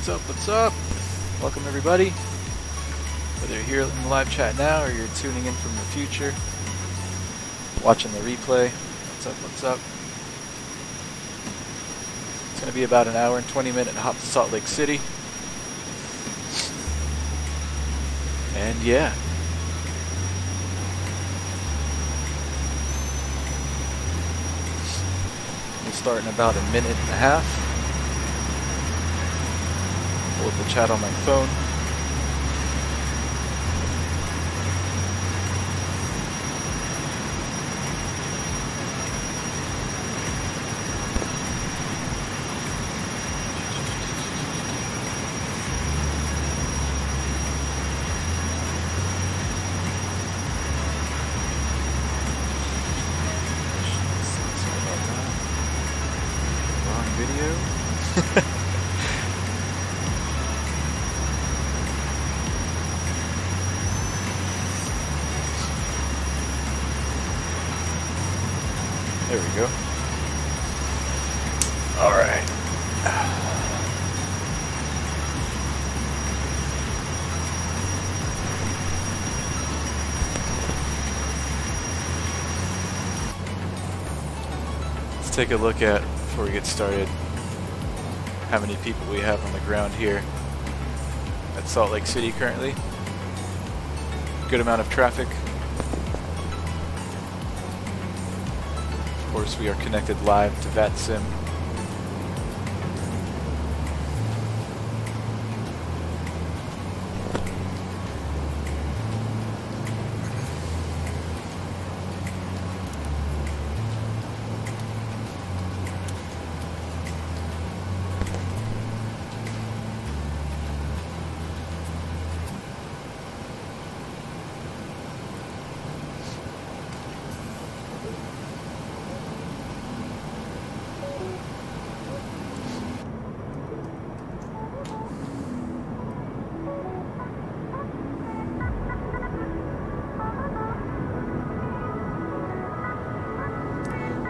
What's up? What's up? Welcome everybody. Whether you're here in the live chat now or you're tuning in from the future, watching the replay. What's up? What's up? It's going to be about an hour and 20-minute hop to Salt Lake City. And yeah. We'll start in about a minute and a half. Pull up the chat on my phone. There we go. All right. Let's take a look at, before we get started, how many people we have on the ground here at Salt Lake City currently. Good amount of traffic. Of course, we are connected live to VATSIM.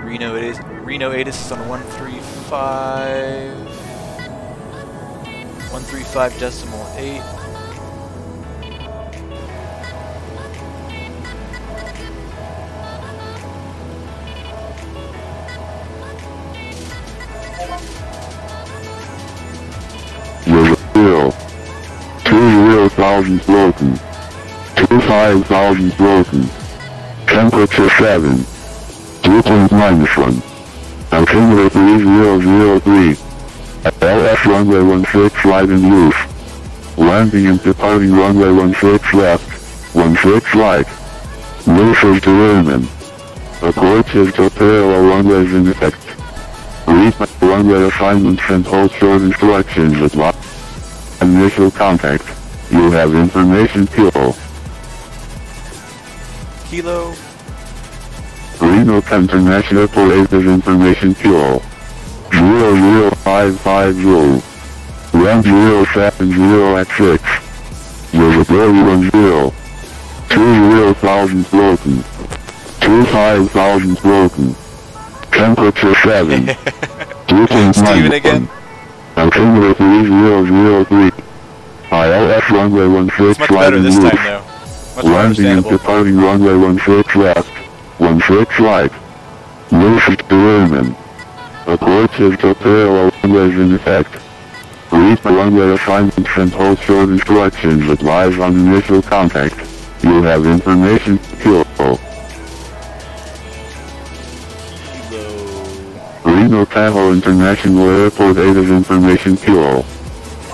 Reno Asus is on 135.8. Zero. 2,000 broken. 2,500 broken. Temperature 7. 2.91. Altimeter 3003. LS runway 16 right in use. Landing and departing runway 16 left, 16 right. Noses to Reno. Approaches to parallel runways in effect. Read runway assignments and hold short instructions at lock. Initial contact. You have information kilo. Kilo. Reno International Airport is information kilo. 00550. Run 070 at 6. Visibility 10. 2,000 broken. 2,500 broken. Temperature 7. 2.9. Steven again. Altimeter 3003. ILS runway 16 it's much better this time though. Much more landing and departing runway 16 left, 16 right. Noses to Reno. Approaches to parallel runways in effect. Read runway assignments and hold short instructions advised on initial contact. You have information kilo. Reno Tahoe International Airport 8 is information kilo.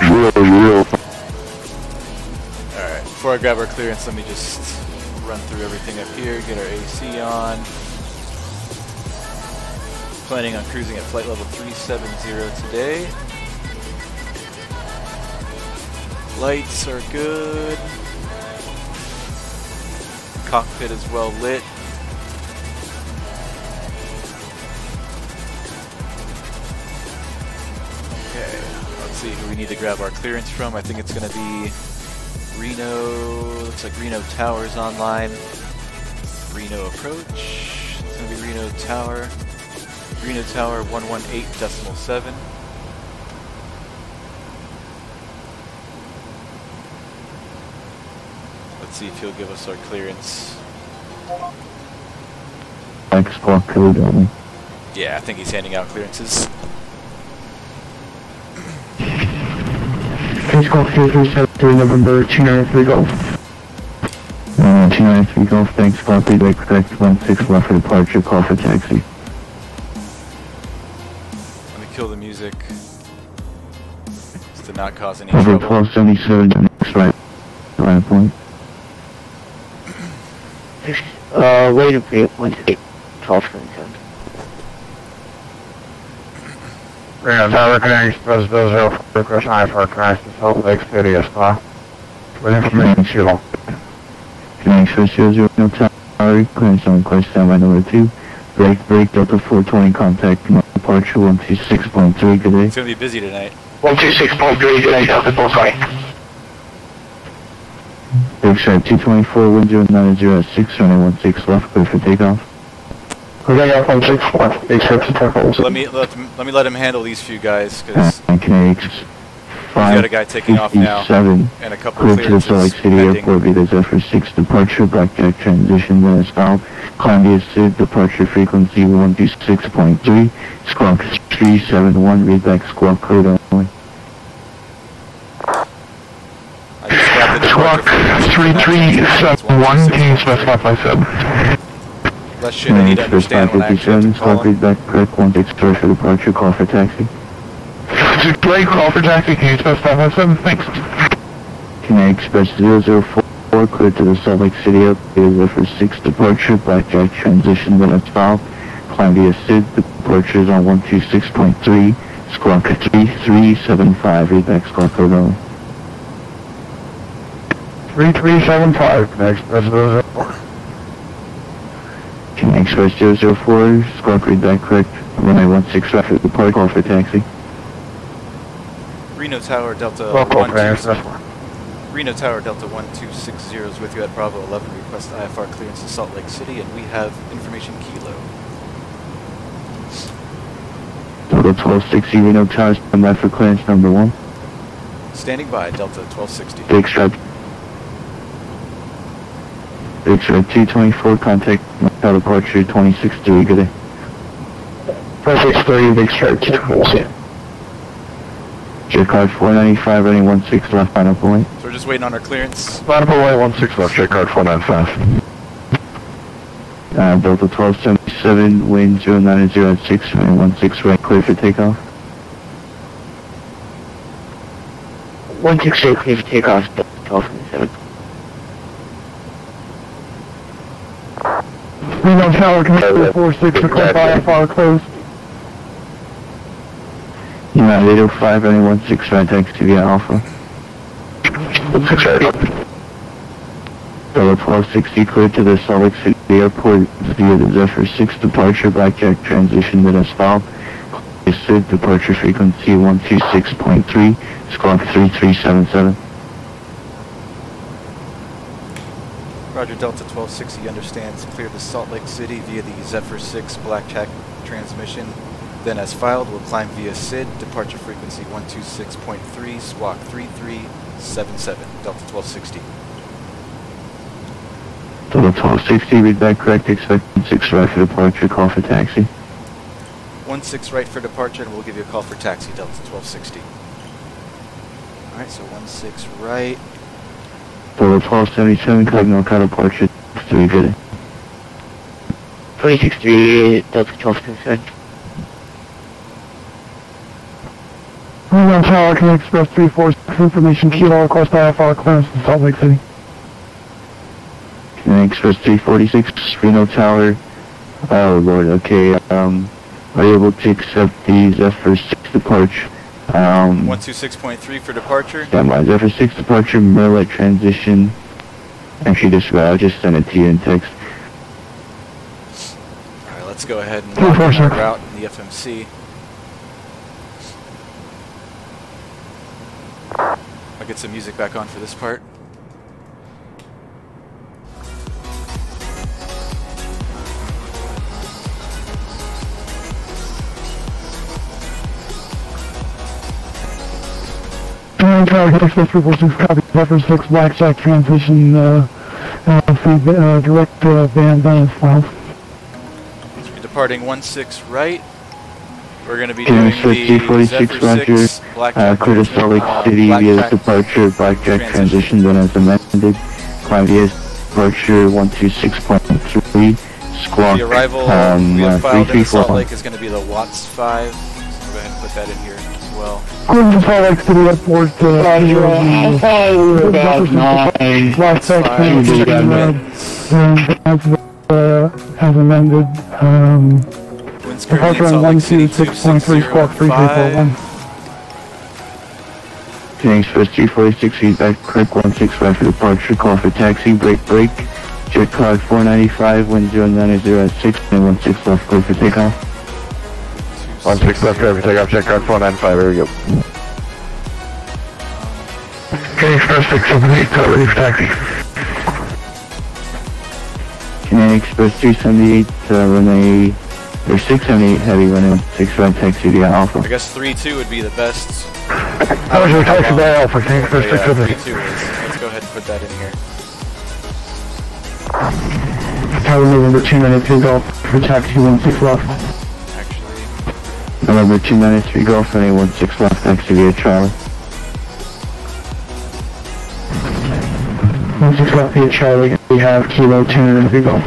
005. Alright, before I grab our clearance, let me just run through everything up here, get our AC on. Planning on cruising at flight level 370 today. Lights are good. Cockpit is well lit. Okay, let's see who we need to grab our clearance from. I think it's going to be Reno. Looks like Reno Tower's online. Reno approach. It's going to be Reno Tower. Reno Tower 118.7. Let's see if he'll give us our clearance. Export code only. Yeah, I think he's handing out clearances. Please call 3373 November 293 Golf. 293 Golf, thanks, copy, expect 16 left for departure, call for taxi. Let me kill the music. Just to not cause any Over trouble. 1277, next right point. Wait a bit, 1277. Reno Tower connecting Express 00 request I for crash to Salt Lake City as well. With information kilo. Connect Express 00, no tower, clearance on request standby number 2. Break, Delta 420, contact, departure 126.3, good day. It's gonna be busy tonight. 126.3, good day, Delta 420. Big Stripe 224, wind 090 at 6, runway 16 left, clear for takeoff. We're going out 164, big steps to tackle. Let me let him handle these few guys, because KX he's got a guy taking off now, 57, and a couple clear to the Salt Lake clearances City pending. Airport, via Geforce departure, blackjack transition, then as found, climb via SID, departure frequency 126.3, squawk 371, read back squawk code only. I just grabbed the Squawk departure frequency. 3371, can you specify by 7? Less shit I need to understand when I actually have to call squawk him. read back correct 164 for departure, call for taxi. Blake, call for taxi, can you specify by 7? Thanks. Connect Express 004, clear to the Salt Lake City Airport, via for 6 departure, blackjack transition, then as found, climb via SID, departure is on 126.3, squawk 3375, read back squawk code only. 3375, connect Express 00. Connect Express 004, squawk read back correct, runway 16 left for departure, call for taxi. Reno Tower Delta Local 12. fans, that's one. Reno Tower Delta 1260 is with you at Bravo 11. Request IFR clearance to Salt Lake City, and we have information kilo. Total 1260, Reno Tower, stand by for clearance number 1. Standing by, Delta 1260. Big Stripe 224, contact Macau departure 263, good day. 463, big stripe, 224. Jet card 495, running 16 left, final point. So we're just waiting on our clearance. Line up away, 16 left, check card 495. Delta 1277, wind 090 at 6, running 16 right, clear for takeoff. 168, clear for takeoff, Delta 1277. Reno Tower connecting 46, request IFR closed. United 805, running 16 right, taxi via Alpha. 16 right. Delta 1260, clear to the Salt Lake City Airport via the Zephyr 6 departure, blackjack transition, then as found. SID, departure frequency 126.3, squawk 3377. Roger, Delta 1260 understands. Clear the Salt Lake City via the Zephyr 6 blackjack transmission. Then as filed, we'll climb via SID, departure frequency 126.3, squawk 3377, Delta 1260. Delta 1260, read back correct, expect 16 right for departure, call for taxi. 16 right for departure, and we'll give you a call for taxi, Delta 1260. Alright, so 16 right. Delta 1277, KRNO-KSLC departure 3, good day. 263, Delta 1277. Reno Tower connect Express 346, information kilo, request IFR clearance to Salt Lake City. Connect Express 346, Reno Tower. Oh lord, okay, are you able to accept the Zephyr 6 departure? 126.3 for departure. Stand by, Zephyr 6 departure, Merlet transition. Actually, I'll just send it to you in text. Alright, let's go ahead and log in our route in the FMC. I'll get some music back on for this part. Reno Tower connect Express 346, copy Zephyr 6 blackjack transition, direct band down as well. So we're departing 16 right. We're going to be doing the G46 Roger, Curtis Salt Lake City via departure, Blackjack transition then as amended. Climb via departure 126.3, squawk, the arrival we have filed in Salt Lake is going to be the Watts 5. So go ahead and put that in here as well. Curtis Salt Lake City Airport, about 9, as amended, Winds currently departure in on Salt Lake City 126.3, squawk 3341. Phoenix Express 346, feedback, correct 165 for departure, call for taxi, break, jet cloud 495, wind 090 at 6, and 16 left, clear for takeoff. 16 left, clear for takeoff, jet cloud 495, here we go. Phoenix Express 678, ready for taxi. Canadian Express 378, runway, or 678 heavy, runway 65 taxi via Alpha. I guess 3-2 would be the best. How was your taxi by Alpha, Phoenix Express 678? 3-2 is. Let's go ahead and put that in here. Tower November 293 Golf for taxi 16 left. Actually, November 293 Golf, runway 16 left, taxi via Charlie. 16 left via Charlie, we have Kilo 293 Golf.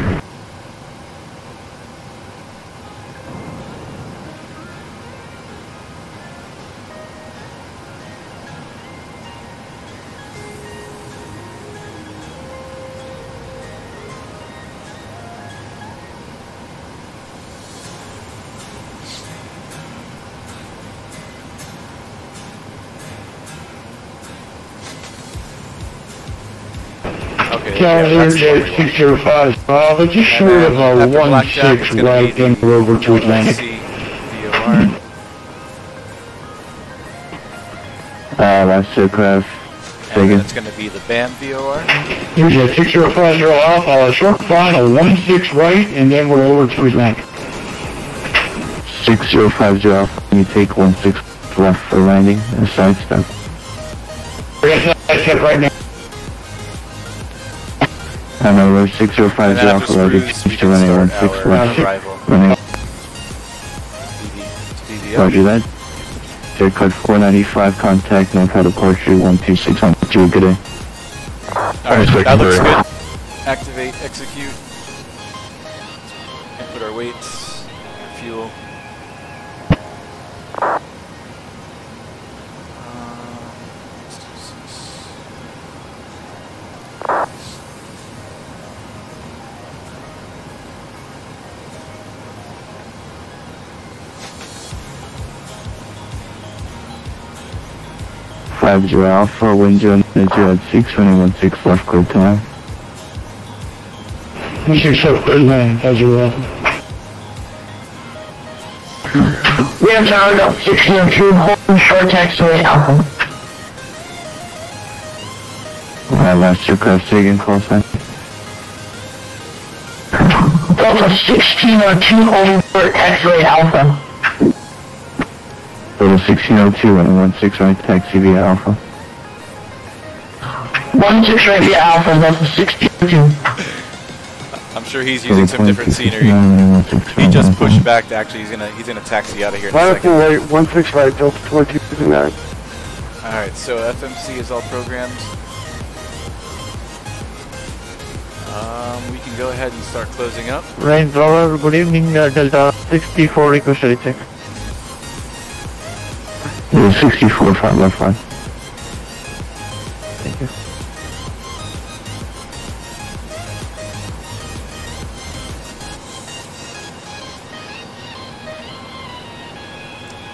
yeah, 605, but just short of a 16 right and we're over to Atlantic. Last aircraft, and then it's going to be the BAM VOR. Here's a 6050 Alpha, short final 16 right, and then we're over to Atlantic. 6050 Alpha, you take 16 left for landing, and side step. We're going to side step right now. We're 6050 Alpha, ready to running 16 left. Running. Roger that. Jet code 495, contact, NorCal departure 126 on 2, good day. Alright, that looks good. Activate, execute. Input our weights, our fuel. Alpha, wind 090 at 6, running 16 left, clear time. 16 clear land, 50 Alpha. We have tower up 1602, holding short taxiway Alpha. Last aircraft, Sagan, call sign. Delta 1602, holding short taxiway Alpha. Total 1602, running 16 right, taxi via Alpha. 16 right via Alpha, Delta 1602. I'm sure he's using some different scenery. He just pushed back to actually he's gonna taxi out of here in a second. Right, 16 right, Delta 2229. Alright, so FMC is all programmed. We can go ahead and start closing up. Range Rover, good evening, Delta 64 request check. 64, 5 left 5. Thank you.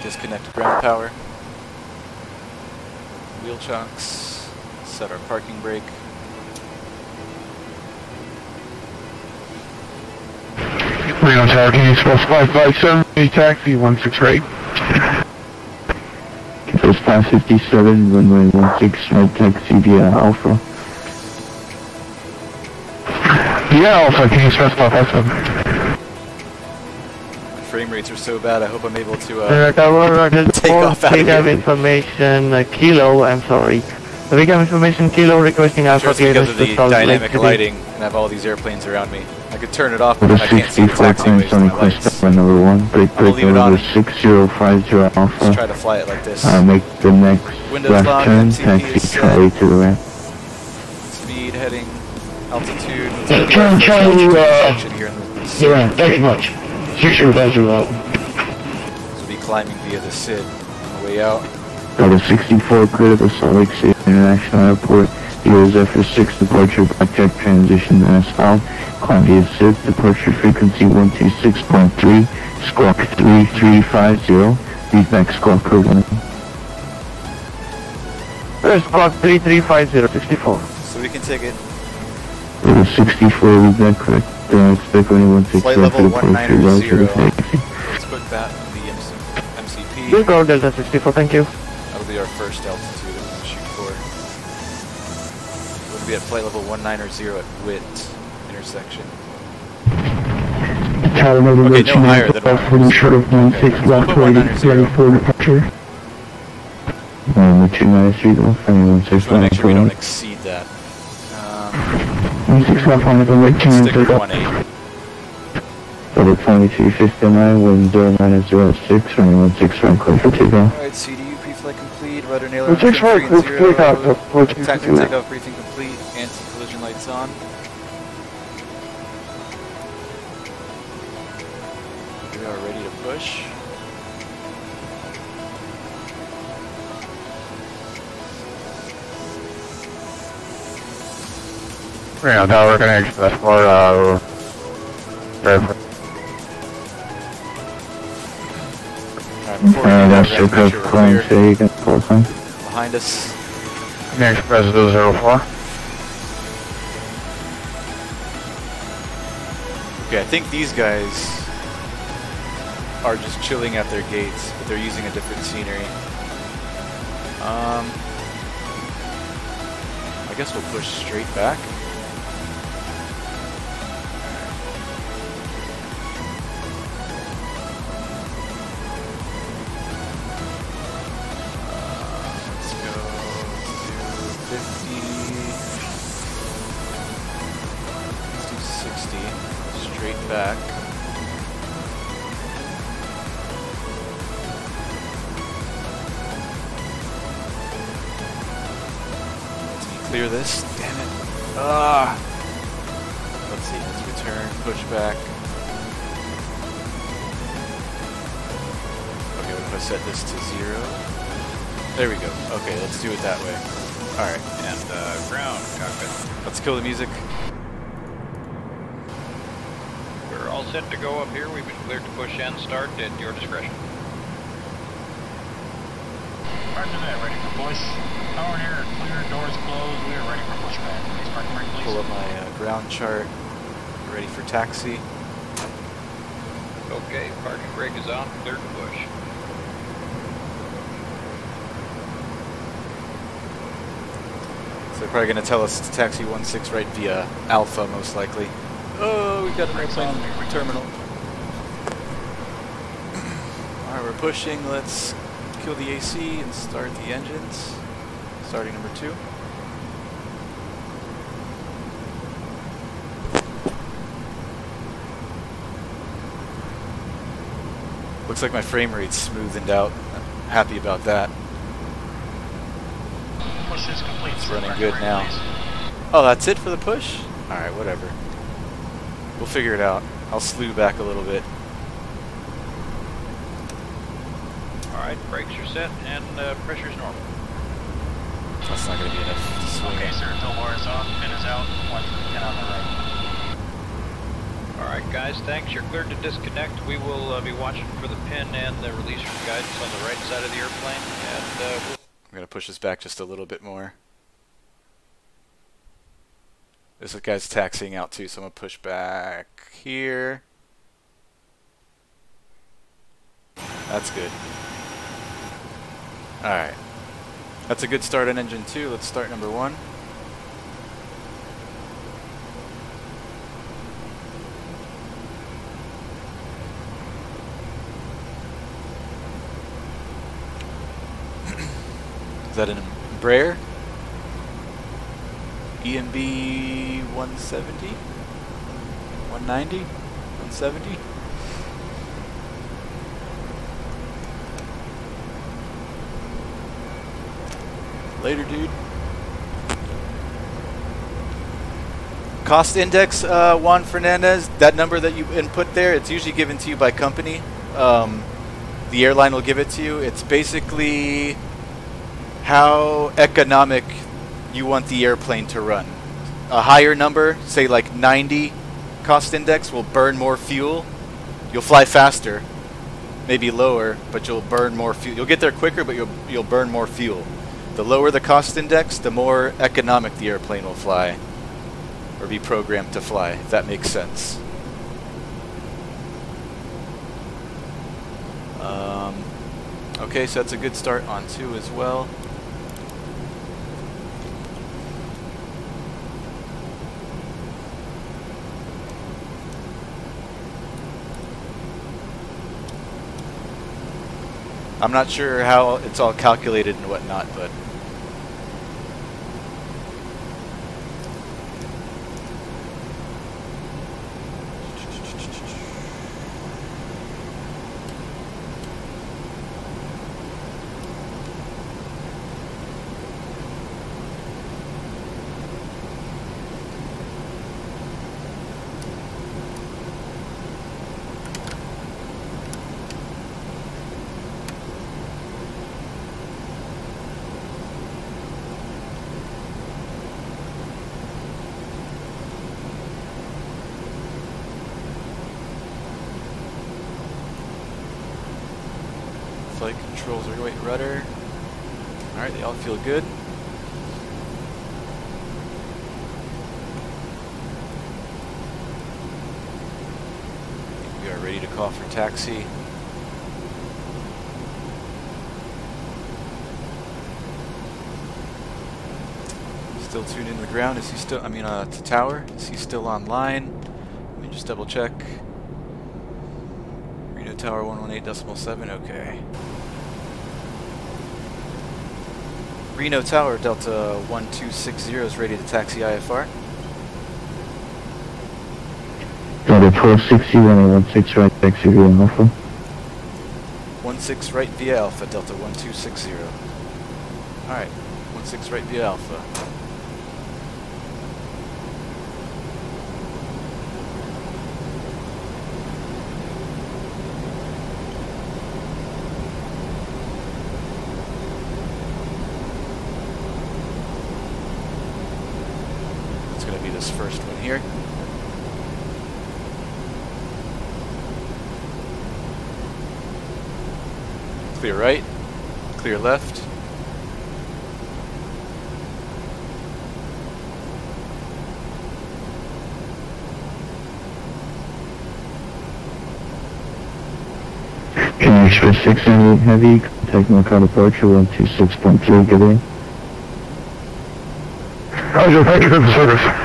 Disconnect ground power. Wheel chocks. Set our parking brake. Reno Tower, can you express 557, taxi 16 right. First pass 57, runway 16 right, taxi via Alpha. Yeah, Alpha, can you express 557? My frame rates are so bad, I hope I'm able to Tower, take off out of here. information, Kilo, I'm sorry. Recon information Kilo requesting Alpha Just because of the to Salt Lake dynamic City. lighting and I have all these airplanes around me. I could turn it off, For but the I can't see the 64 taxiways claims on with my request lights. number number 1, break I'm gonna leave it number on. 6050 Let's Alpha. try to fly it like this. Make the next Windows left lock, turn, MCP taxi is set. Charlie to the right. Speed, heading, altitude. Let's Yeah, go to turn our first Charlie, altitude section here in the Yeah, thanks much. 6050 out. This will be climbing via the SID on the way out. Got a 64 critical Salt Lake City International Airport. Here's FSX departure Blackjack transition south. Climb via SID, departure frequency 126.3, squawk 3350. Feedback squawk code 1. First squawk 3350, 64. So we can take it. It was 64, was that correct? Expect only 16 Flight for level departure, 1990. right to the taxi. Let's put that in the MCP. Good go Delta 64, thank you. That'll be our first altitude that we're going to shoot for. We'll be at flight level 190 at Witt intersection. Okay, no higher than 190. short of 16 left Put ready 190. for departure. 293, go find Just want to make sure we don't exceed that. 16 left on the right turn, Stick with take 1.8. Level 2359, wind 0906, running 16 right, clear for takeoff. Alright, CDU pre-flight complete, rudder nailer on 6 right, 3 and clear for takeoff, 0. 4 Tactical takeoff briefing complete, anti-collision lights on. We are ready to push. Reno Tower connection, that's for, Alright, before we do that, we have to make sure we're clear. Behind us. Connection President 04. Okay, I think these guys are just chilling at their gates, but they're using a different scenery. I guess we'll push straight back. Let's go to 50. Let's do 60. Straight back. Clear this. Damn it. Ah. Let's see. Let's return. Push back. Okay, what if I set this to 0? There we go. Okay, let's do it that way. Alright. And ground cockpit. Let's kill the music. We're all set to go up here. We've been cleared to push and start at your discretion. Roger that, ready for push. Power and air clear, doors closed, we are ready for pushback. Please parking brake, please. Pull up my ground chart. Ready for taxi. Okay, parking brake is on, cleared to push. So they're probably going to tell us to taxi 16 right via Alpha, most likely. Oh, we've got an airplane terminal. Alright, we're pushing. Let's kill the AC and start the engines. Starting number 2. Looks like my frame rate's smoothened out. I'm happy about that. Push is complete. It's sir. running Parking good brake, now. please. Oh, that's it for the push? Alright, whatever. We'll figure it out. I'll slew back a little bit. Alright, brakes are set and pressure's normal. That's not going to be enough to swing Okay, it. sir, tow bar is off, pin is out, 1 on the right. Alright guys, thanks. You're cleared to disconnect. We will be watching for the pin and the release from guidance on the right side of the airplane. And we'll I'm going to push this back just a little bit more. This guy's taxiing out too, so I'm going to push back here. That's good. Alright. That's a good start on engine 2. Let's start number 1. Is that an Embraer? EMB 170? 190? 170? Later, dude. Cost index, Juan Fernandez, that number that you input there, it's usually given to you by company. The airline will give it to you. It's basically how economic you want the airplane to run. A higher number, say like 90 cost index, will burn more fuel. You'll fly faster, maybe lower, but you'll burn more fuel. You'll get there quicker, but you'll burn more fuel. The lower the cost index, the more economic the airplane will fly, or be programmed to fly, if that makes sense. Okay, so that's a good start on 2 as well. I'm not sure how it's all calculated and whatnot, but flight controls are wait rudder. Alright, they all feel good. We are ready to call for taxi. Still tuned into the ground. Is he still, to tower? Is he still online? Let me just double check. Reno Tower 118.7, okay. Reno Tower Delta 1260 is ready to taxi IFR. Delta 1260, running 16 right, taxi via Alpha. 16 right via Alpha, Delta 1260. Alright, 16 right via Alpha. This first one here. Clear right, clear left. Can you express 698 heavy, contact Northbound departure 126.3, good day. Roger, thank you for the service.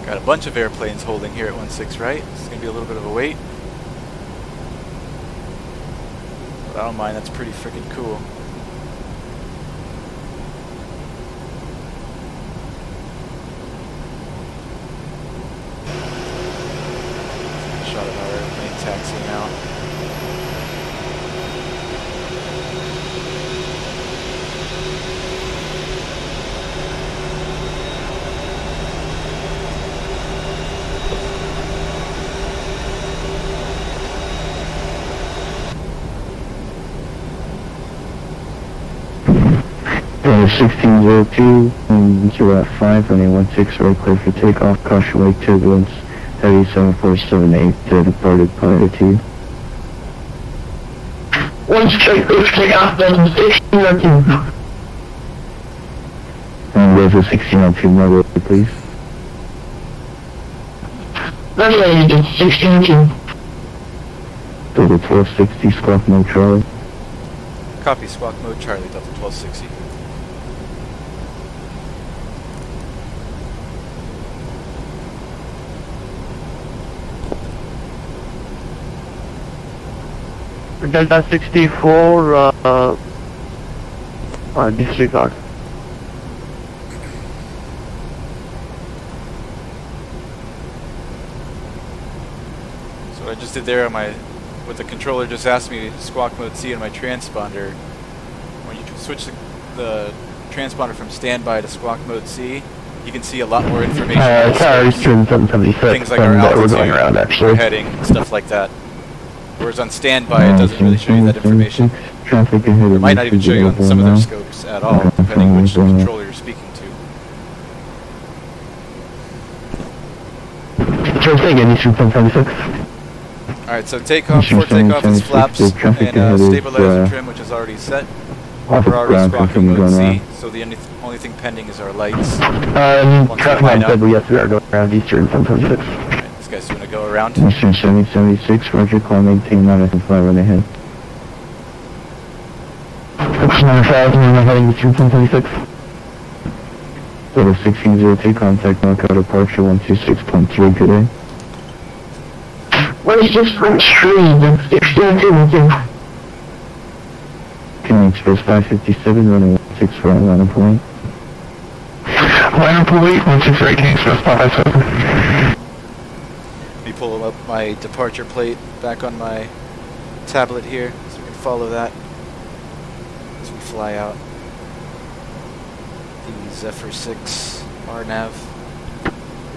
Got a bunch of airplanes holding here at 16 right. It's going to be a little bit of a wait. But I don't mind, that's pretty freaking cool. Shot of our airplane taxiing out. Runway 1602, and you're at 5, running 16 right, clear for takeoff, caution wake turbulence, heavy 7478, departed pilot to you. One straight, clear for takeoff, then 1602. And there's a 1602 runway, please. Runway 1602. Delta 1260, squawk mode Charlie. Copy, squawk mode Charlie, Delta 1260. Delta 64, disregard. So what I just did there on my, what the controller just asked me, squawk mode C on my transponder. When you switch the transponder from standby to squawk mode C, you can see a lot more information. Things like our altitude, our heading, stuff like that. Whereas on standby, it doesn't really show you that information. It might not even show you on some of their scopes at all, depending which controller you're speaking to. Alright, so takeoff, before takeoff is flaps and stabilizer trim, which is already set. We're already squawking mode C, so the only thing pending is our lights. Once they line up. Yes, we are going around Eastern 776. Alright, this guy's doing a go around. Eastern 7076, Roger, call maintain 905 ahead. 9000, we're heading Eastern 776. Level 1602, contact Norco departure 126.3, good day. What is this from stream? Can Express 557, running 164 on line of point. Line of point, 168, King Express 557. Let me pull up my departure plate back on my tablet here, so we can follow that as we fly out. The Zephyr 6 RNAV.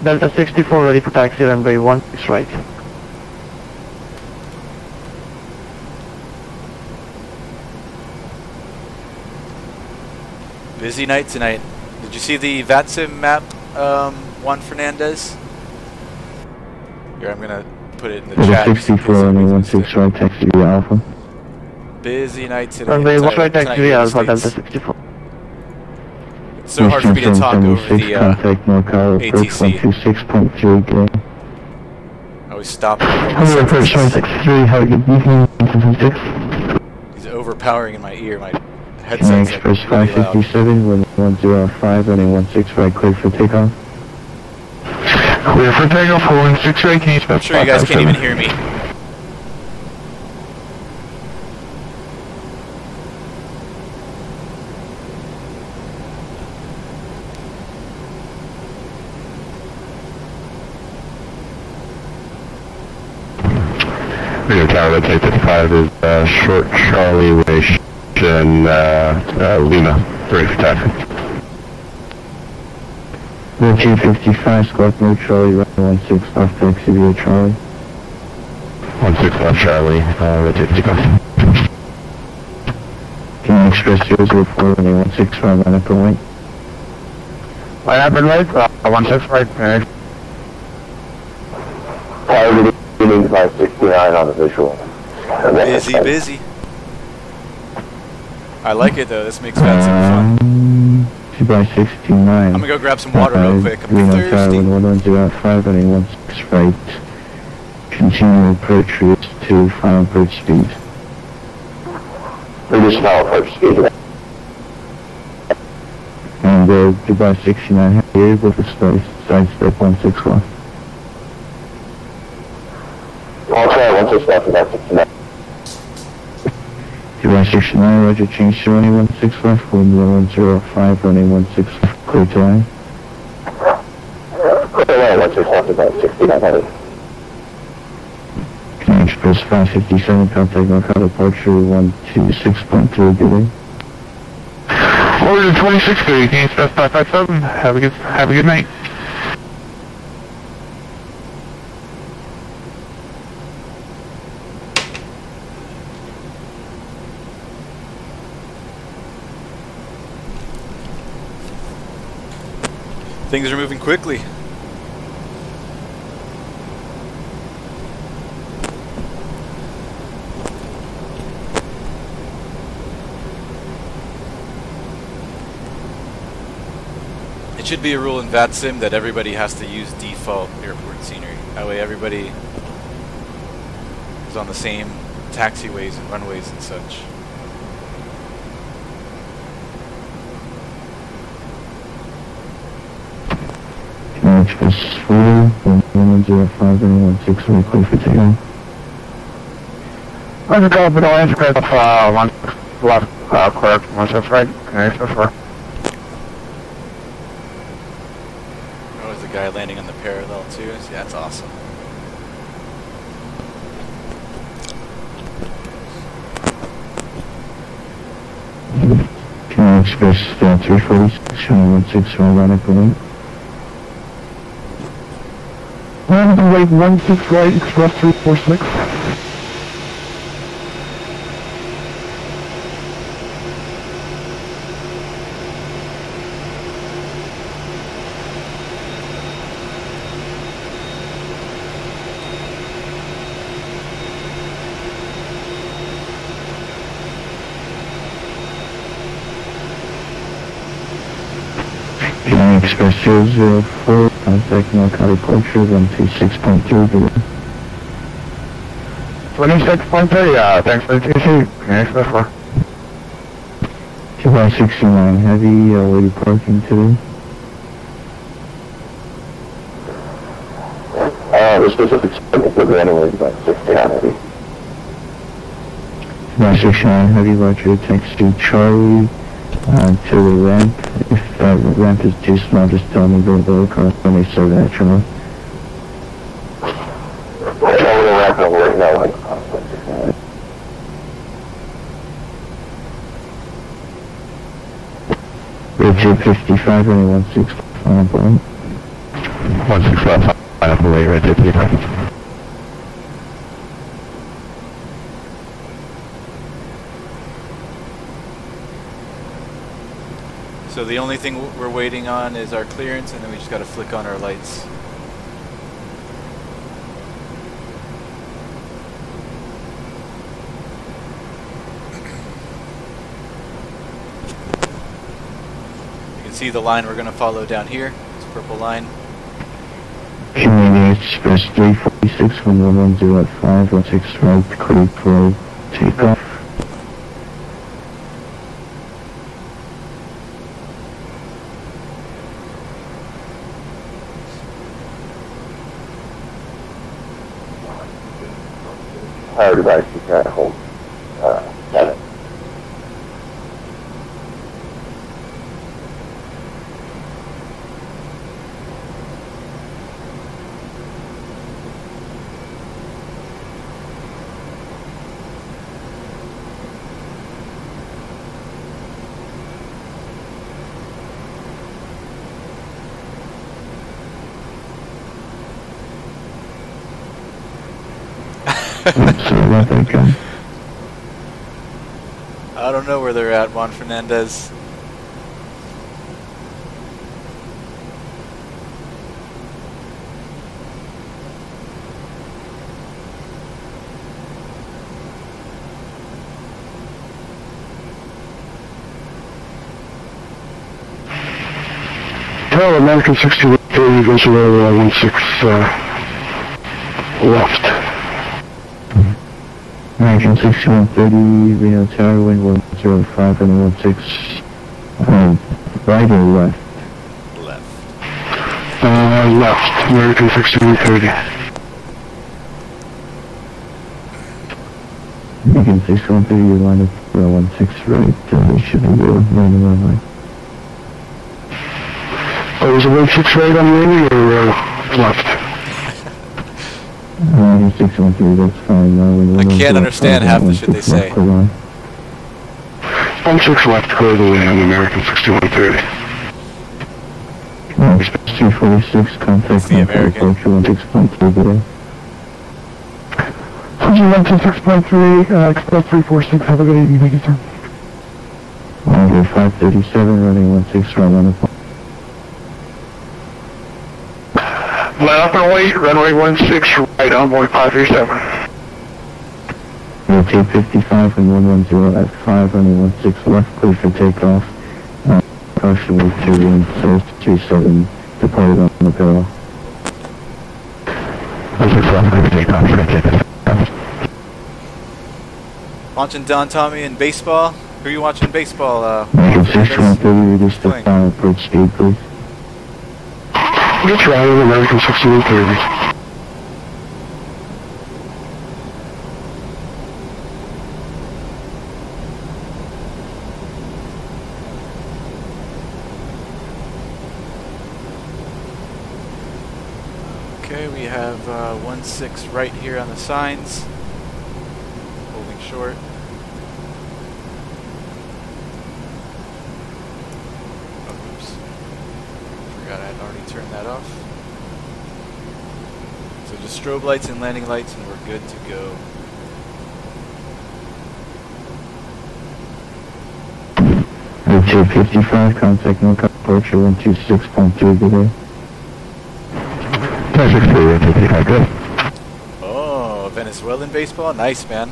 Delta 64 ready for taxi, runway 16 right. Busy night tonight. Did you see the VATSIM map, Juan Fernandez? Here, I'm gonna put it in the chat. 64 runway 16 right, taxi via Alpha. Busy night today. Runway 16 right, taxi via Alpha, Delta 64. It's so hard for me to talk over the ATC. 126.3, good. I always stop. He's overpowering in my ear. My headset's like Express really loud. 557, runway 105, running 16 right, clear for takeoff. Clear for takeoff, 16 right, King Express 557. I'm sure you guys can't even hear me. Radio Tower, that's 855 is short Charlie Wish and Lima, ready for taxi. 1355, squawk mode Charlie, runway 16 off taxi via Charlie. 16 left Charlie, ready to takeoff. King Express 004, runway 16 line up and wait. Line up and wait, 16 right, finish. Tower 569 on the visual. Busy. I like it though, this makes VATSIM fun. 2x69. I'm gonna go grab some water real quick, I'm Reno thirsty. Tower 1105, running 16 right. Continue approach routes to final approach speed. Reduce final approach speed. And Dubai 69, you're able to sidestep 161. Okay, 16 left, about 69. Dubai 69, roger, change to running 16 left, wind 105, running 16 left, clear to line. Clear line, 16 left, about 69. King Express 557, contact Norco departure 126.3, good day. Order 2630, King Express 557, have a good night. Things are moving quickly. It should be a rule in VATSIM that everybody has to use default airport scenery. That way everybody is on the same taxiways and runways and such. Express 4, 105, running 16 right, clear for takeoff. I'm going to go into clear of 1 left, clear, 1 right, okay, so far. Oh, there's a guy landing on the parallel too. Yeah, that's awesome. Can I express 346, showing 16 aerobatic balloon? Wave 16 right, express 346. Express 004, contact Narcotic Culture, 126.3 below. 26.3, thanks for the TC. Okay, express 4. July 69, heavy, lady parking today. The specific spending for the anyway is about 60 heavy. July 69, heavy, Roger, taxi Charlie, to the ramp. If the ramp is too small, just tell me go below car when they serve that channel. The ramp will work now, like, Red 55, only 165, point. 165, final delay, Red 55. So the only thing we're waiting on is our clearance, and then we just got to flick on our lights. You can see the line we're going to follow down here. This purple line. Community Express 346, 110 at 516 right, clear for takeoff. power device you try to hold. Got it. I don't know where they're at, Juan Fernandez. Well, American 6130 goes around 16 left. American 6130, Reno Tower, wind 105 and 16. Right or left? Left. Left, American 6130. American 6130, you line up 16 right, we should be good, running runway. Oh, was it 16 right on the runway or left? 613, that's fine. I can't understand half the shit they say. 16 left, clear the way on American 6130. Express 346, contact the American. 16.3 below. 16.3, Express 346, have a good evening, thank you, sir. 537, running 16 right on the phone. Line up and wait, runway 16 right, envoy 537. Rotate 55 and 110 at 5, running 16 left, clear for takeoff. Caution with 2 and 37, departed on the parallel. 16 left, clear for takeoff, Watching Don Tommy in baseball? Who are you watching baseball? American 6130, reduce the final approach speed, please. Good try, American 6130. Okay, we have 16 right here on the signs. Holding short. Oh, oops. Forgot I had already turned that off. So just strobe lights and landing lights and we're good to go. Route 55, contact NorCal departure 126.2 today. Good. Oh, Venezuelan baseball? Nice, man.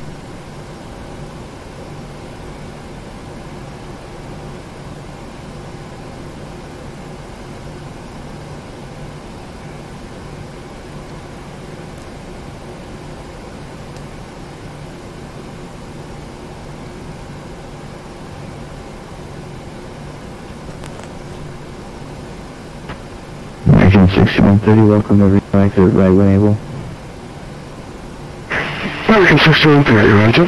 Agent 6130, welcome to exit right when able. American 6130, Roger.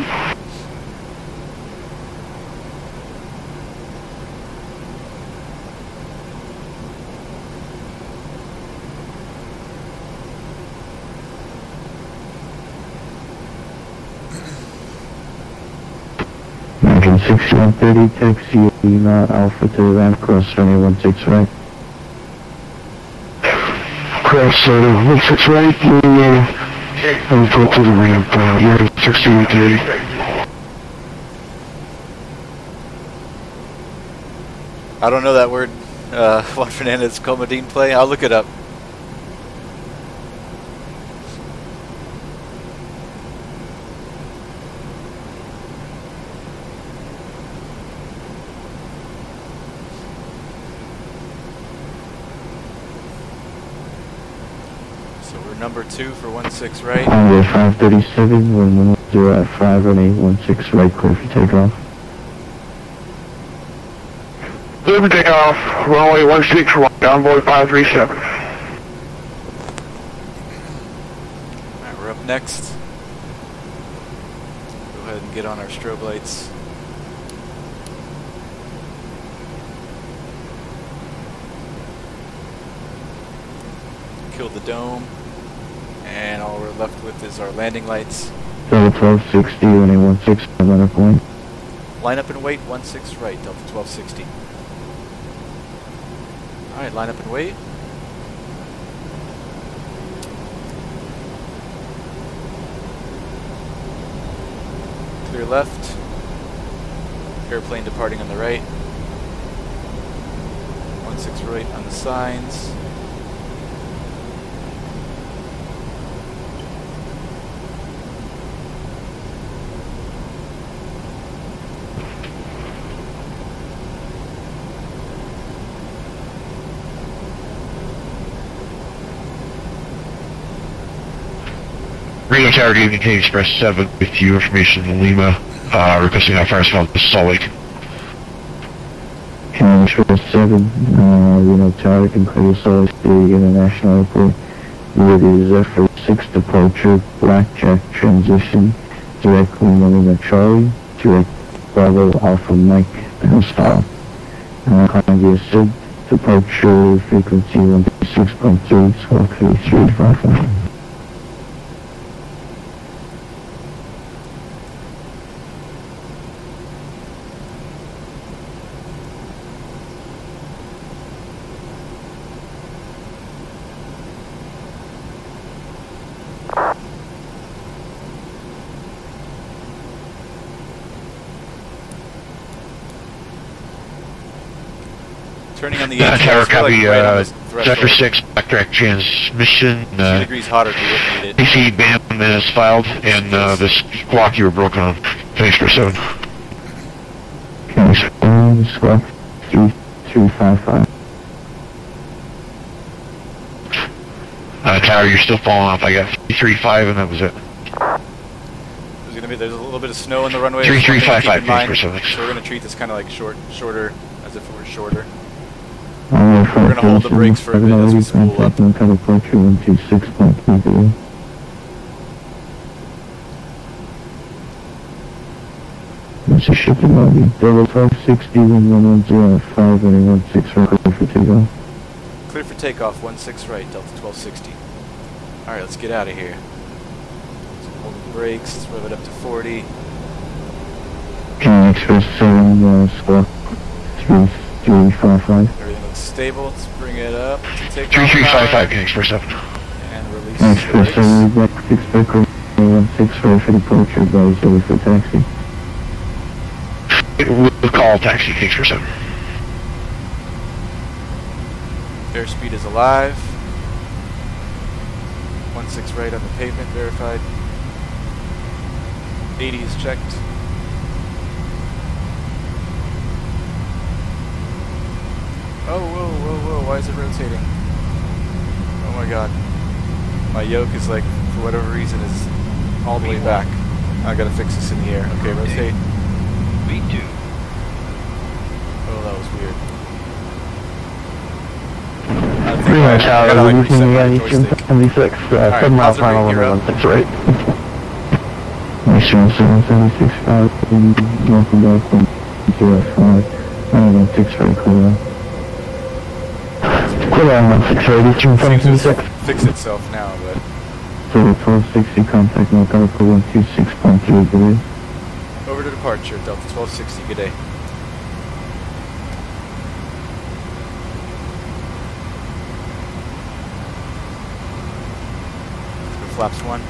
Agent 6130, taxi Alpha to the ramp cross runway 16 right. Cross 16 right, and report to the ramp, you're 6130. I don't know that word, Juan Fernandez Comodine play. I'll look it up. So we're number 2 for 16 right. Runway 537, 110 at 5 runway 16 right, clear for takeoff. Clear for takeoff, runway 16 right, downboard 537. Alright, we're up next. Go ahead and get on our strobe lights. Kill the dome. And all we're left with is our landing lights. Delta 1260, runway 16 runner point. Line up and wait, 16 right, Delta 1260. Alright, line up and wait. Clear left. Airplane departing on the right. 16 right on the signs. Reno Tower, good evening, Canadian Express 7 with you, information in Lima, requesting our fire squad to Salt Lake. Canadian Express 7, Reno Tower, can clear Salt Lake City International Airport. With the Zephyr 6 departure, Blackjack transition, directly Lima Charlie, direct Bravo Alpha Mike, style. Columbia Sid, departure frequency 136.3, squawk 3355. Turning on the Tower, copy, right Zephyr 6, backtrack transmission, 2 degrees hotter if you wouldn't need it. PC BAM is filed, and the squawk you were broken on. Thanks for 7. Okay, squawk 3355. Tower, you're still falling off. I got 335 and that was it. There's a little bit of snow on the runway. 3355, so thanks for 7. we're going to treat this kind of like shorter, as if it were shorter. We're gonna hold the brakes for a bit as we spool up. Departure 126.3. This is shipping lobby. Delta 1260, 110 at 5 runway 16 right, clear for takeoff. Clear for takeoff, 16 right, Delta 1260. Alright, let's get out of here. So hold the brakes, let's rev it up to 40. Express 7, squawk 3355. Everything looks stable, let's bring it up to take 3355, can Express 7. and release Express STRIX. 7, back 6 back 16 for departure, guys, ready for taxi. We'll call taxi, King Express 7. Airspeed is alive. 16 right on the pavement, verified. 80 is checked. Oh, whoa, whoa, whoa, why is it rotating? Oh my god. My yoke is like, for whatever reason, is all the way back. I gotta fix this in the air. Okay, rotate. V2. Oh, that was weird. I think Pretty much I how gotta like reset my Eastern joystick. 76, 7 mile how's the final rig? You're on up. 16 right. Eastern 776, 5, welcome back from 05, 16 right, cool. Cool on 16 right, Eastern Seems to 776. fix itself now, but... So 1260, contact North for 126.3, good day. Over to departure, Delta 1260, good day. Let's go flaps 1.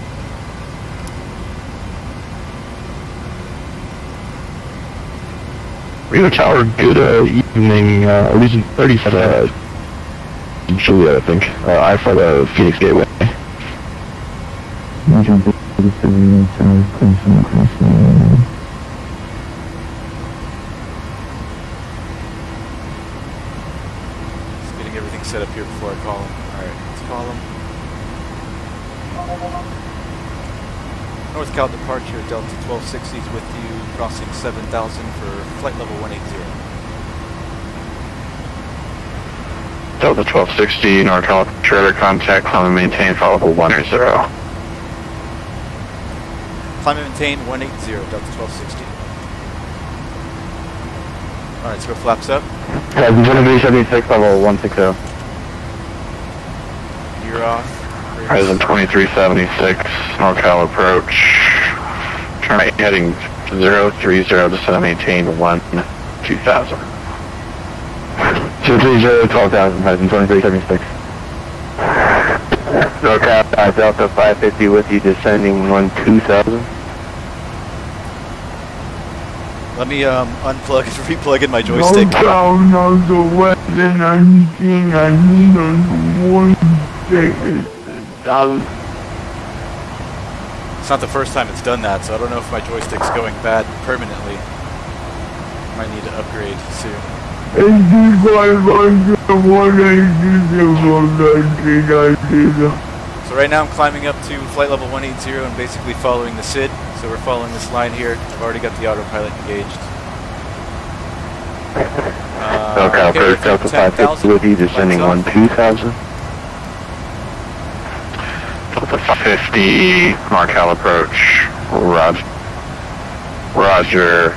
Reno Tower, good evening, Legion 37, Juliet, I think. I fly the Phoenix Gateway. Region 37, Tower, Clemson, Clemson. Just getting everything set up here before I call him. Alright, let's call him. North Cal departure, Delta 1260 is with you, crossing 7,000 for flight level 180. Delta 1260, NorCal trailer contact, climb and maintain, flight level 180. Climb and maintain 180, Delta 1260. Alright, let's go flaps up. Genevieve 76, level 160. Gear off. Horizon 2376, NorCal approach. Turn right heading 030, descend and maintain 2000. 230, 12,000, Horizon 2376. NorCal, Delta 550 with you, descending 2000. Let me unplug and replug in my joystick. down on the weapon, anything I need on 1 second. It's not the first time it's done that, so I don't know if my joystick's going bad permanently. Might need to upgrade soon. So right now I'm climbing up to flight level 180 and basically following the SID. So we're following this line here. I've already got the autopilot engaged. NorCal approach, Delta 550 with you, descending 2000. Delta 550, NorCal approach, Roger,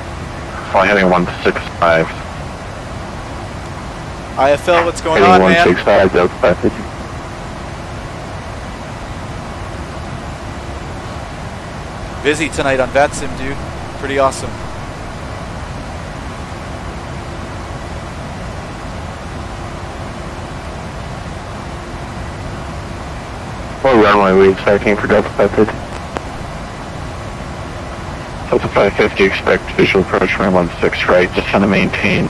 fly heading 165. IFL, what's going Heading on, man? 165, Delta 550. Busy tonight on VATSIM, dude. Pretty awesome. What runway are we expecting for Delta 550? Delta 550, expect visual approach runway 16 right, descend and maintain.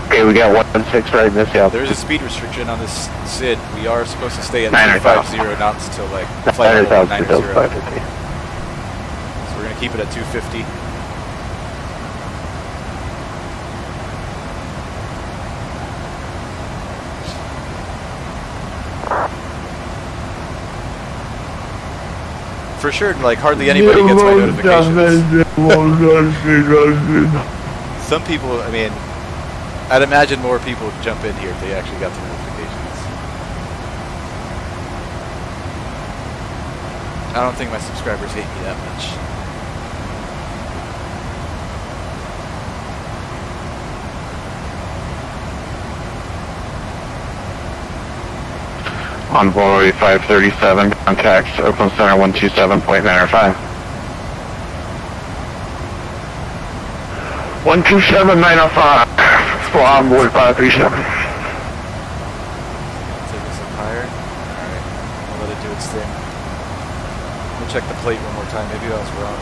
Okay, we got 16 right in this altitude. There's a speed restriction on this SID. We are supposed to stay at 950 250 knots till like flight level 90. Delta So 550. we're going to keep it at 250. For sure, like hardly anybody gets my notifications. Some people, I mean, I'd imagine more people would jump in here if they actually got the notifications. I don't think my subscribers hate me that much. Envoy 537, contacts Oakland Center 127.905. 127.905, for Envoy 537. Take this up higher. Alright, I'll let it do its thing. Let me check the plate one more time, maybe I was wrong.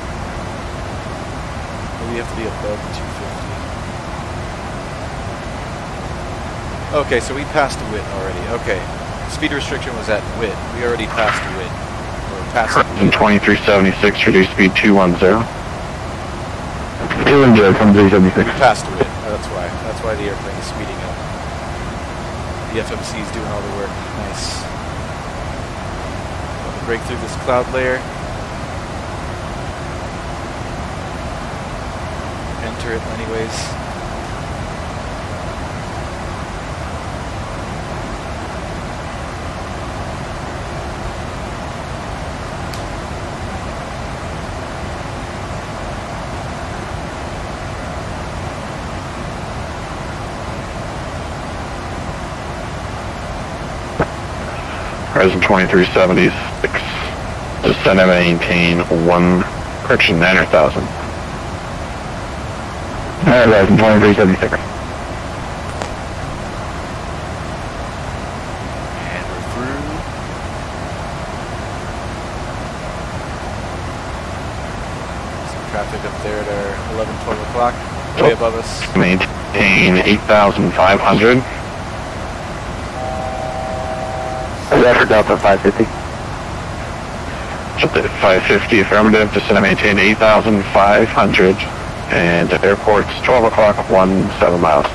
Maybe you have to be above 250. Okay, so we passed WIT already. Okay. Speed restriction was at WIT. We already passed WIT. Or passed WIT. 2376, reduce speed 210. 210 from 376. We passed WIT. That's why. That's why the airplane is speeding up. The FMC is doing all the work. Nice. Let me break through this cloud layer. Enter it anyways. Horizon 2376, descend and maintain 9,000. Horizon 2376. And we're through. Some traffic up there at our 11, 12 o'clock, way above us. Maintain 8,500. After Delta 550. Delta 550, affirmative, descend and maintain 8,500. And airport's 12 o'clock, 17 miles.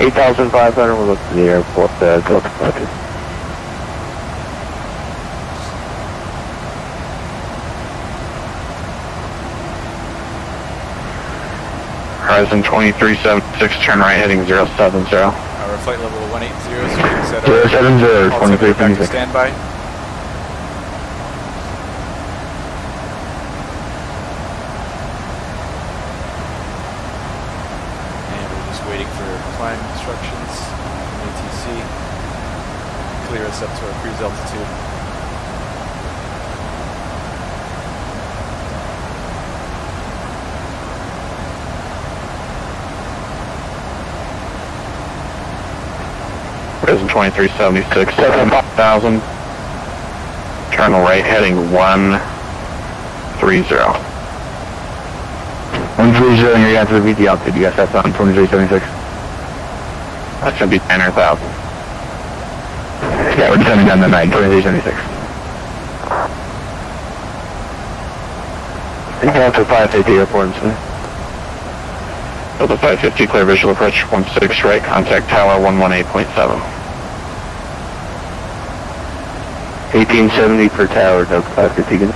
8,500, we'll look to the airport, Delta 550. Horizon 2376, turn right heading 070. Our flight level 180, so we can set our 070, all set back to 2376. standby. And we're just waiting for climb instructions from ATC. Clear us up to our cruise altitude. Horizon 2376, 7,000. Terminal right heading 130. 130, you're going to repeat the altitude. You guys have on 2376. That's going to be 10,000. Yeah, we're descending down the night, 2376. You can have to 550 airport, sir. Delta 550, clear visual approach 16 right, contact tower 118.7. 1870 per tower, Delta 550.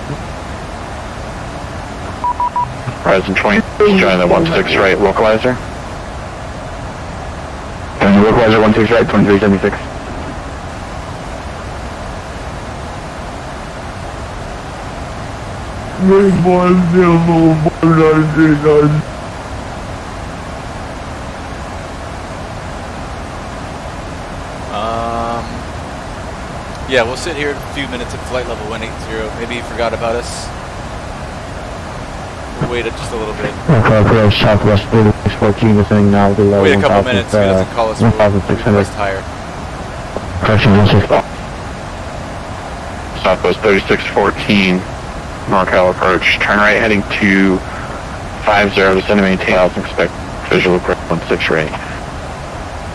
Horizon 20, join the 16 right localizer. And the localizer 16 right, 2376. Yeah, we'll sit here a few minutes at flight level 180. Maybe he forgot about us. We'll wait just a little bit. Approach Southwest 3614, descending now to level Wait a couple minutes. If he doesn't call us, we'll request higher. Correction 165. Southwest 3614, NorCal approach. Turn right heading 250, descend and maintain. Expect visual approach 16 right.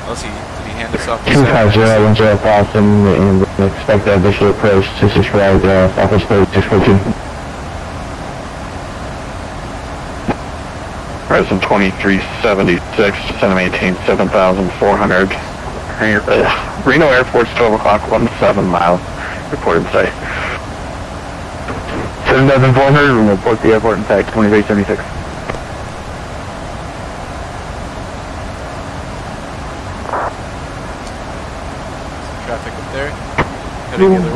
Let's see. Did he hand us off? 250, 10 Boston, and expect that visual approach 66 right, Southwest 3614. Horizon 2376, descend and maintain 7,400. Reno Airport's 12 o'clock, 17 miles. Report in sight. 7,400, we'll report the airport in sight, 2376. Traffic up there. Heading the other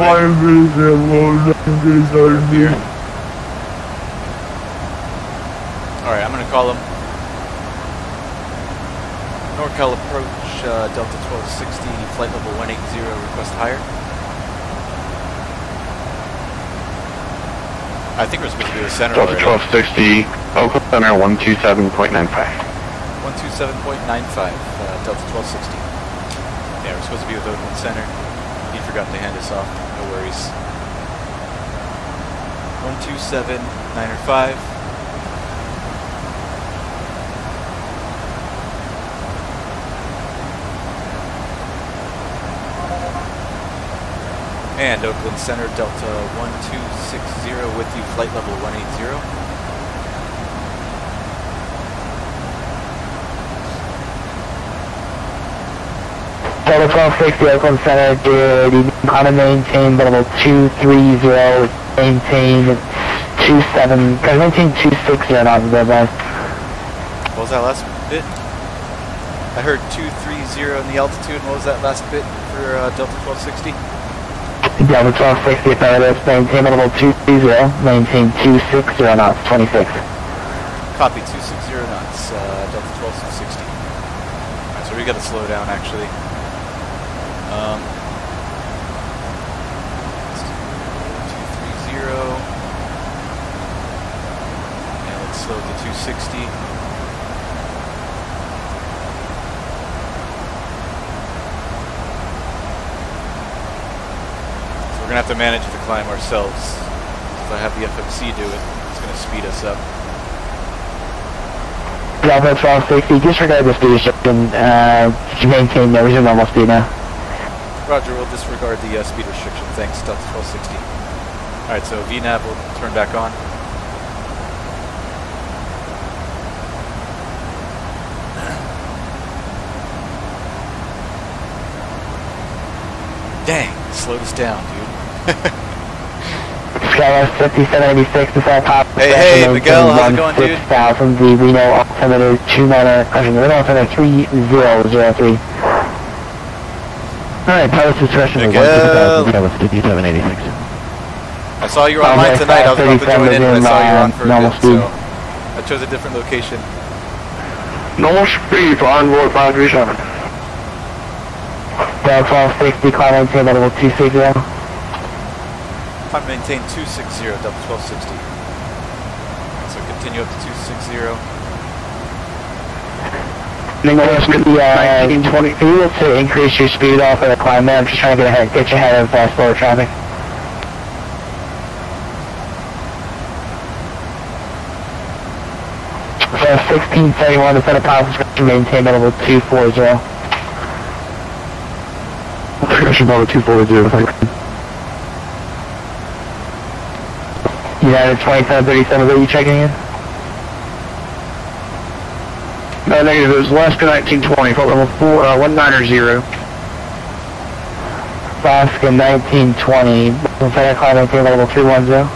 way. Alright, I'm gonna call him. NorCal approach, Delta 1260, flight level 180, request higher. I think we're supposed to be the center Delta already. 1260, Oakland Center 127.95. 127.95, Delta 1260. Yeah, we're supposed to be with Oakland Center. He forgot to hand us off, no worries. 127.905. And Oakland Center, Delta 1260 with you, flight level 180. Delta 1260, Oakland Center, good evening. How to maintain level 230, maintain 260 not the best. What was that last bit? I heard 230 in the altitude, and what was that last bit for Delta 1260? Delta 1260, Patriot, maintain level 230, maintain 260 knots, 26. Copy, 260 knots, Delta 1260. Alright, so we gotta slow down actually. Let's do 230. And let's slow to 260. We're gonna have to manage the climb ourselves. If I have the FMC do it, it's gonna speed us up. Delta 1260, disregard the speed restriction, maintain the resume normal speed now. Roger, we'll disregard the speed restriction, thanks, Delta 1260. Alright, so VNAV will turn back on. Dang, slowed us down, dude. Skyline 5786 to South Hop. Hey, Miguel, how's it going, dude? 6000, the Reno altimeter 3003. Alright, power suppression of 5786. I saw you were online tonight, I was about to join in, but I saw you were on for a bit, so I chose a different location. Normal speed for onboard 537. Delta 1260, climb maintain level 260. Climb maintain 260, Delta 1260. So continue up to 260. English, can you to increase your speed off of the climb there? I'm just trying to get you ahead of slower traffic. So 1671 to set a power description, maintain level 240. Description level 240, thank you. United 2737, are you checking in? No, negative, it was Alaska 1920, flight level 190. Alaska 1920, center climb maintain level 310.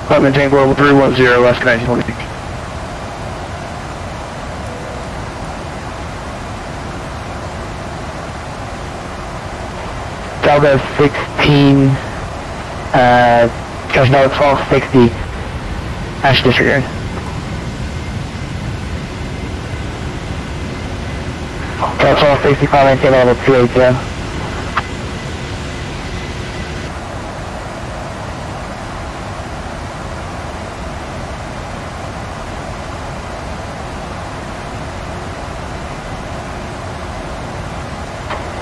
Climb maintain level 310, Alaska 1920. Delta 16, gosh, no, 1260, Ash disregard. Delta 1260, climb maintain level 280.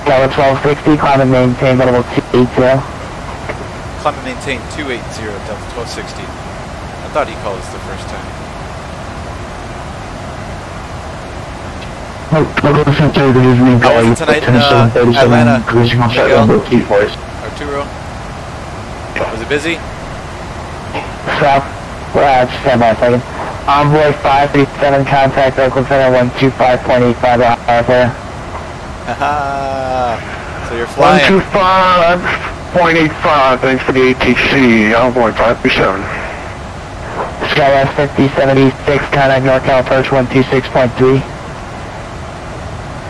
Delta 1260, climb and maintain level 280. Climb and maintain 280, Delta 1260. I thought he called us the first time. How was it tonight in Atlanta? Miguel? Arturo? Was it busy? South, just stand by a second. Envoy 537, contact Oakland Center 125.85 there. Haha. So you're flying. 125.85, thanks for the ATC, Envoy 537. Skylab 5076, contact NorCal approach 126.3.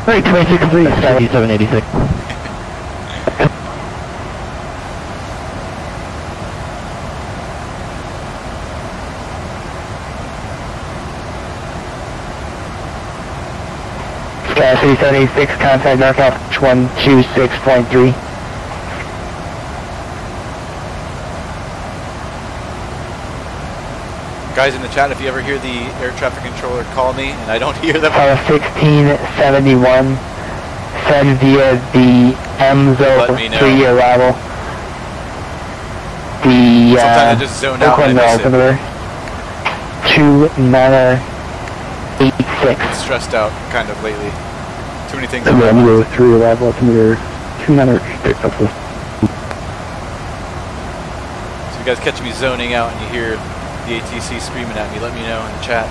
Wait, 26 complete. 7786. 376, contact North 126.3. Guys in the chat, if you ever hear the air traffic controller call me and I don't hear them. 1671, send via the M03 arrival. The sometimes I just zone out Oakland and I miss altimeter. 2986. I'm stressed out kind of lately. Too many things. M03 arrival altimeter 2986 up with. So you guys catch me zoning out and you hear the ATC screaming at me, let me know in the chat.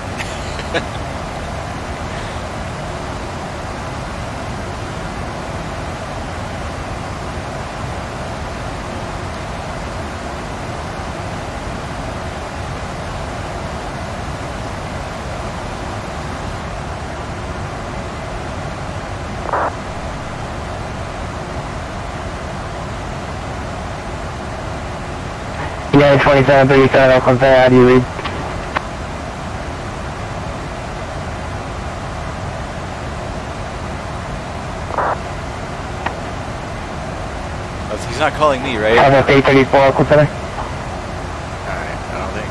Yeah, 2737, Oakland Center, how do you read? He's not calling me, right? I'm at 834, Oakland Center. Alright, I don't think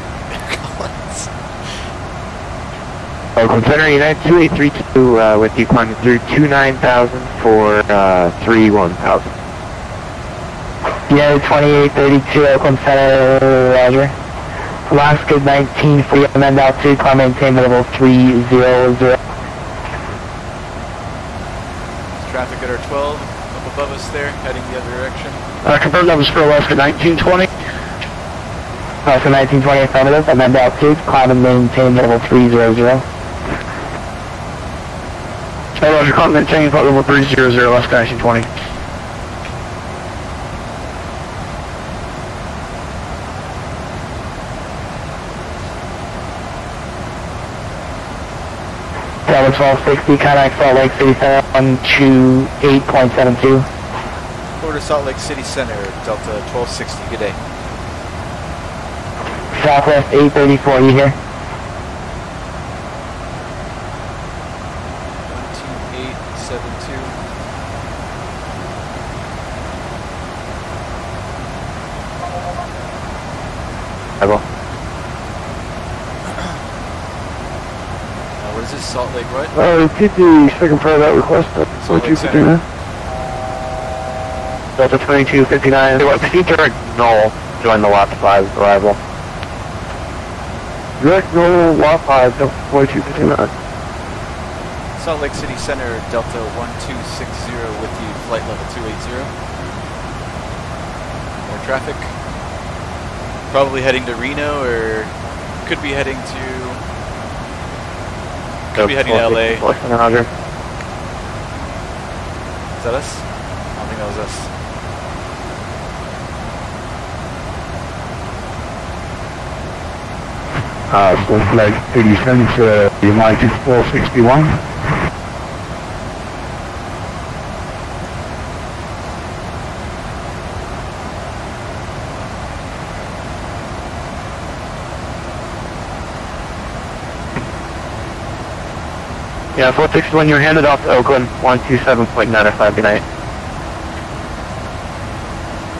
Oakland Center, United 2832, with you climbing through 29,000 for 31,000. Yeah, 2832, Oakland Center, roger. Alaska 19 for you, amend altitude, climb maintain level 300. traffic at our 12 up above us there, heading the other direction. Confirm levels for Alaska 1920. Alaska 1920 affirmative, amend altitude, climb and maintain level 300. Roger, climb maintain level 300, Alaska 1920. Level 1260, contact Salt Lake City Center 128.72. Order Salt Lake City Center, Delta 1260, good day. Southwest 834, you here? 12872. I will. What is this, Salt Lake what? Repeat the second part of that request. Salt Lake Center. Delta 2259. Proceed direct null. Join the lot 5 arrival. Direct null, lot 5, Delta 2259. Salt Lake City Center, Delta 1260 with you, flight level 280. More traffic. Probably heading to Reno, or could be heading to... Could be heading to LA. Roger. Is that us? I don't think that was us. Flag 87 to United 461. Yeah, 461, you're handed off to Oakland, 127.95, good night.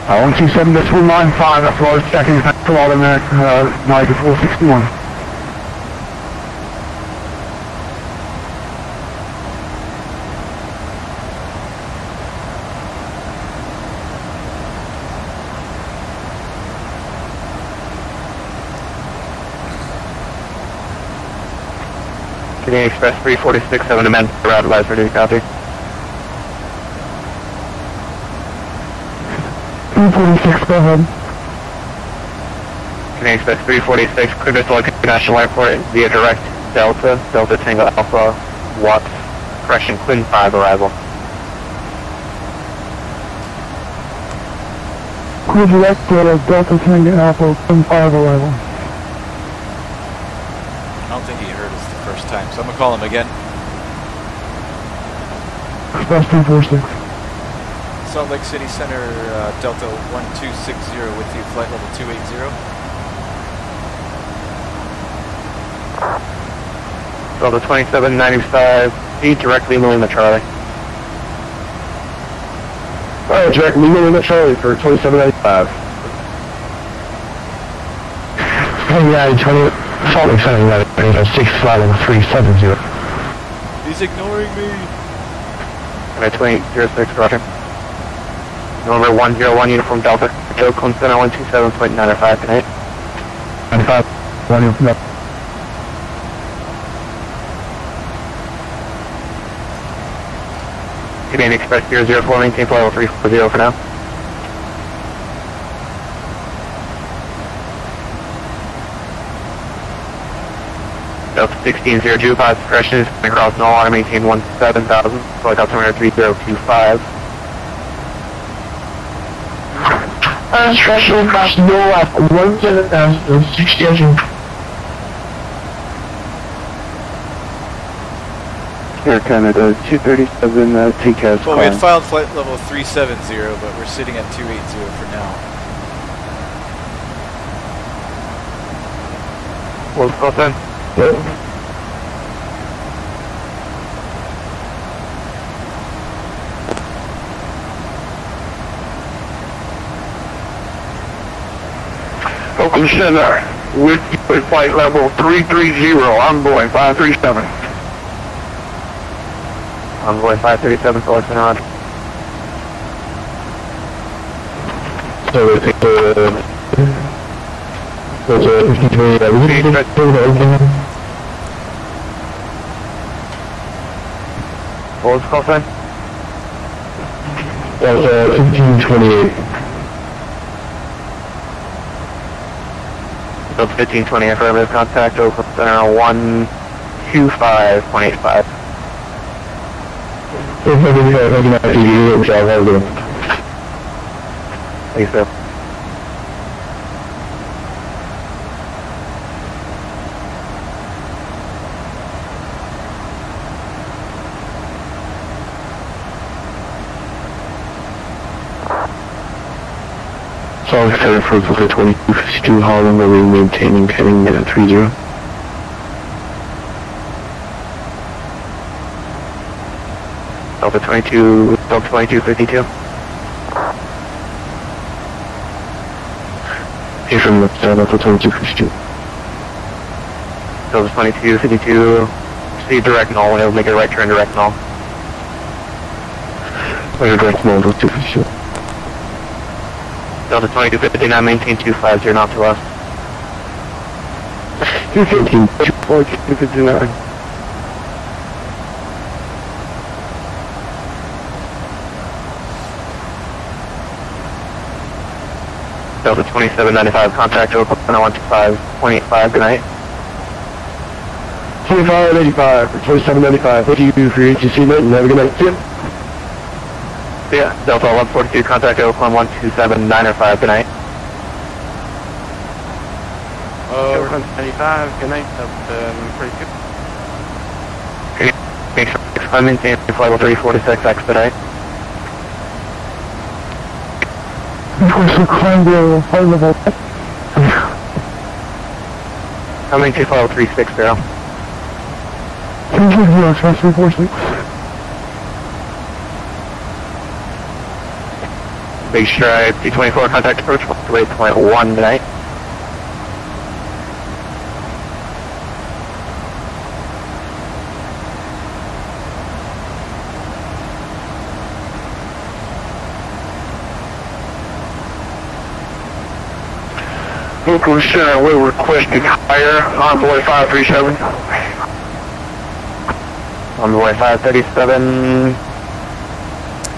127 to 295, that's what I was checking, thanks for all the minute, United 461. Canadian Express 346, 7 amend, route advised, ready to copy. 346, go ahead. Canadian Express 346, clear to select International Airport via direct Delta, Delta Tango Alpha, Watts, correction, Quinn 5 arrival. Clear direct Delta Tango Alpha, Quinn 5 arrival. I don't think he heard us the first time, so I'm gonna call him again. Express 346. Salt Lake City Center, Delta 1260 with you, flight level 280. Delta 2795, Be directly Lima Charlie. Alright, direct Lima Charlie for 2795. United 20, Salt Lake Center, United 6 flight level 370. He's ignoring me. United 2806, roger. November 101, Uniform Delta. Joe Cone Center 127.95 tonight. 95, 1 Uniform Delta. Canadian Express 004, maintain flight level 340 for now. Delta 1602, positive suppression is coming across null, water, maintain 17,000, flight altimeter 3025. Special must know at 17,060. Air Canada 237, TCAS. Well, we had filed flight level 370, but we're sitting at 280 for now. We'll go then. Oakland Center, with flight level 330, Envoy 537. Envoy 537, Solar Center on. So I think there's a 53, What was the call sign? That was 1528. So 1520, affirmative contact, Oakland Center 125.85. Thanks, sir. Solid 7 for 2252, Holland, where we're maintaining heading at 30. Delta 22, Delta 2252. Hey, from the Delta 2252. Delta 2252, see direct null, and it'll make a right turn direct null. Direct null, Delta 252. Delta 2259, maintain 250, not to us. 215, 259. Delta 2795, contact Oakland 125.85, good night. 2585 for 2795. Thank you for your ATC night and have a good night. See ya. Yeah, Delta 1142, contact Oakland 127.95, good night. Oakland 95, good night. Pretty good. I'm maintain flight level 346, expedite. I'm maintain flight level 360. Big Stride, P24, contact approach, 8.1 tonight. Oakland Center, we're requesting higher, Envoy 537. Envoy 537,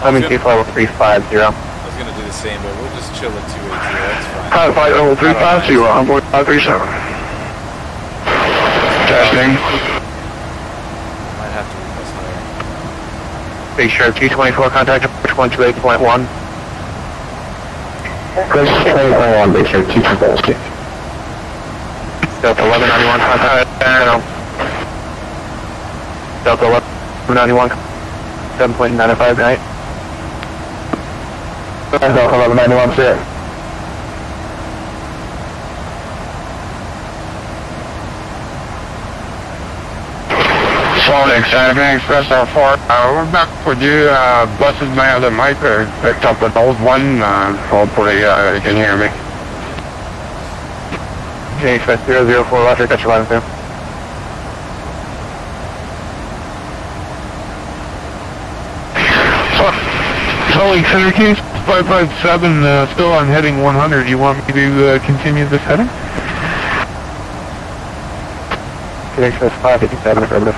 I'm maintain flight level 350. I was going to do the same, but we'll just chill at 280, that's fine. Pilot flight level 350, Envoy 537. Testing. Might have to request higher. Big Stride, P24, contact approach 128.1. Press 21, Big Shark 226. Delta 1191, contact Delta 1191, 7.95 tonight. Delta 1191, see ya. Salt Lake City Express 4. We're back with you. Buses my other mic picked up an old one. Hopefully you can hear me. NGX Express 004, Roger, got your line through. Salt Lake Center Case 557, still on heading 100. You want me to continue this heading? NGX Express 557, affirmative.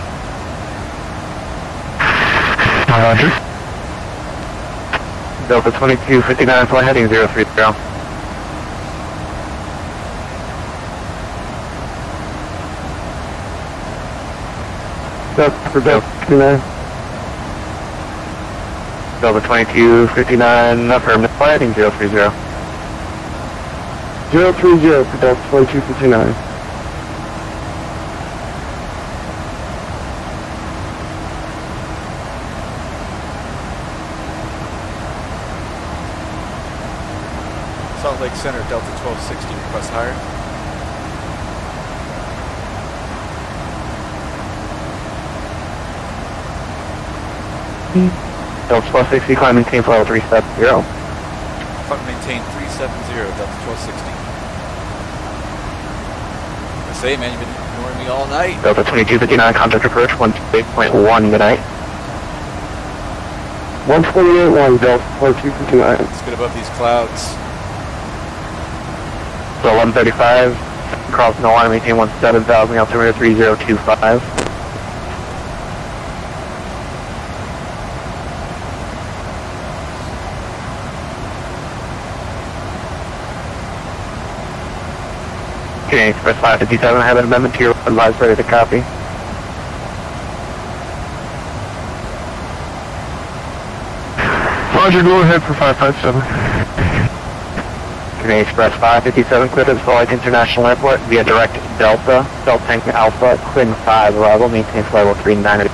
Roger. Delta 2259, flight heading 030. Delta 59. Delta 2259, affirmative, flight heading 030. 030 for Delta 2259. Salt Lake Center, Delta 1260, request higher. Delta 1260, climb maintain flight level 370. Climb maintain 370, Delta 1260. I say, man, you've been ignoring me all night. Delta 2259, contact approach 128.1, good night. 128.1, Delta 2259. Let's get above these clouds. So 1135, cross no line, maintain 17,000, altimeter 3025. Canadian Express 557, I have an amendment to your advice, ready to copy. Roger, go ahead for 557. Canadian Express 557, clear to the Salt Lake International Airport via direct Delta, Delta Tango Alpha, Quinn 5 arrival, maintain flight level 390.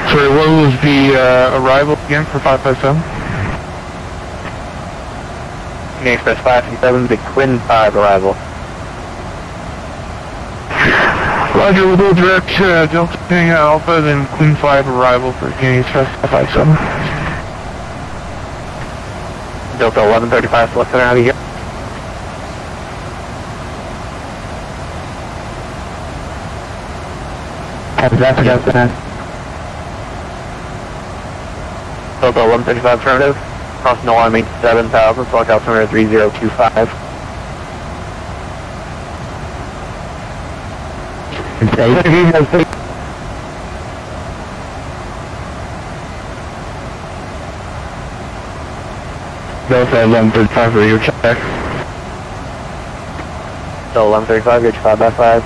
Sorry, what was the arrival again for 557? Canadian Express 557, the Quinn 5 arrival. Roger, we'll go direct Delta Tango Alpha, then Queen 5 arrival for Canadian Express 557. Delta 1135, select center out of here. That's Delta. Delta 1135, affirmative. Cross no line, maintain 7,000, select altimeter 3025. Delta 1135 for your check. Delta 1135, gauge 5x5.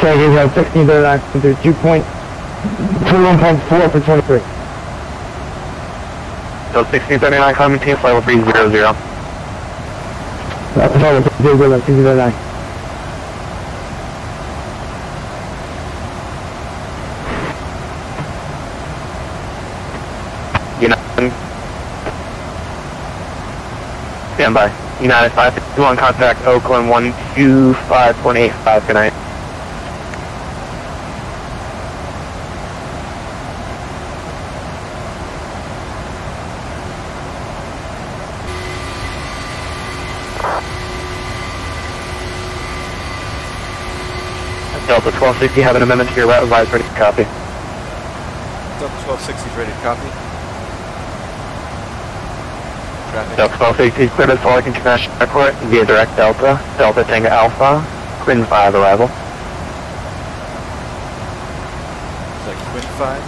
So you have 1639 through 2.21.4 for 23. Delta 1639, climb maintain flight level 300. That's all, 1639. United. Stand by. United 551, contact Oakland 125.85, good night. Delta 1260, have an amendment to your route advice, ready to copy. Delta 1260 is ready to copy. Traffic. Delta 1260, clear to Salt Lake International Airport via direct Delta, Delta Tango Alpha, Quinn 5 arrival. Is that Quinn 5?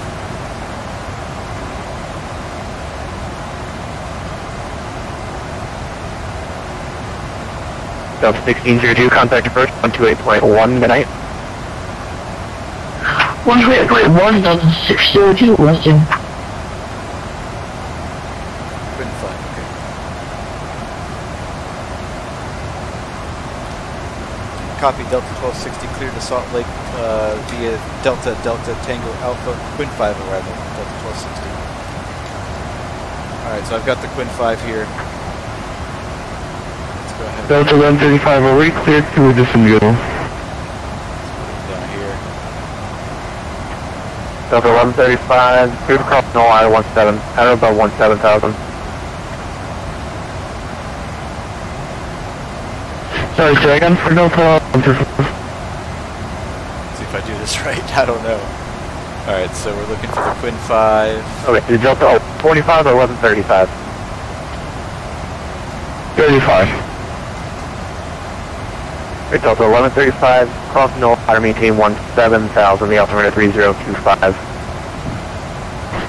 Delta 1602, contact approach 128.1, good night. 128.1, Delta 602, Western. Quinn 5, okay. Copy, Delta 1260, clear to Salt Lake via Delta Tango Alpha, Quinn 5 arrival, Delta 1260. Alright, so I've got the Quinn 5 here. Let's go ahead Delta 1135, already cleared to addition go. Down here. Delta 1135, cleared across no I-17, at about 17,000. Sorry, say again for Delta 1135. See if I do this right, I don't know. Alright, so we're looking for the Quinn 5. Okay, is Delta 45 or 1135? 35. Right, Delta 1135, cross no I, maintain 17,000, the altimeter 3025.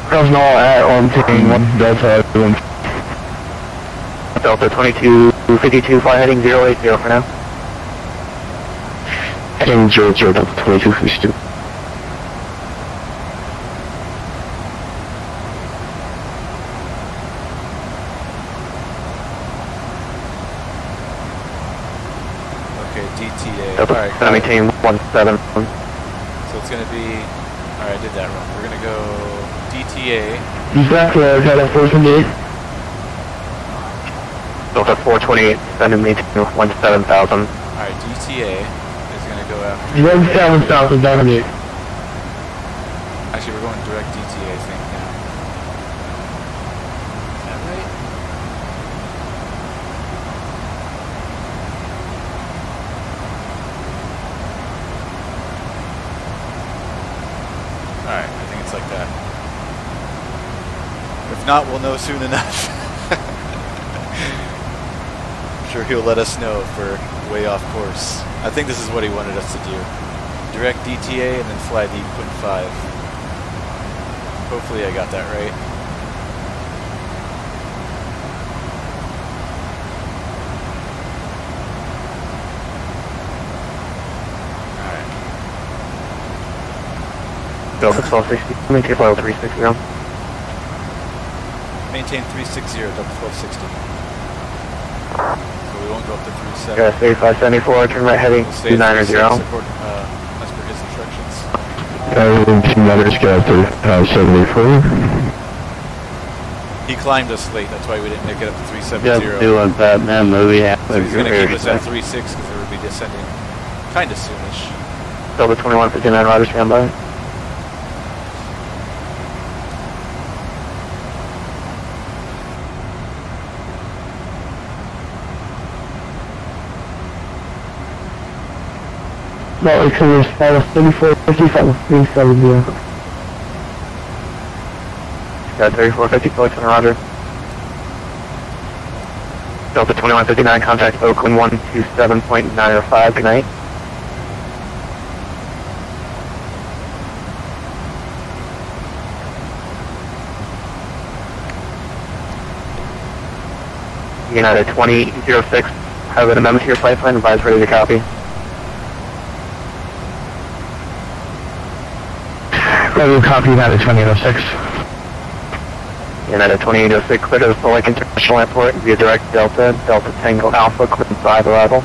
Cross no at maintain 1 Delta 11. Delta 2252, fly heading 080 for now. Heading 00, Delta 2252. Delta, alright, I maintain 17. So it's going to be, alright, I did that wrong. We're going to go DTA. Exactly, I got a 428. Delta 428, send and maintain 17,000. Alright, DTA is going to go after. 17,000, dominate. Actually, we're going direct DTA, I think, now. Is that right? Alright, I think it's like that. If not, we'll know soon enough. I'm sure he'll let us know if we're way off course. I think this is what he wanted us to do. Direct DTA and then fly the Quinn 5. Hopefully I got that right. Delta 1260, maintain level 360. Maintain 360, Delta 1260. So we won't go up to 37. Yeah, 3574, turn right heading We'll stay 290. as per his instructions. Letters got to 74. He climbed us late, that's why we didn't make it up to 370. Just doing Batman movie. So he's going to keep us at 36 because it would be descending kind of soonish. Delta 2159, Roger, stand by. No, it's clear, status 3455, 370. Got 3450, Felix and Roger. Delta 2159, contact Oakland 127.905, good night. United 2006, have an amendment to your flight plan, advise ready to copy. Ready to copy United 2006. United 2806, clear to the Salt Lake International Airport via direct Delta, Delta Tango Alpha, Quinn 5 arrival.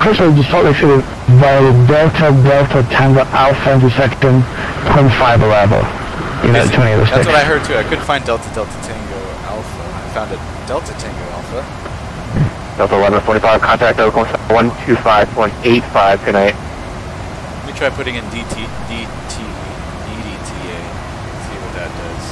Personally, the Salt Lake City via Delta Tango Alpha intersecting Quinn 5 arrival. United 2806. That's what I heard too. I couldn't find Delta Tango Alpha. I found a Delta Tango Alpha. Delta 1145, contact Oakland 125.85, good night. Let me try putting in EDTA. See what that does.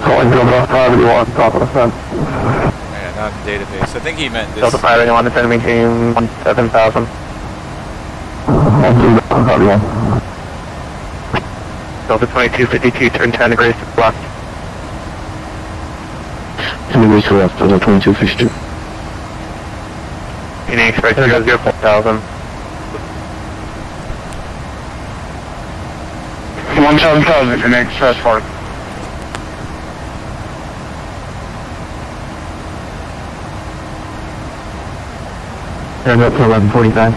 Calling Delta 581, top of the front. Yeah, not in database. I think he meant this. Delta 581, descend and maintain 17,000. Delta 2252, turn 10 degrees to the left. 10 degrees to the left, Delta 2252. NGX right 0,000. 17,000 for next first part. Turn up to 1145.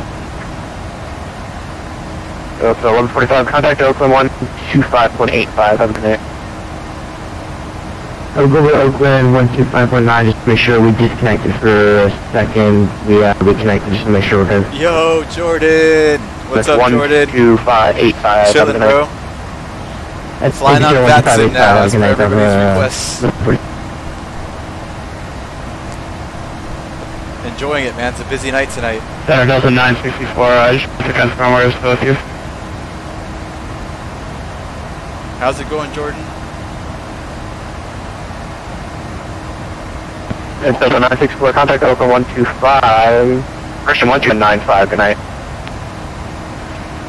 Delta 1145, contact Oakland 125.85, have a good night. I'll go with Oakland 125.9 just to make sure we disconnected for a second. We reconnected just to make sure we're good. Yo, Jordan! What's up, Jordan? 12585. Chillin', bro. Flying on VATSIM now as per everybody's requests. Enjoying it, man. It's a busy night tonight. Center Delta 964, I just want to confirm where it's supposed to. How's it going, Jordan? It's Delta 964, contact Oakland 125. Christian 1295, good night.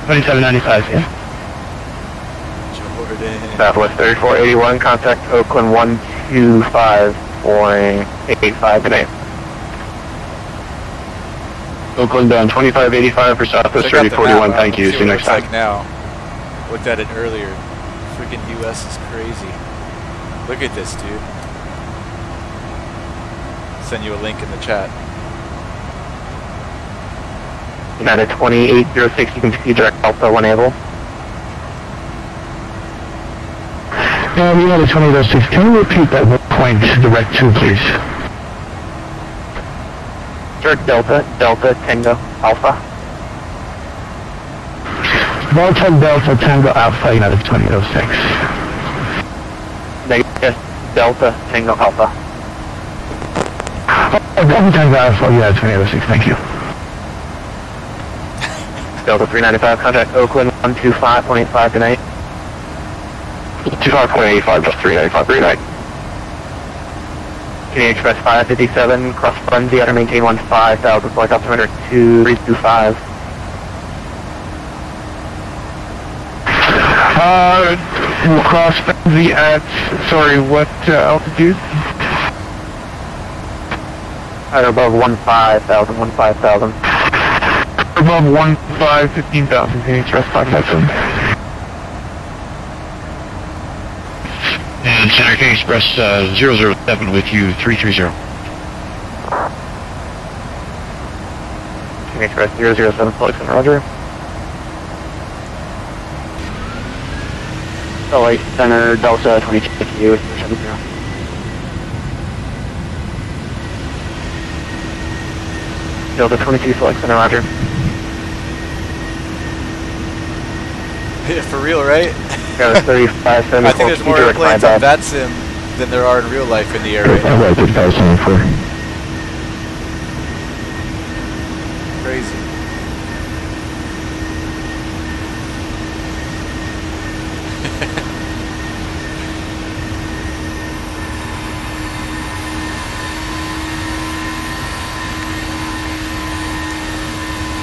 2795, yeah. Jordan. Southwest 3481, contact Oakland 125.85, good night. Oakland down 2585 for Southwest 3041, thank you, see you next time. Like now. Looked at it earlier. Freaking US is crazy. Look at this, dude. Send you a link in the chat. United 2806, you can see direct Alpha 1 able. United 2806, can you repeat that point direct to, please? Direct Delta Tango Alpha. Delta Tango Alpha, United 2806. Negative Delta Tango Alpha. Delta Tango Alpha, United 2806, thank you. Delta 395, contact Oakland 125.85 tonight. 25.85, just 395, green light. Canadian Express 557, cross Bunzi, outer maintain 15,000, flight altimeter 2325. Cross Bunzi at, sorry, what altitude? At above 15,000. Above 15,000, Canadian Express 557. And Center King Express 007 with you, 330. King Express 007, Felix and Roger. LA Center Delta 22 with you, 370. Delta 22, Felix Center, Roger. Yeah, for real, right? Got a 3574. I think there's more airplanes on VATSIM than there are in real life in the air right now. Crazy.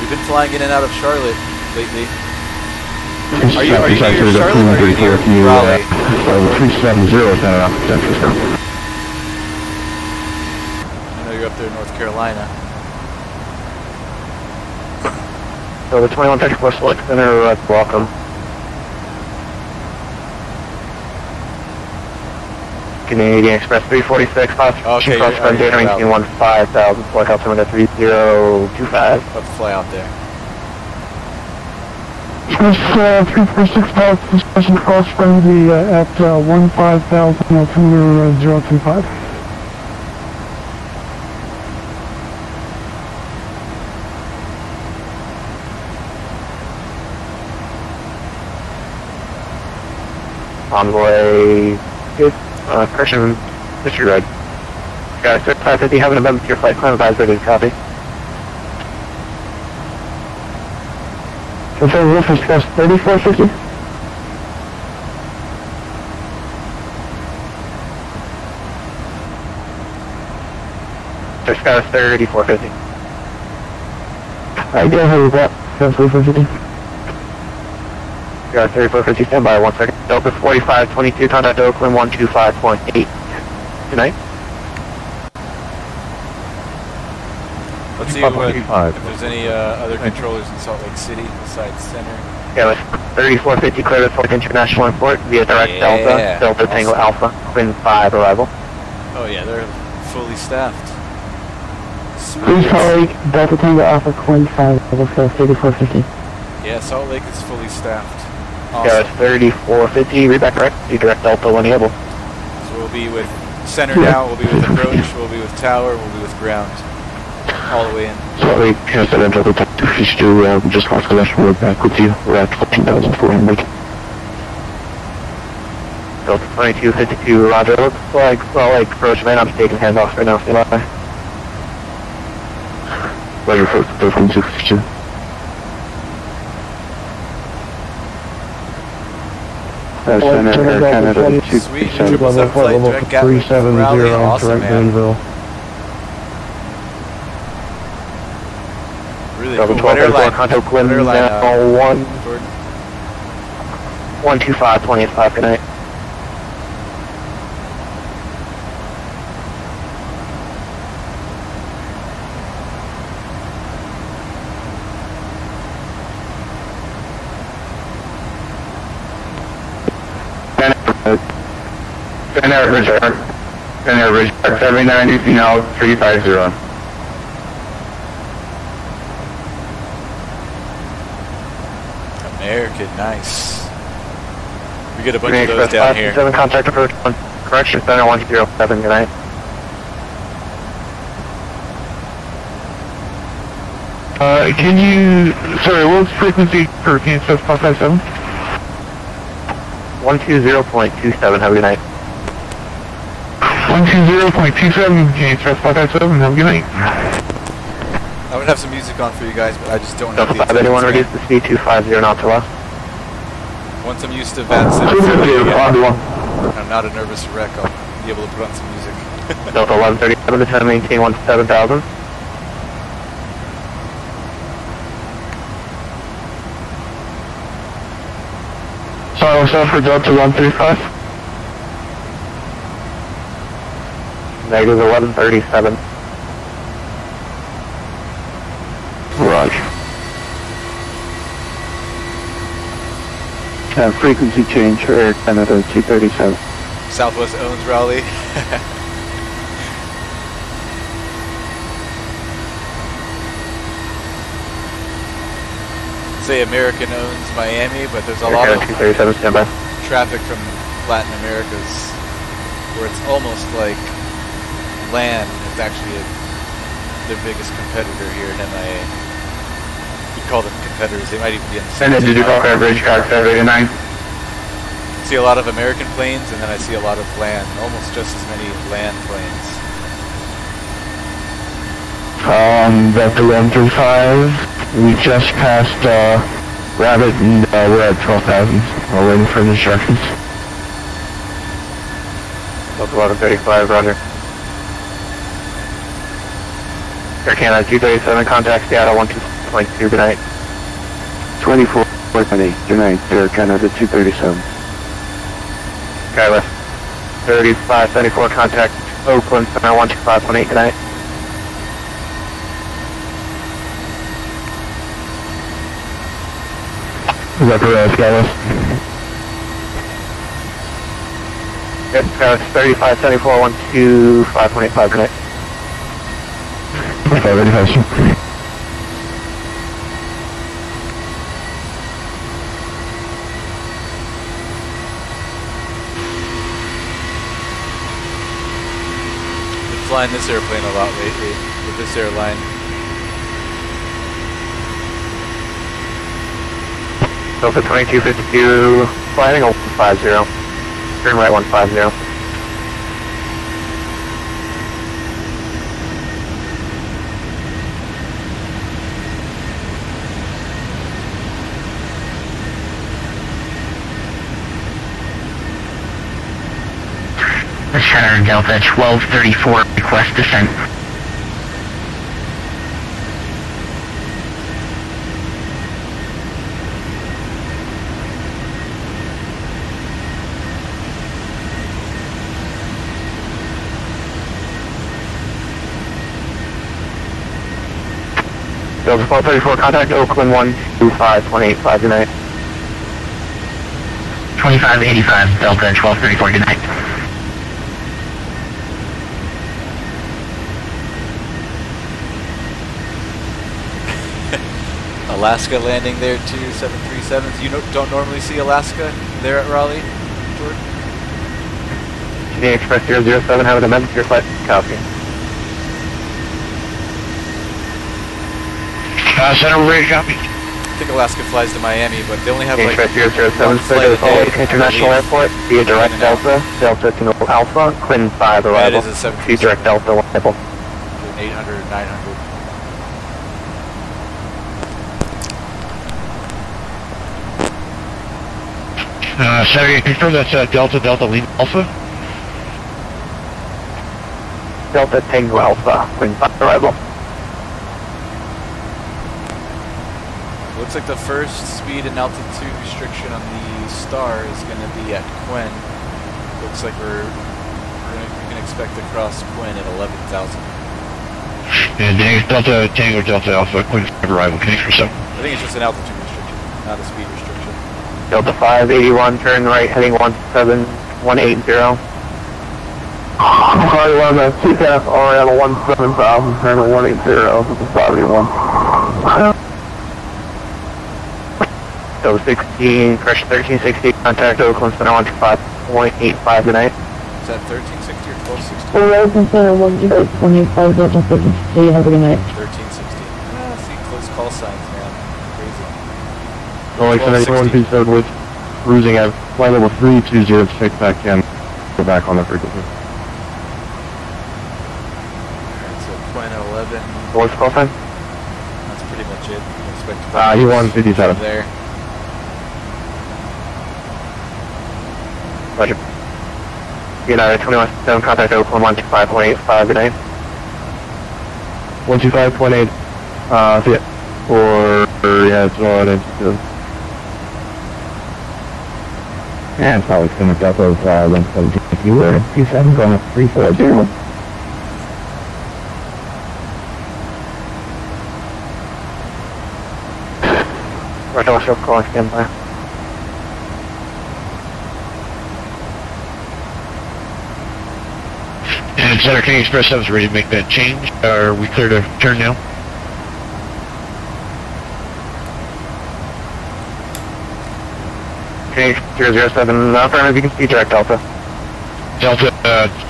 We've been flying in and out of Charlotte lately. Are you near Charlotte or are you near Raleigh? 370 San Francisco. I know you're up there in North Carolina. So the 2134 Select Center, welcome. Canadian Express 346, cross Bunzi, outer maintain 15,000, flight altimeter 3025. About to fly out there. Express 346 discussion cross Bunzi at 15,000 altimeter 025. Envoy, good. Christian, disregard. Got a 550, have an event with your flight plan advisor, good copy. So reference cost 3450? There's got a 3450. I go ahead with that. 3450. Got a 3450, stand by 1 second. Delta 4522, contact Oakland 125.8. Good night. Let's see if there's any other controllers in Salt Lake City besides Center. Yeah, 3450 clear to Fort International Airport via direct Delta Tango Alpha, Quinn 5 arrival. Oh yeah, they're fully staffed. Please Salt Lake, Delta Tango Alpha, Quinn 5, level 3450. Yeah, Salt Lake is fully staffed. Awesome. Yeah, it's 3450, read back correct, see direct Delta when able. So we'll be with Center now, we'll be with Approach, we'll be with Tower, we'll be with Ground. all the way in. Sorry, can't set into the top 252, just lost connection, we're back with you. We're at 14,400. Delta 2252, roger. Looks like, well, like, approach may not be taking hands off right now, stand by. Roger, 14,252. Air Canada, Sweet, 777 flight, direct Gatwick, 370, Raleigh, awesome, direct man. Greenville. Really Delta cool. What 1234, airline? contact What Glen airline, now, Jordan? 125, 28.5, good night. Richard, 790, now 350. American, nice. We get a bunch of those down here. 7 contact approach 1, correction, center 107, good night. Can you, sorry, what was frequency for PNSS 557? 120.27, have a good night. 120.27, PNSS 557, have a good night. I would have some music on for you guys, but I just don't have Delta the 5, anyone attendance, reduce the speed 250 knots or less? man. Once I'm used to VATSIM, I'm not a nervous wreck, I'll be able to put on some music. Delta 1137 to 10, maintain 17,000. Sorry, what's up for Delta 135? Negative 1137. Roger. Frequency change for Air Canada 237. Southwest owns Raleigh. Say American owns Miami, but there's a lot of 237, standby. traffic from Latin Americas where it's almost like LAN is actually their biggest competitor here in MIA. You'd call them competitors, they might even be in the same And then did you call team. that bridge car 789? See a lot of American planes, and then I see a lot of LAN, almost just as many LAN planes. Delta 135, we just passed, Rabbit and, we're at 12,000. We're waiting for the instructions. Delta 1135, roger. Air Canada 237, contact Seattle 12.2, good night. 24.8, good night, Air Canada 237. Skyless 3574, contact Oakland Center 125.8, good night. Is that for Skyless? Yes, Skyless 3574, 125.85, good night. 2585. Been flying this airplane a lot lately with this airline. Delta 2252, flying 150, turn right 150. Center Delta 1234, request descent. Delta 1234, contact Oakland 125.85, good night. 2585, Delta 1234, good night. Alaska landing there too, 737s. You don't normally see Alaska there at Raleigh, Jordan? Canadian Express 007, have an amendment to your flight. Copy. Center bridge, copy. I think Alaska flies to Miami, but they only have like Express 007, one flight a day. International Airport, via direct Delta, Delta to Alpha, Quinn 5 arrival. It is a 737. See direct Delta, arrival. 800, 900. Sorry, confirm that's Delta, Delta, Lima Alpha? Delta Tango Alpha, Quinn 5 arrival. Looks like the first speed and altitude restriction on the Star is going to be at Quinn. Looks like we can expect to cross Quinn at 11,000. And Delta Tango Delta Alpha, Quinn 5 arrival, connect for 7. I think it's just an altitude restriction, not a speed restriction. Delta 581, turn right, heading 17180. Sorry, one of the CCAS RL 17,000, turn 180, this is 581. So 16, pressure 1360, contact Oakland Center 125.85 tonight. Is that 1360 or 1260? Oakland Center 125, Delta 1360, have a good night. 1360. See, close call signs, man. Crazy. Going to 137 with cruising at flight level 320 to take back in. Go back on the frequency. Alright, so Quinn at 11. What's call sign? That's pretty much it. Expect He won 57. there. Roger. United 21-7, contact Oakland 125.85 tonight. 125.8, see it. Or, yeah, it's all it is. Yeah, it's probably going to drop those 117. If you were 27 going up 340. Roger, what's your call? Stand by. And Center King Express 7 is ready to make that change. Are we clear to turn now? King 007, affirmative, you can see direct Delta. Delta,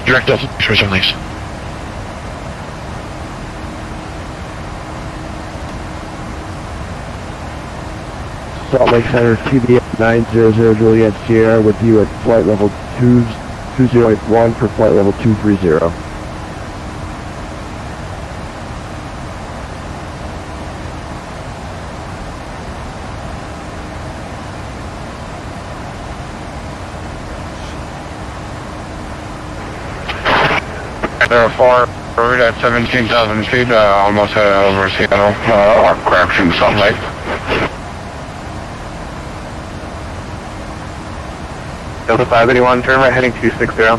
direct Delta, Express 7 thanks. Salt Lake Center, TBM 900 Juliet Sierra with you at flight level 2081 for flight level 230. They're far forward at 17,000 feet, almost over Seattle, correction, Salt Lake. Delta 581, turn right heading 260.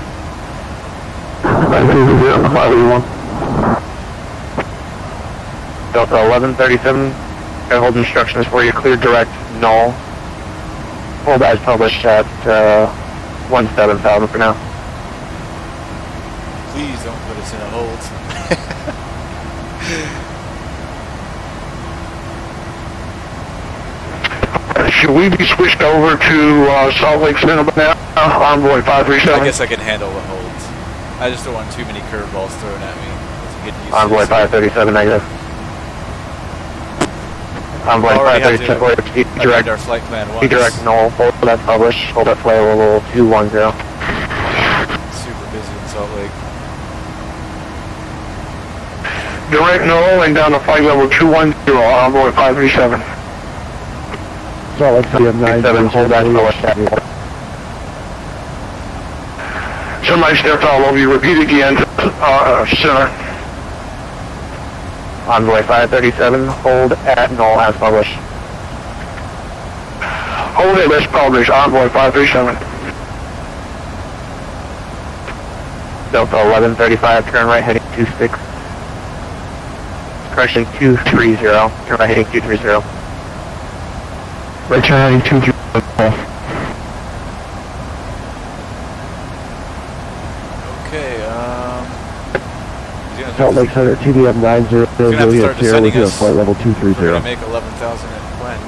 581. Delta 1137, I hold instructions for you, clear direct, null. Hold as published at 17,000 for now. Please don't put us in a hold. Should we be switched over to Salt Lake Center now? Envoy 537. I guess I can handle the holds. I just don't want too many curveballs thrown at me. Envoy 537 negative. Envoy 537 direct. Our flight plan once. Direct null. Hold that published. Hold that flight level 210. Super busy in Salt Lake. Direct null and down to flight level 210, Envoy 537. Salt Lake City 900 hold that published at Somebody stepped all over you. Repeat again. Center. Envoy 537, hold at null as published. Hold it as published. Envoy 537. Delta 1135, turn right heading 26. Correction 230, turn right heading 230. Right turn heading 230. Okay, Salt Lake Center, TBM 900 Juliet Sierra with you at flight level 230. We're going to make 11,000 at Quinn.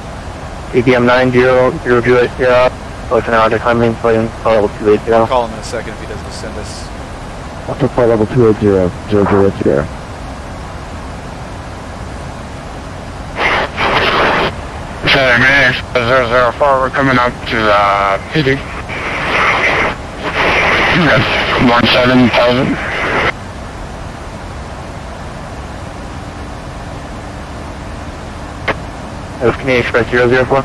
EVO M.2 Juliet Sierra, listen out to climbing, flight level 280. I'll call him in a second if he doesn't send us. Up to flight level 280, Juliet Sierra. 004, we're coming up to PD. That's 17,000. That's Canadian Express 004.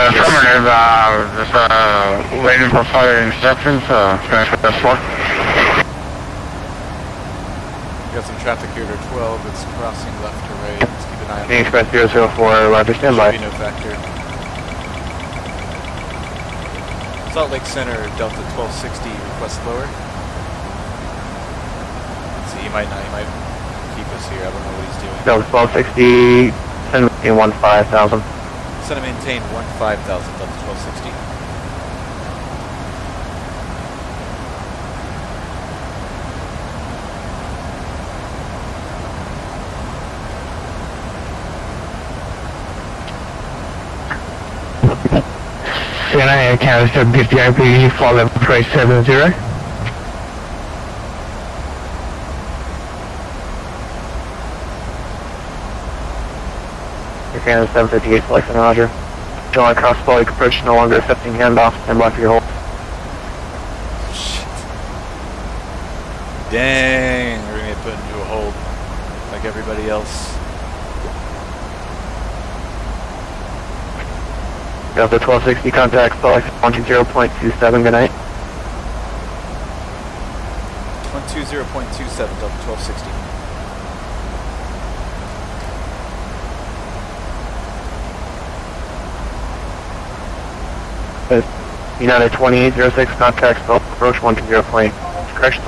Affirmative, just waiting for further instructions, Express 4. Got some traffic here to 12, it's crossing left to right, let's keep an eye on Canadian it. Express 004, Roger, standby. Should be no factor. Salt Lake Center, Delta 1260, request lower. Let's see, he might not, he might keep us here, I don't know what he's doing. Delta 1260, send me 15,000. Send and maintain 15,000, Delta 1260. CNI Air Canada 750 RPD, flight level 370. Air Canada 758, selection, Roger. July cross Baltic approach, no longer accepting handoff, stand by for your hold. Shit. Dang, we're gonna get put into a hold like everybody else. Delta 1260, contact select 120.27, good night. 120.27, Delta 1260. United 2806, contact select approach 120. Correction.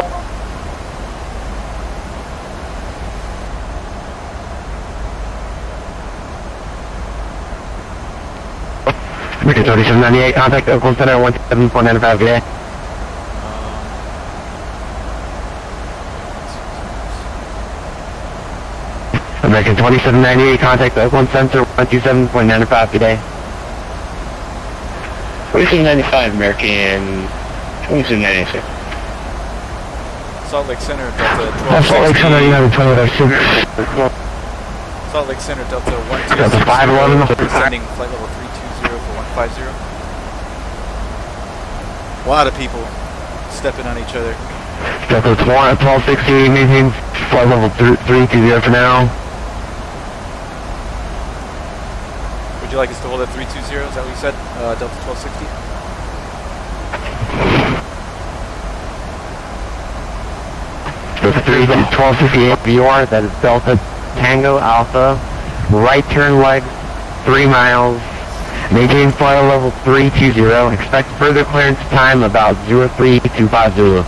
American 3798, contact Oakland Center 17495, good day. American 2798, contact Oakland Center 127.95, good day. 2795, American 2796. Salt Lake Center, Delta Salt Lake Center, 1260. United 2006. Salt Lake Center, Delta 1260. Delta 511. Sending flight level 320 for 150. A lot of people stepping on each other. Delta 1260, maintain flight level 320 for now. Would you like us to hold at 320? Is that what you said? Delta 1260? Delta 1258 VR, that is Delta Tango Alpha, right turn leg, 3 miles, maintain flight level 320, expect further clearance time about 03250.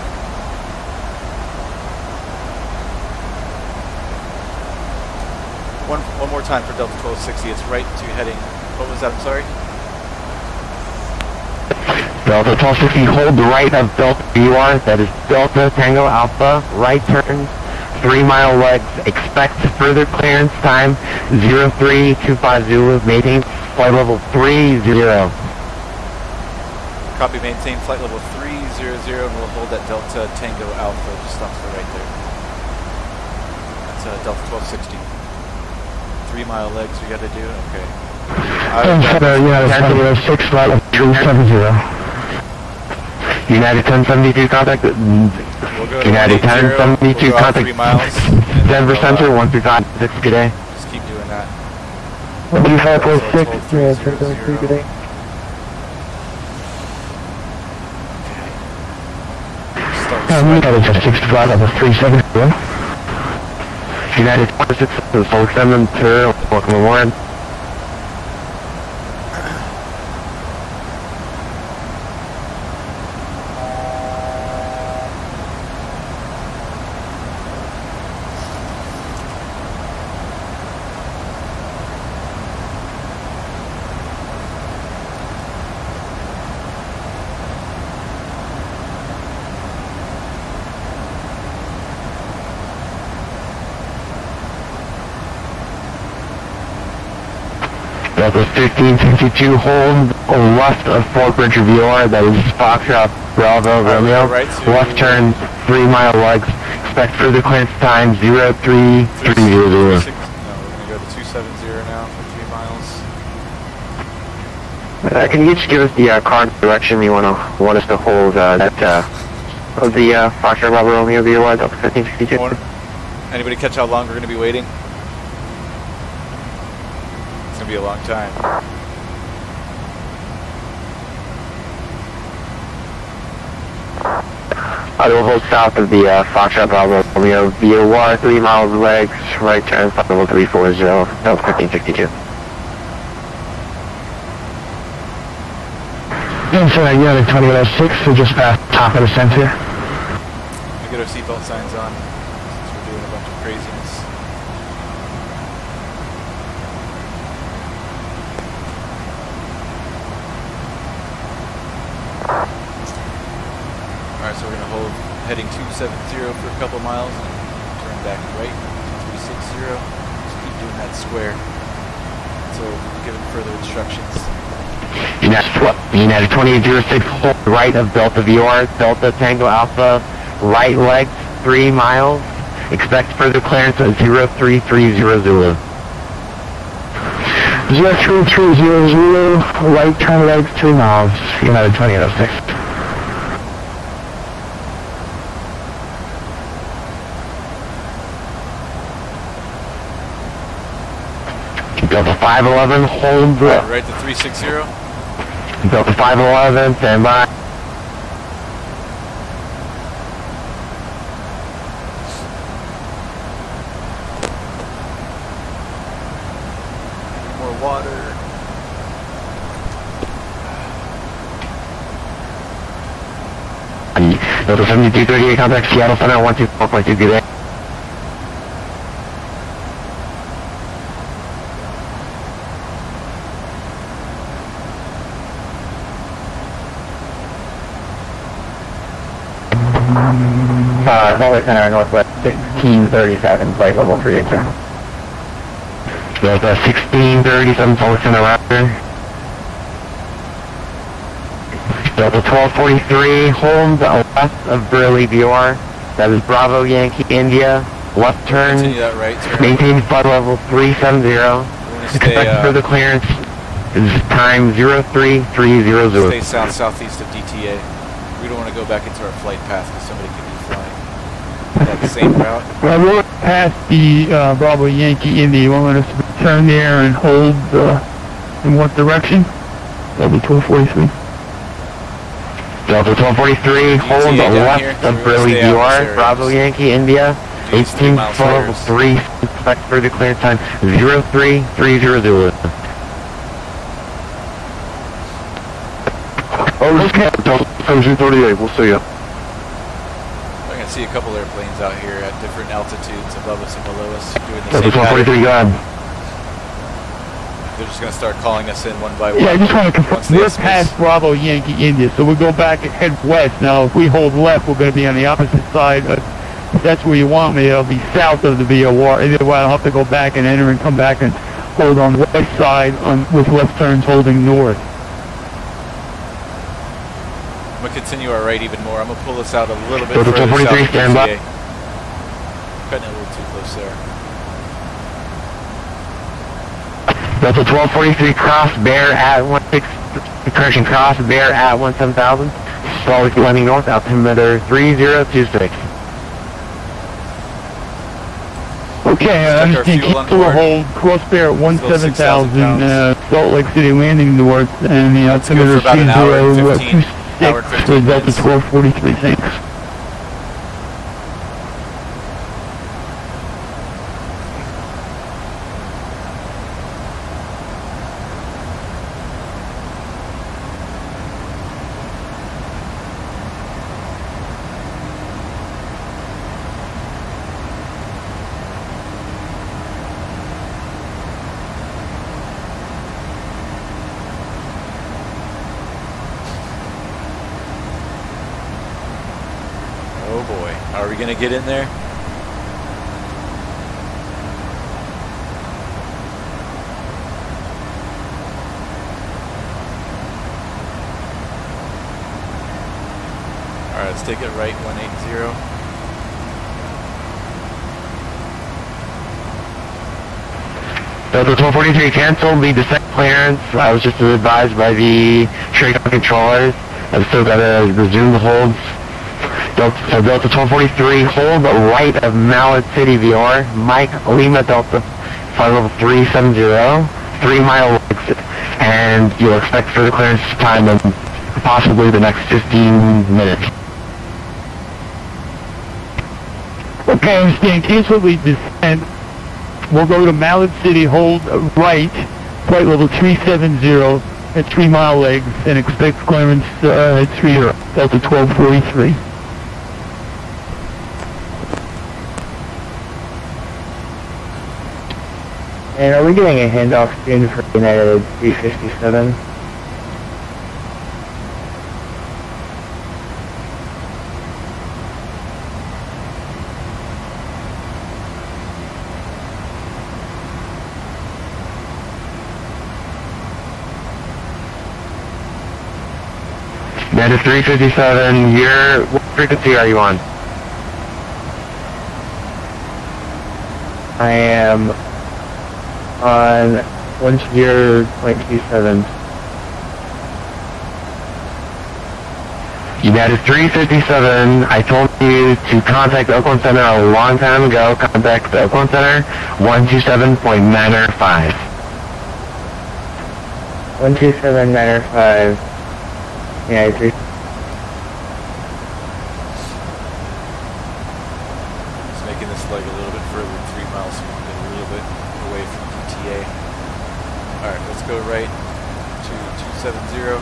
One more time for Delta 1260, it's right to heading, what was that, I'm sorry? Delta 1260, hold the right of Delta VR, that is Delta Tango Alpha, right turn, 3 mile legs, expect further clearance time 03250, maintain flight level 30. Copy, maintain flight level 300, and we'll hold that Delta Tango Alpha just off to the right there. That's Delta 1260. 3 mile legs we gotta do, okay. United 6, flight level 370. United 1072, contact. We'll go to United 1072, 1072, contact. 3 miles. Denver Center, 135, good day. Just keep doing that. 135.6, yeah, turn 3, good day. United 6, flight level 370. United 26, Salt Lake Center, welcome aboard. Delta 1562, hold left of Fort Bridge VR, that is Foxtrot Bravo Romeo. Right left turn, 3 mile legs, expect further clearance time 03300. No, we're gonna go to 270 now for 3 miles. Can you just give us the car direction you want us to hold that of the Foxtrot Bravo Romeo VOR Delta 1562? Anybody catch how long we're going to be waiting? It's going to be a long time. I will hold south of the Foxtrot Bravo Romeo VOR, 3 miles legs, right turn, level 340, Delta 1562. Inside, yeah, the 2806, we're just past top of the center. We get our seatbelt signs on since we're doing a bunch of craziness. Alright, so we're going to hold heading 270 for a couple miles and turn back right, 360. Just keep doing that square until given further instructions. United 2806, hold right of Delta VOR, Delta Tango Alpha, right legs, 3 miles. Expect further clearance at 03300. 03300, right turn legs, 3 miles, United 2806. Delta 511, hold right to 360. Delta 511, stand by. More water. Delta 7238, contact Seattle Center 124.2, good day. Northwest Center, Northwest 1637, flight level 38, sir. Delta 1637, Northwest Center Raptor. Delta 1243, hold west of Burley VOR. That is Bravo Yankee India. Left turn. Continue that right turn. Maintain flight level 370. Expect further clearance. Is time 03300. Stay southeast of DTA. We don't want to go back into our flight path because somebody could be flying that same route. Well, we're past the Bravo Yankee India. You want us to turn there and hold in what direction? That'll be 1243. Delta 1243, hold left of Burley VOR, Bravo Yankee India. 18 level 3, expect further clearance time 03300. Okay, Delta 38, we'll see ya. I can see a couple airplanes out here at different altitudes above us and below us doing the Delta same 1243, go ahead. They're just going to start calling us in one by one. Yeah, I just want to confirm. We're past Bravo Yankee India, so we go back and head west. Now, if we hold left, we're going to be on the opposite side. If that's where you want me, it'll be south of the VOR. Either way, I'll have to go back and enter and come back and hold on the west side with left turns holding north. I'm going to continue our right even more. I'm going to pull this out a little bit Delta further 1243, south. stand by. Cutting it a little too close there. Delta 1243, cross bear at 16, correction, cross bear at 17,000. Slowly landing north, altimeter 3026. Okay, I understand. Keep to a hold, cross bear at 17,000, Salt Lake City landing north, and the altimeter 3026 for Delta 1243, thanks. Oh boy, are we going to get in there? Alright, let's take it right, 180. Delta 1243, cancel the descent. clearance. I was just advised by the trade controllers. I've still got to resume the holds. Delta 1243, hold right of Mallard City VR. Mike Lima Delta flight level 370, 3 mile exit, and you'll expect further clearance time in possibly the next 15 minutes. Okay, I understand. Cancel the descent. We'll go to Mallard City, hold right, flight level 370 at 3 mile legs, and expect clearance at 3 Delta 1243. And are we getting a handoff soon for United 357? United 357, what frequency are you on? I am on 10.27. United 357, I told you to contact the Oakland Center a long time ago. Contact the Oakland Center, 127.905. 127.905. Yeah, I agree. Just making this leg a little bit further than 3 miles so we can get a little bit away from PTA. Alright, let's go right to 270.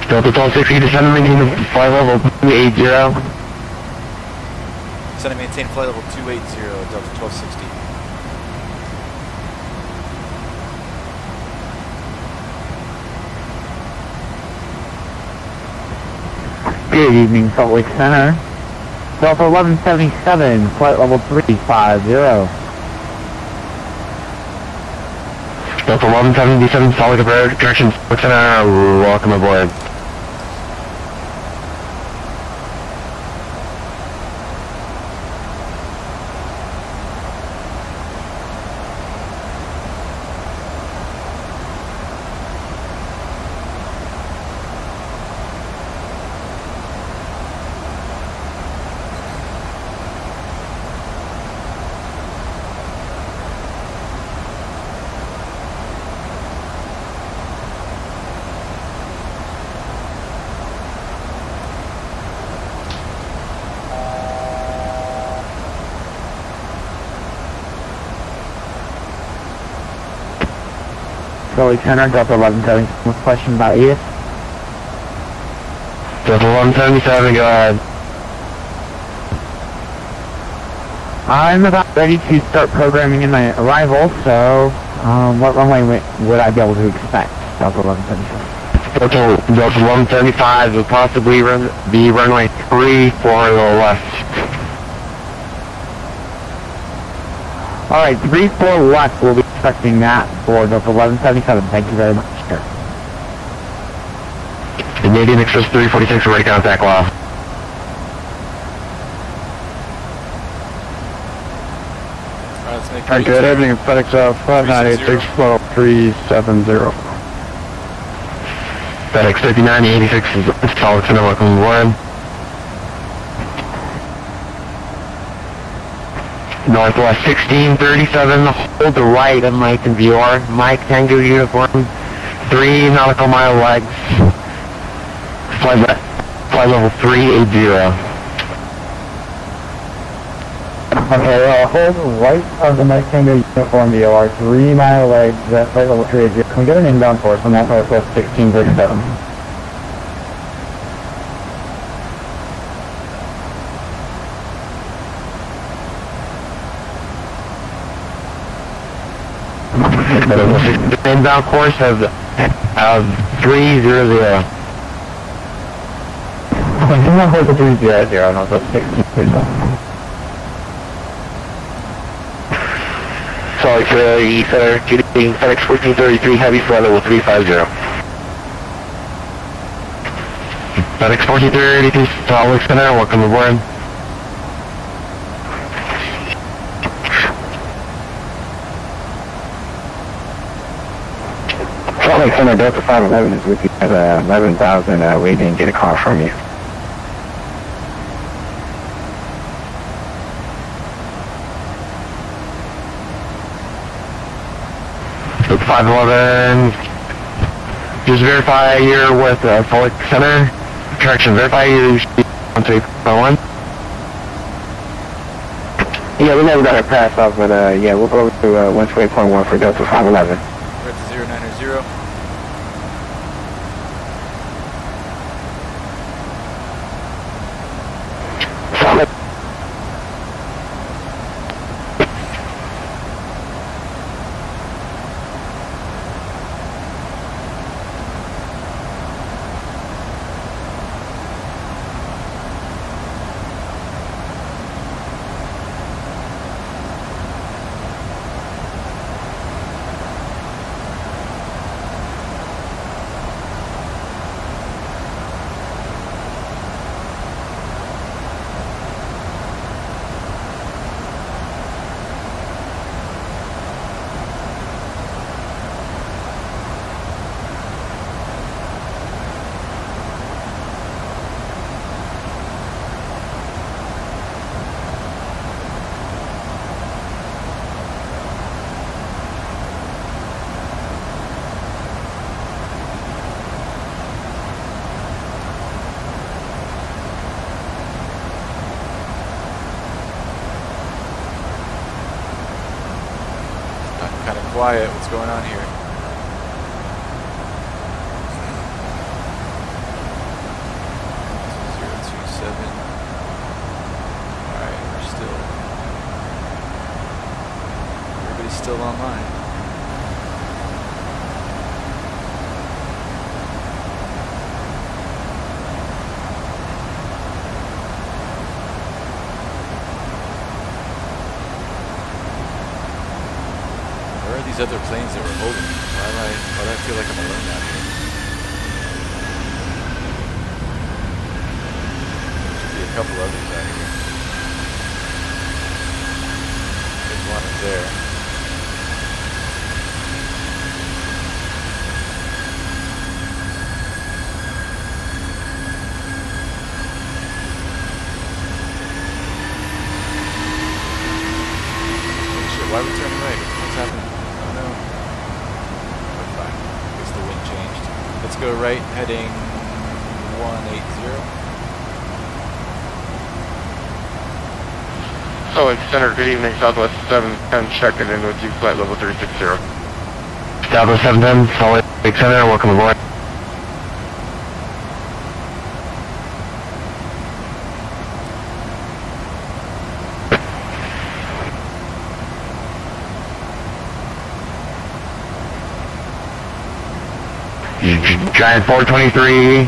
Delta 1260 descend and maintain flight level 280. Descend and maintain flight level 280, Delta 1260. Good evening, Salt Lake Center. Delta 1177, flight level 350. Delta 1177, Salt Lake Road, direction Salt Lake Center, welcome aboard. Salt Lake Center, Delta 1177, question about you. Delta 1177, go ahead. I'm about ready to start programming in my arrival, so what runway would I be able to expect? Delta 1177. Delta 1175 will possibly be runway 34 to the left. Alright, 34 left, we'll be expecting that for Delta 1177. Thank you very much, sir. Canadian Express 346, ready contact loss. Alright, good evening, FedEx 5986, flow 370. FedEx 5986 is Salt Lake Center, welcome aboard. Northwest 1637, hold the right of Mike and VR. Mike Tango uniform, 3 nautical mile legs. Flight level 380. Okay, hold right of the Mike Tango uniform VR, 3 mile legs, flight level 380. Can we get an inbound for us on that Northwest 1637? The inbound course of 300. I think I'll hold the 300 on also 1637. Salt Lake City Center, GD FedEx 1433, heavy flight level 350. FedEx 1433, Salt Lake Center, welcome aboard. Alexander Delta 511 is with you at 11,000. We didn't get a call from you. Delta 511, just verify you're with Salt Lake Center. Correction, verify you should be on 3.1. Yeah, we never got a pass off, but yeah, we'll go to 128.1 for Delta 511. We're at the 090. Solid. Kind of quiet. What's going on here? Alright, everybody's still online. These other planes that were holding me. Why do I feel like I'm alone out here? There should be a couple others out here. There's one up there. Oh shit, why are we turning right? What's happening? Let's go right, heading 180. So it's Center, good evening, Southwest 710, checking in with you, flight level 360. Southwest 710, Salt Lake Center, welcome aboard. Giant 423.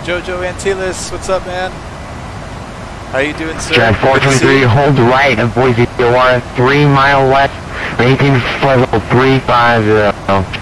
Jojo Antilles, what's up, man? How you doing, sir? Giant 423, hold right of Boise, Iowara, 3 mile west, maintain flight level 350.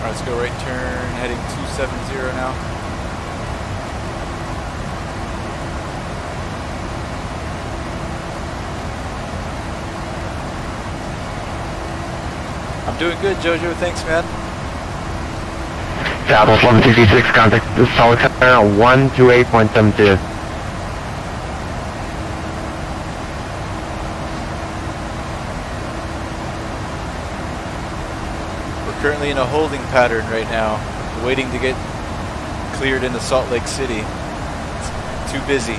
Let's go right turn, heading 270 now. I'm doing good, Jojo. Thanks, man. Southwest 1166, contact the solid center 128.72. We're currently in a holding pattern right now, waiting to get cleared into Salt Lake City. It's too busy.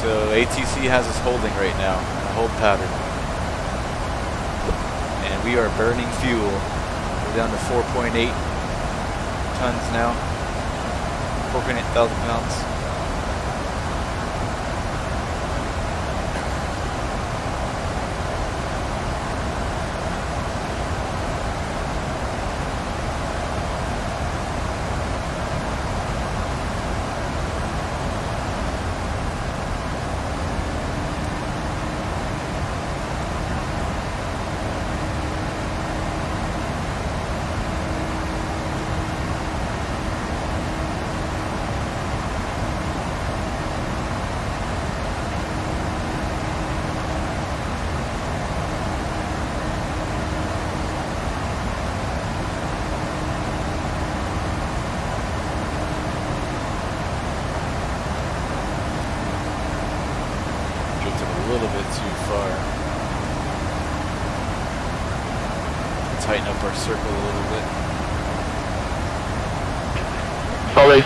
So ATC has us holding right now, in a hold pattern. And we are burning fuel. We're down to 4.8 tons now. 4.8 thousand pounds.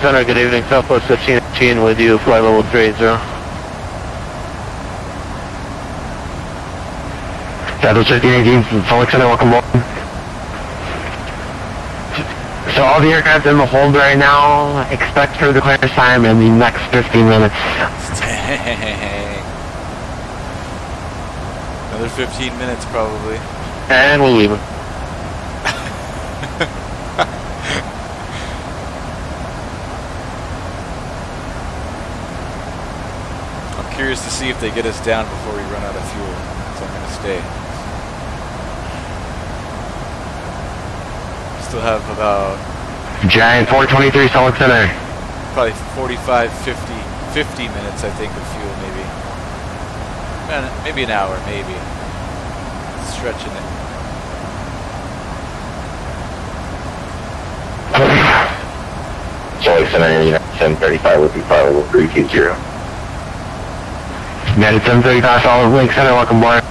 Center, good evening, Southwest 1518 with you, flight level 30. Southwest 1518 from Solid Center, welcome aboard. So all the aircraft in the hold right now, expect further clearance time in the next 15 minutes. Dang. Another 15 minutes probably. And we'll leave it. Curious to see if they get us down before we run out of fuel, so I'm going to stay. Still have about... Giant 423 Solid Center. Probably 45, 50 minutes, I think, of fuel, maybe. Maybe an hour, maybe. Stretching it. Solid Center, 735 would be probably 320. United 735 Solid Lake Center, welcome aboard.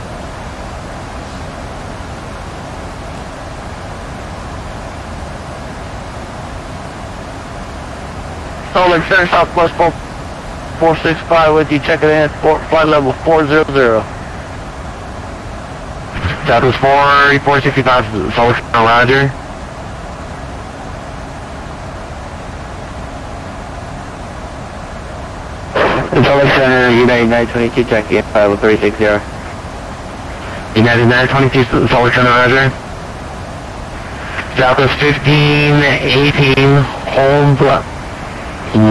Solid Lake Center, Southwest 465 with you, check it in, flight level 400. Southwest 465 Solid Center, roger. Solid Center, United 922, check in, level 360. United 922, Solid Center, roger. Southwest 1518, hold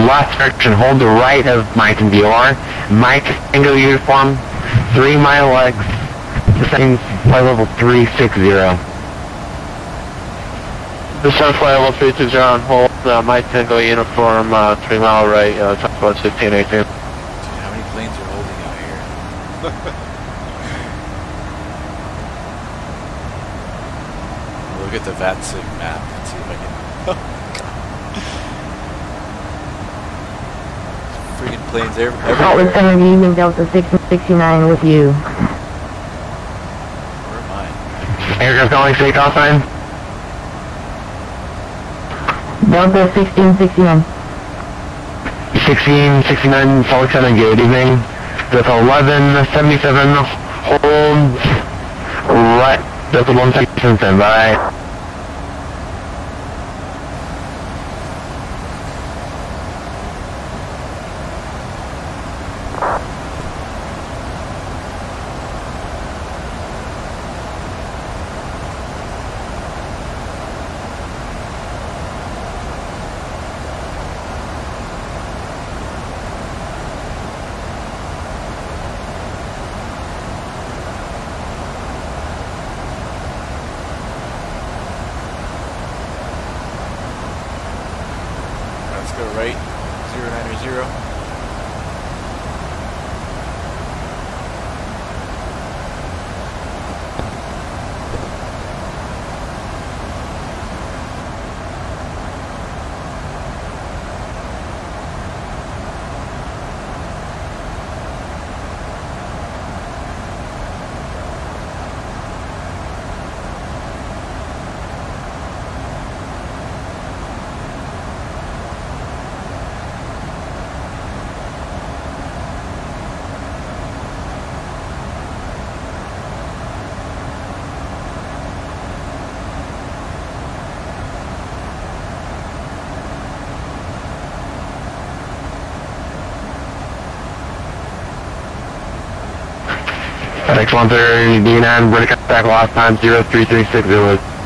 left direction, hold the right of Mike and VR. Mike, Tango uniform, 3 mile legs, descending flight level 360. Descend flight level 360 on hold, Mike Tango uniform, 3 mile right, Southwest 1518. How many planes are holding out here? Look at the VATSIM map. Let's see if I can... Freaking planes everywhere. Solid Center, good evening, Delta 669 with you. Where am I? Aircraft calling, state call sign. Delta 1669. 1669, Solid Center, good evening. Delta 1177, hold right, Delta 177, standby. Go right, 090. FSXWX D9, ready to contact last time 03360.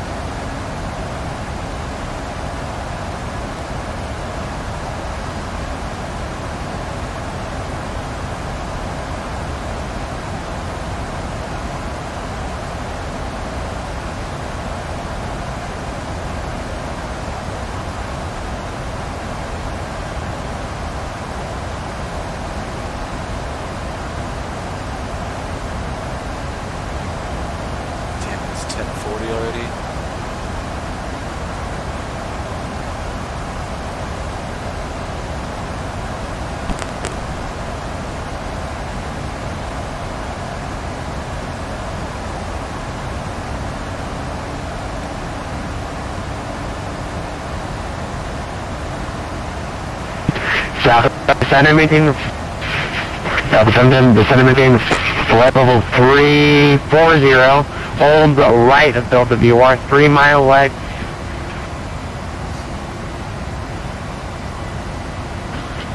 Descending maintain flight level 340, hold right of Delta VR, 3 mile leg.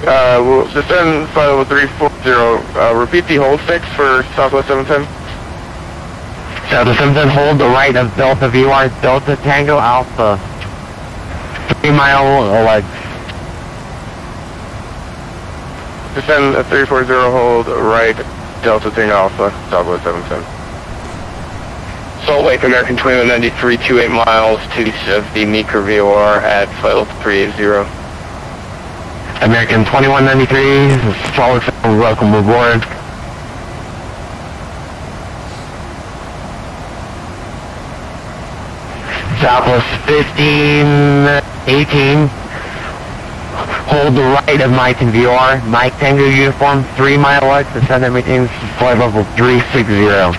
We'll descend flight level 340, repeat the hold fix for Southwest 710. Southwest 710, hold the right of Delta VR, Delta Tango Alpha, 3 mile leg. Descend 340, hold right, Delta Tango Alpha, Southwest 710. Salt Lake American 2193, 28 miles to the east of the Meeker VOR at flight level 380. American 2193, Salt Lake, welcome aboard. Southwest 1518. Hold the right of Mike and VR. Mike Tango uniform, 3 mile leg, descend everything, flight level 360.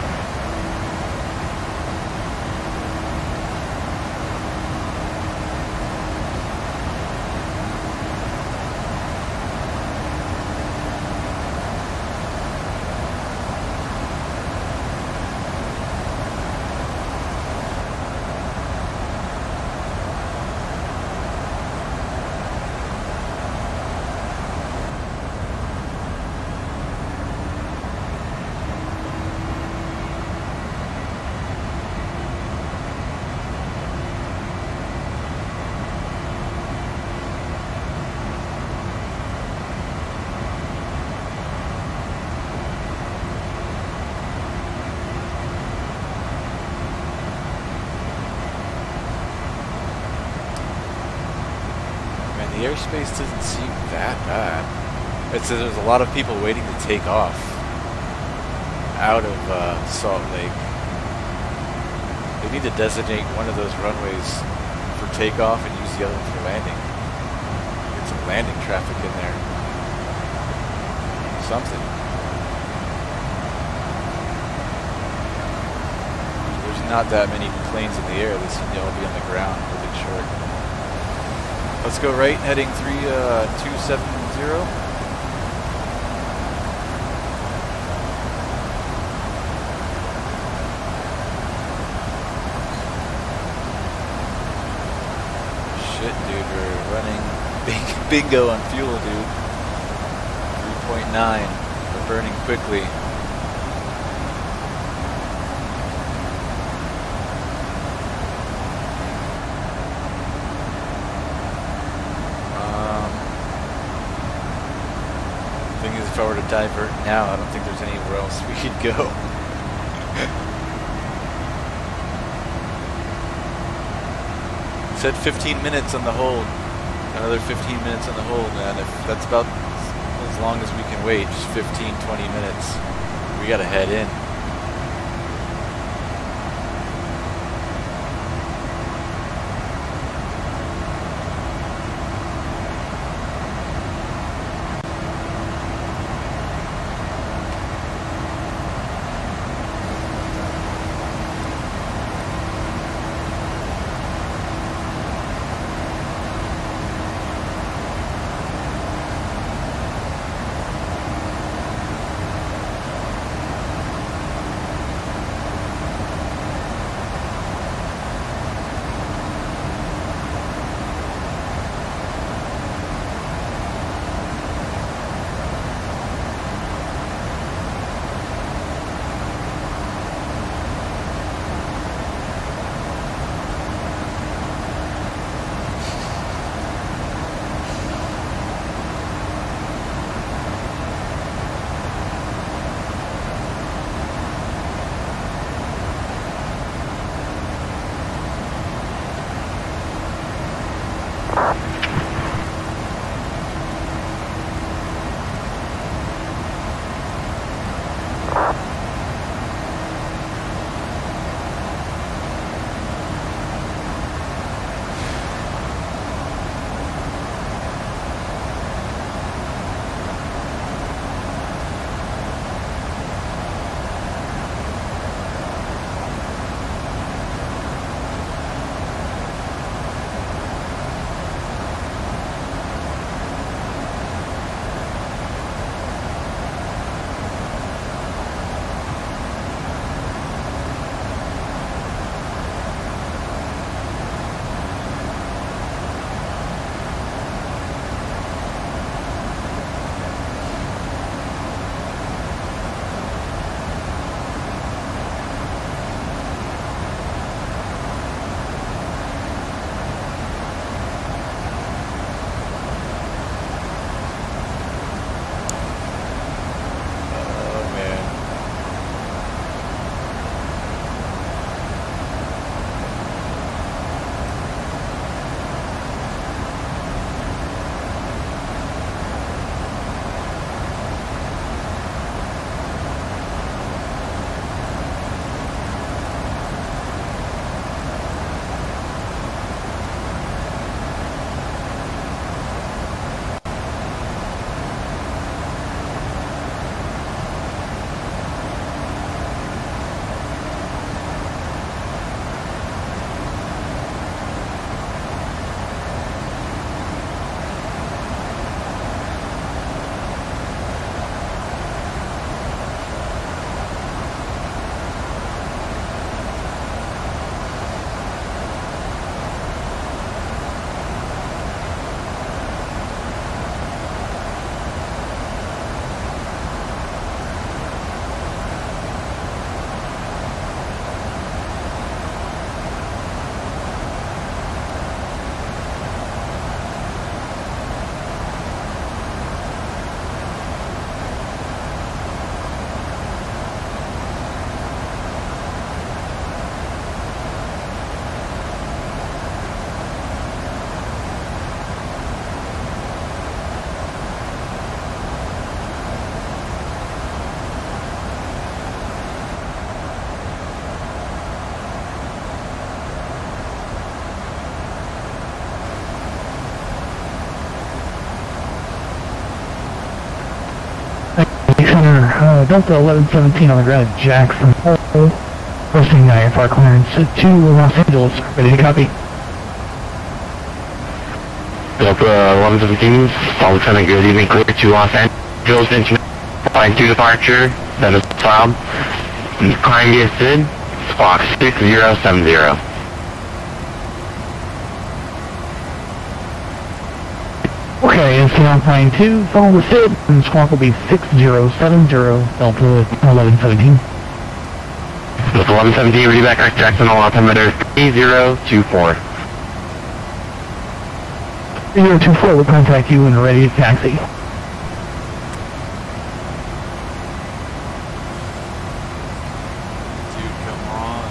The airspace doesn't seem that bad. It says there's a lot of people waiting to take off out of Salt Lake. They need to designate one of those runways for takeoff and use the other one for landing. Get some landing traffic in there. Something. There's not that many planes in the air. They seem to all be on the ground, moving short. Let's go right, heading 3270. Shit, dude, we're running bingo on fuel, dude. 3.9. We're burning quickly. If I were to divert now, I don't think there's anywhere else we could go. It said 15 minutes on the hold. Another 15 minutes on the hold, man. If that's about as long as we can wait, just 15, 20 minutes, we gotta head in. Delta 1117 on the ground at Jackson Hole. Posting IFR clearance to Los Angeles. Ready to copy. Delta 1117, solid kind of good evening, clear to Los Angeles, international flight 2 departure, that is filed. Climb via SID, Fox 6070. Okay, SCL Plane 2, follow the SID, and squawk will be 6070, Delta 1117. Delta 1117, ready back at Jackson, all altimeter 3024. 3024 will contact you and ready to taxi. Dude, come on.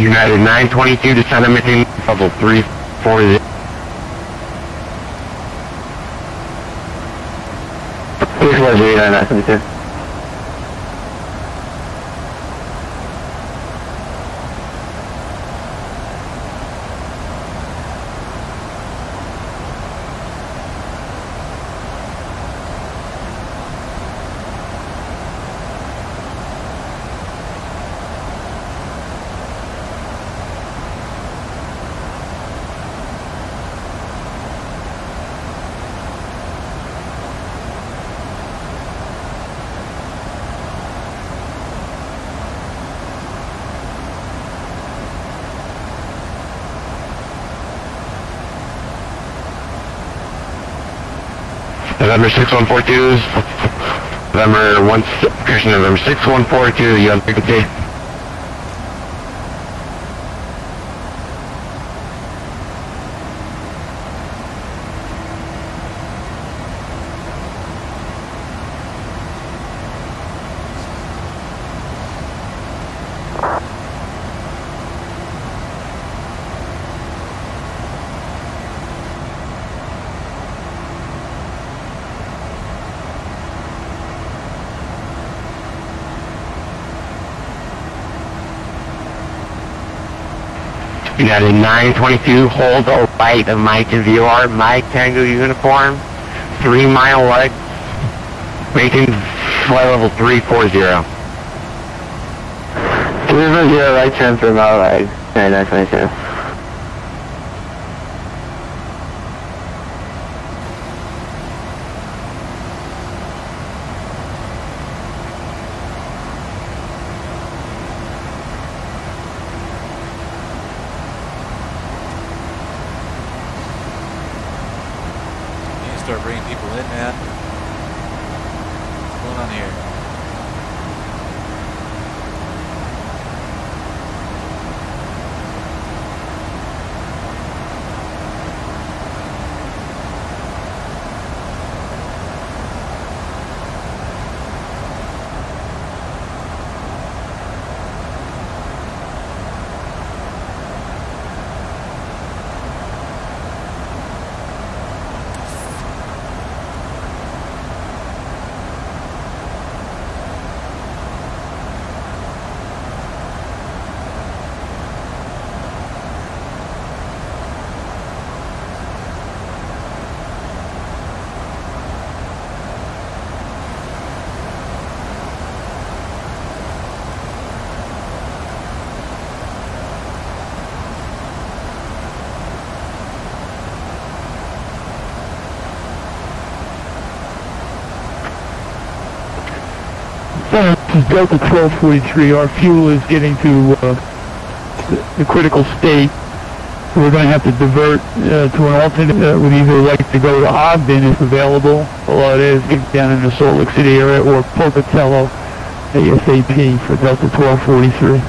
United 922, descend emitting level 340. Visualize United 922. November 6142, November 6142, you have frequency. United 922, hold the right of Mike and VR, Mike Tango uniform, 3 mile leg, making flight level 340. 340 right turn for mile leg, 922. Start bringing people in, man. What's going on here? This is Delta 1243. Our fuel is getting to the critical state. We're going to have to divert to an alternate. We'd either like to go to Ogden if available, although it is down in the Salt Lake City area, or Pocatello ASAP for Delta 1243.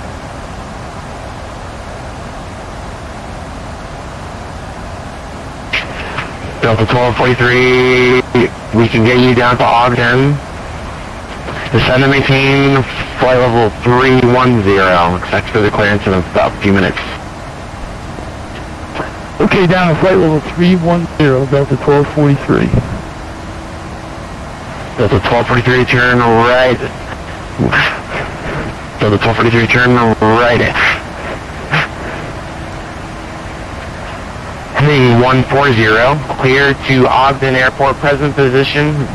Delta 1243, we can get you down to Ogden. Descend and maintain flight level 310. Expect for the clearance in about a few minutes. Okay, down to flight level 310, Delta 1243. Delta 1243, turn right. Delta 1243, turn right. Heading 140, clear to Ogden Airport, present position.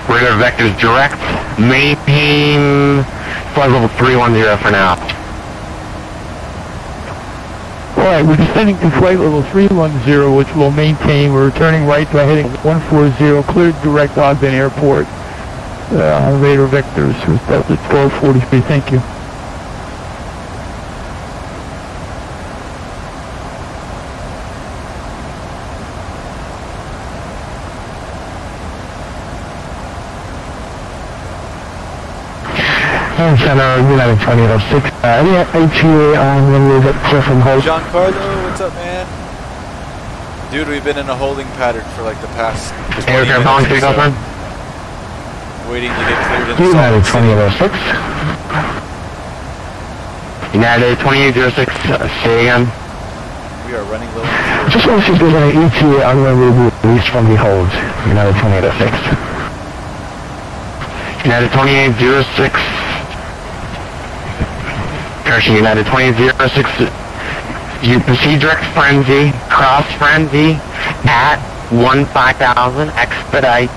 Radar vectors direct, maintain flight level 310 for now. Alright, we're descending to flight level 310, which will maintain. We're returning right by heading 140, cleared direct Ogden Airport. Radar vectors with Delta 1243, thank you. Center, United 2806. Any HUA on when we get clear from hold? Giancarlo, what's up, man? Dude, we've been in a holding pattern for like the past 20 Aircraft calling minutes or so. takeoff, Waiting to get cleared in United Salt Lake 2806. United 2806, say again. We are running low on fuel. Just want to see if there's any ETA on when we'll be released from the hold. United 2806. United 2806. Correction, United 2806. You proceed direct frenzy, cross frenzy at 15,000, expedite,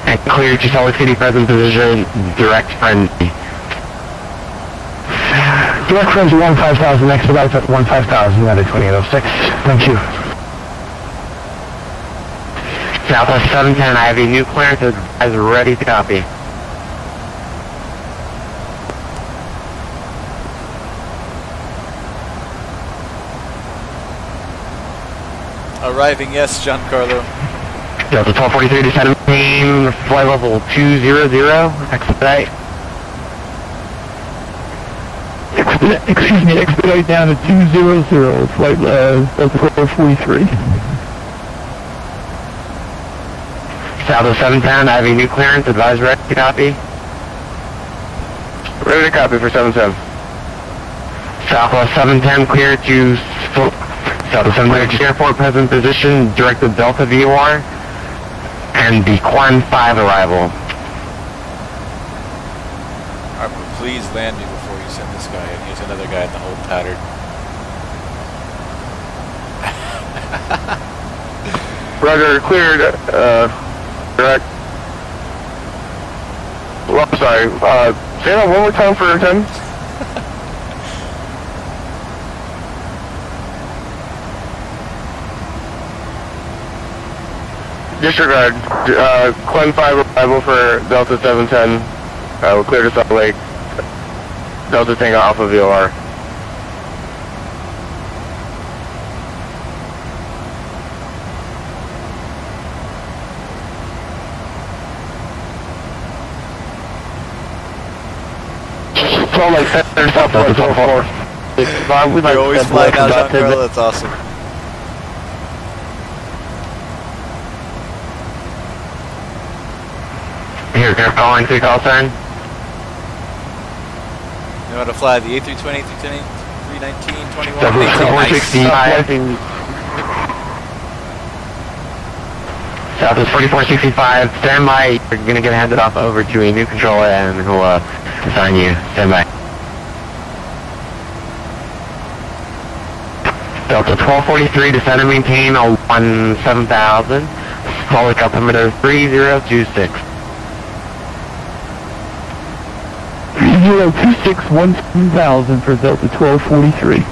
and clear to Salt Lake City present position, direct frenzy. Direct frenzy 15,000, expedite at 15,000, United 2806. Thank you. Southwest 710, I have a new clearance as ready to copy. Arriving, yes, Giancarlo. Delta 1243 to 17, flight level 200, expedite. Excuse me, expedite down to 200, flight Delta 1243. Southwest 710, I have a new clearance, advise ready to copy. Ready to copy for 710. Southwest 710, clear to Southwest 710 to airport, present position, directed Delta VOR, and the Quan 5 arrival. Alright, but please land me before you send this guy in. Here's another guy in the hold pattern. Roger, cleared, direct. Well, I'm sorry, say that one more time for 10. Disregard, Clem 5 arrival for Delta 710, we're clear to Salt Lake, Delta Tango Alpha VOR. Salt Lake Center, Southwest 4. You're always flying out, Giancarlo, that's awesome. Here, calling takeoff sign. You know how to fly the A320, 310, 319, 21, 4465. Southwest 4465, stand by. You're going to get handed off over to a new controller and he'll assign you. Stand by. Delta 1243, descend and maintain on 17,000. Salt Lake altimeter 3026. 302617,000 for Delta 1243.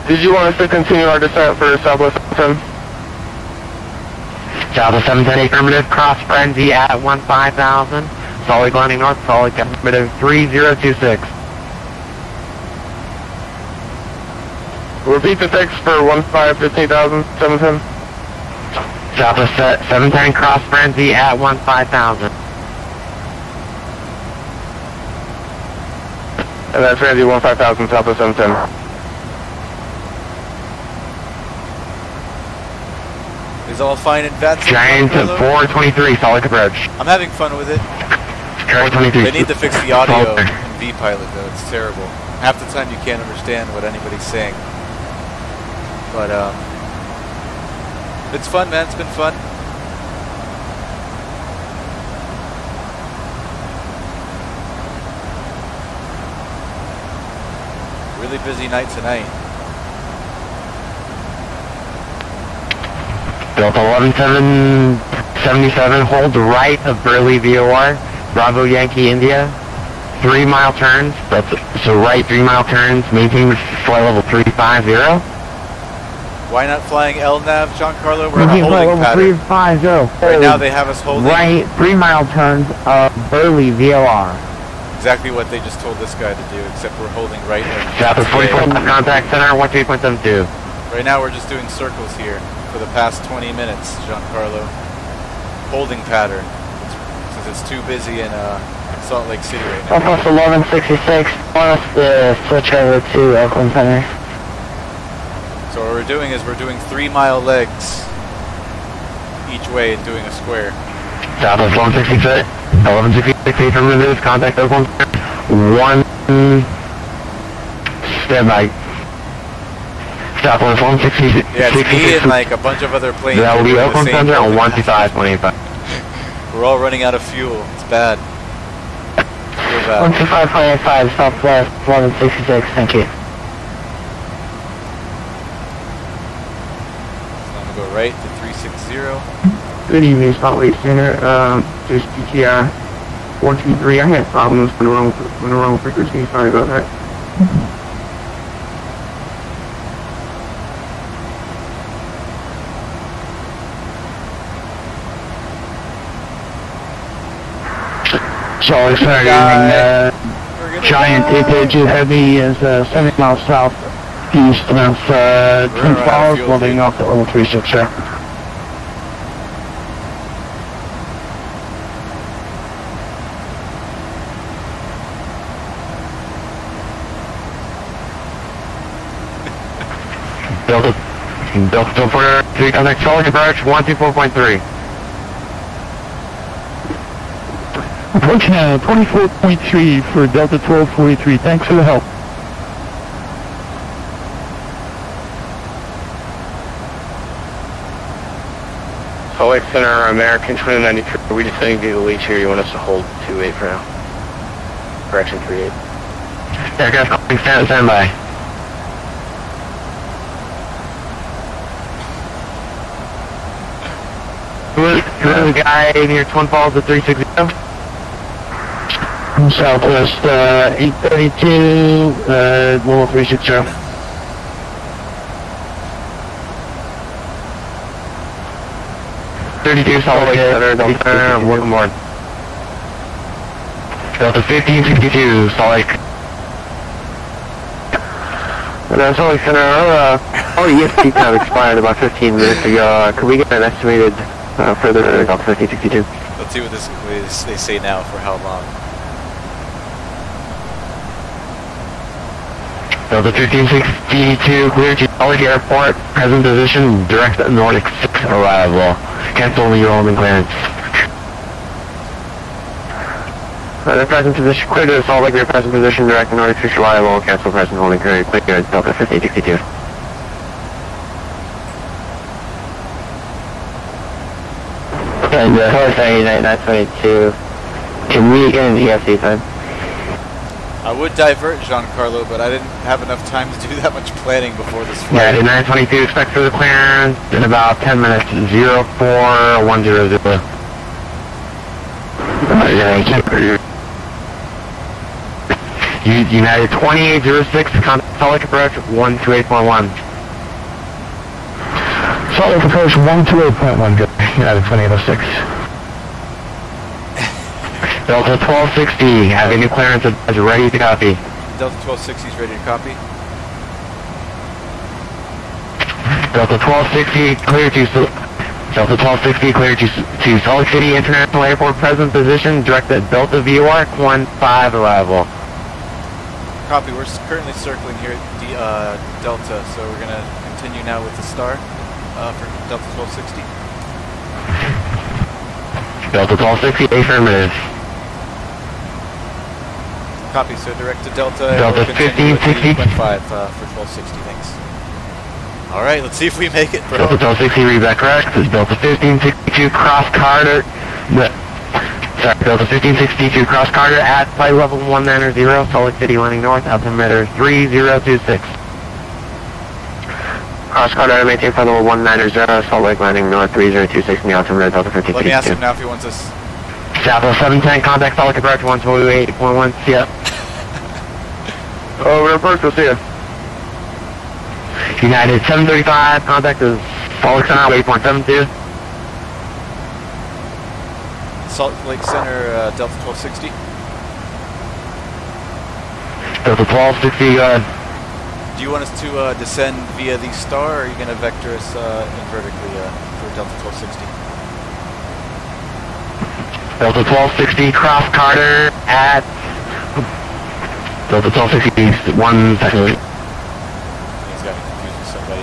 Did you want us to continue our descent for Southwest 710? Southwest 710, affirmative, cross frenzy at 15,000. Salt Lake landing north, Salt Lake altimeter 3026. Repeat the text for 15,000, 710. Southwest 710, cross frenzy at 15,000. And that's Randy 15000 Southwest 710. Is all fine in VATSIM? Giant 423, solid approach. I'm having fun with it. 423. They need to fix the audio in vPilot though, it's terrible. Half the time you can't understand what anybody's saying. But it's fun, man, it's been fun. Really busy night tonight. Delta 11777, hold right of Burley VOR, Bravo Yankee India. 3 mile turns, so right 3 mile turns, maintain flight level 350. Why not flying LNAV, Giancarlo? We're in a Flight holding level pattern. 350. Right now they have us holding. Right, 3 mile turns of Burley VOR. Exactly what they just told this guy to do, except we're holding right in. Southwest 44, contact center, 13.72. Right now we're just doing circles here for the past 20 minutes, Giancarlo. Holding pattern, since it's too busy in Salt Lake City right now. Southwest 1166, want us to switch over to Oakland Center. So what we're doing is we're doing 3 mile legs each way and doing a square. Southwest 1166, 1166 affirmative, contact Oakland Center, 1 standby. Southwest 166. Yeah, it's me and like a bunch of other planes. That will be Oakland Center on 125.85. We're all running out of fuel. It's bad. Real bad. 125.85, Southwest 1166, thank you. So I'm gonna go right to 360. Good evening, Salt Lake Center. This is GTI 123. I had problems with the wrong frequency. Sorry about that. Charlie, sorry, Giant 8 Heavy is 70 miles south east of Twin Falls, loading off the level 36 there. Delta 43, contact Charlie approach 124.3. Approach now, 24.3 for Delta 1243. Thanks for the help. Salt Lake Center, American 2093. We just didn't get the lead here. You want us to hold 28 for now? Correction 38. Aircraft calling standby. Who is the guy near Twin Falls at 360? Southwest 832, level 360. Salt Lake Center, Delta, welcome aboard. Delta 1562, Salt Lake. Salt Lake Center, our ESP time expired about 15 minutes ago. Could we get an estimated further Delta 1562? Let's see what they say now for how long. Delta 1562, clear to Salt Lake Airport, present position, direct Nordic 6 arrival. Cancel your landing clearance. The present position, clear to Salt Lake, your present position, direct Nordic 6 arrival, cancel present holding clearance, clear Delta 1562. And sorry, 922. Can we get an EFC time? I would divert Giancarlo, but I didn't have enough time to do that much planning before this flight. Yeah, 922, expect for the clearance in about 10 minutes, 04100. United 2806, contact Salt Lake approach 128.1. Salt Lake approach 128.1, good. United 2806. Delta 1260, have any clearance is ready to copy. Delta 1260 is ready to copy. Delta 1260, clear to Delta 1260, clear to Salt Lake City International Airport, present position, direct at Delta VOR 15 arrival. Copy, we're currently circling here at Delta, so we're going to continue now with the star for Delta 1260. Delta 1260, affirmative. Copy, so direct to Delta. Delta 1560. 5 for 1260, thanks. Alright, let's see if we make it, bro. Delta 1260, read back correct. This is Delta 1562, cross Carter. Sorry, Delta 1562, cross Carter at flight level 190, Salt Lake City, landing north, altimeter 3026. Cross Carter, maintain flight level 190, Salt Lake, landing north 3026, in the altimeter Delta 1562. Let me ask him now if he wants us. Southwest 710, contact Salt Lake approach 128.1, see ya. Oh, we're approach, we'll see ya. United 735, contact is Salt Lake Center, 8.72. Salt Lake Center, Delta 1260. Delta 1260, go ahead. Do you want us to descend via the star, or are you going to vector us vertically for Delta 1260? Delta 1260, cross Carter at Delta 1260, 1 second. He's got me confused with somebody.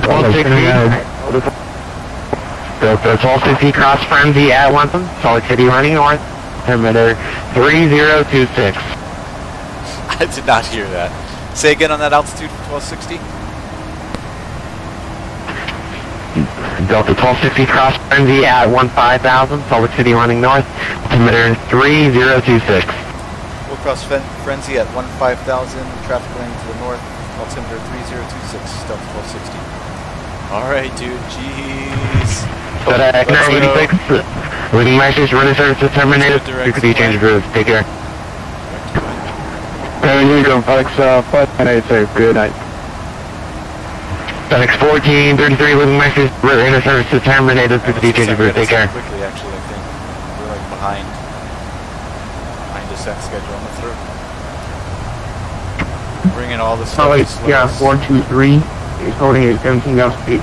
1260. Delta 1260, cross Frenzy at 1, Salt Lake City, running north, altimeter 3026. I did not hear that. Say again on that altitude for 1260. Delta 1260, cross Frenzy at 15,000, Salt Lake City, running north, altimeter 3026. We'll cross Frenzy at 15,000, traffic lane to the north, altimeter 3026, Delta 1260. Alright, dude, jeez. FedEx 986, leading message, running services terminated. Frequency change of route. Take care. Here you go, FedEx 586, good night. FedEx 1433, leading message, running services terminated. Frequency change of route. Take care. Quickly, actually, I think. We're like behind descent schedule on the throat. Bring in all the stuff. Oh, wait, yeah, 123. He's holding at 17,000 feet.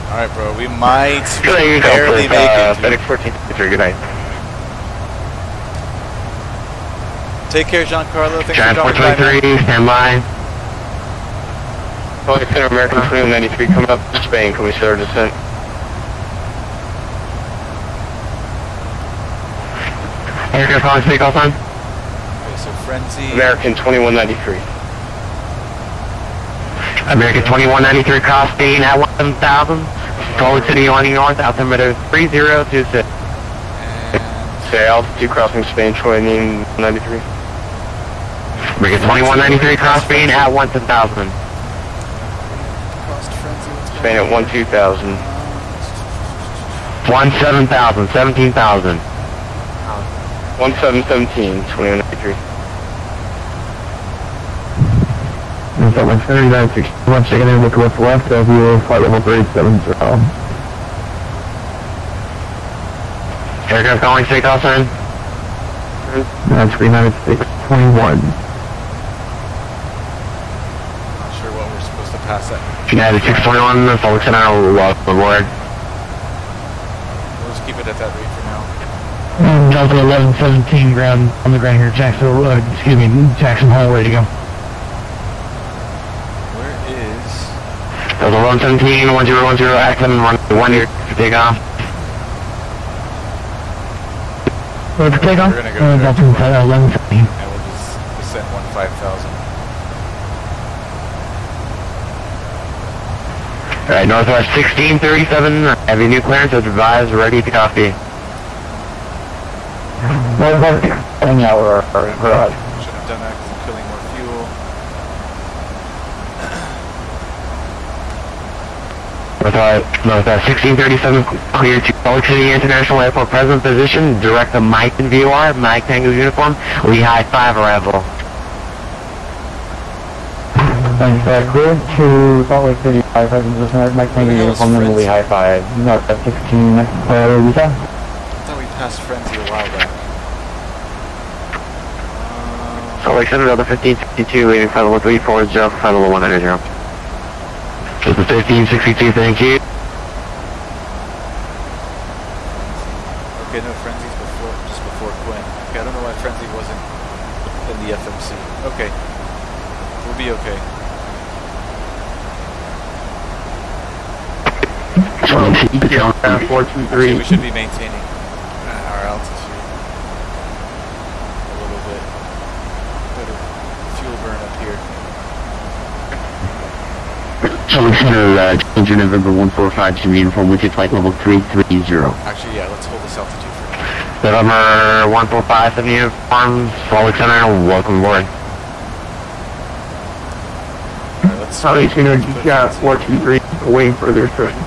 Alright, bro, we might Good barely make it. FedEx 1433, good night. Take care, Giancarlo. Thanks Giant for dropping by, 423, stand by. Salt Lake Center, American 2193, coming up to Spain. Can we start our descent? Aircraft calling takeoff time. Okay, so Frenzy. American 2193. American 2193, cross Spain at 1,000. Salt Lake City, running north, altimeter 3026. Say altitude crossing Spain, 2193. American 2193, cross Spain at 1,000. Crossed Frenzy. Spain at 12,000. 17,000, 17,000. 1717, 2193. Salt Lake Center, United 61, second air, look west left, view flight level 370. Aircraft calling takeoff sign. That's United 621. Not sure what we're supposed to pass at. United 621, Salt Lake Center, welcome aboard. We'll just keep it at that rate for now. Delta 1117 ground on the ground here, Jackson Hole, ready to go. Where is... Delta 1117, 1010, Axon, 1 here to take off. Ready for takeoff? We're gonna go there. Delta 1117. And we'll just descend 15,000. Alright, Northwest 1637, heavy new clearance as advised, ready to copy. Shouldn't have done that because I'm killing more fuel. Northwest 1637, clear to Salt Lake City International Airport, present position, direct to Mike and VOR, Mike Tango uniform, Lehigh 5 arrival. Thanks, clear to Salt Lake City, 5 present position, Mike Tango uniform, and Lehigh 5, Northwest 16, Visa. I thought we passed Frenzy a while back. Salt Lake Center, Delta 1562, leaving flight level 340, flight level 190. Delta 1562, thank you. Okay. We'll be okay. Actually, we should be maintaining our altitude a little bit. Better fuel burn up here. Charlie Center, change your November 145 to uniform widget flight level 330. Actually, yeah, let's hold this altitude for now. November 145 to uniform, Charlie Center, welcome aboard. Alright, let's... Charlie Center, GTI 423, awaiting further instructions.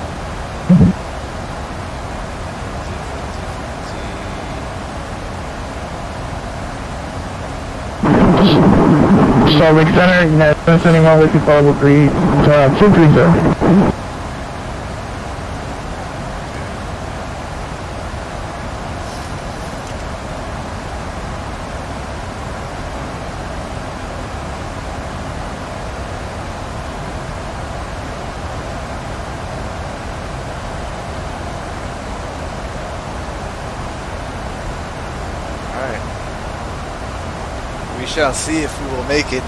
Salt Lake Center, United 771, looking for level 3, 230. We shall see if we will make it.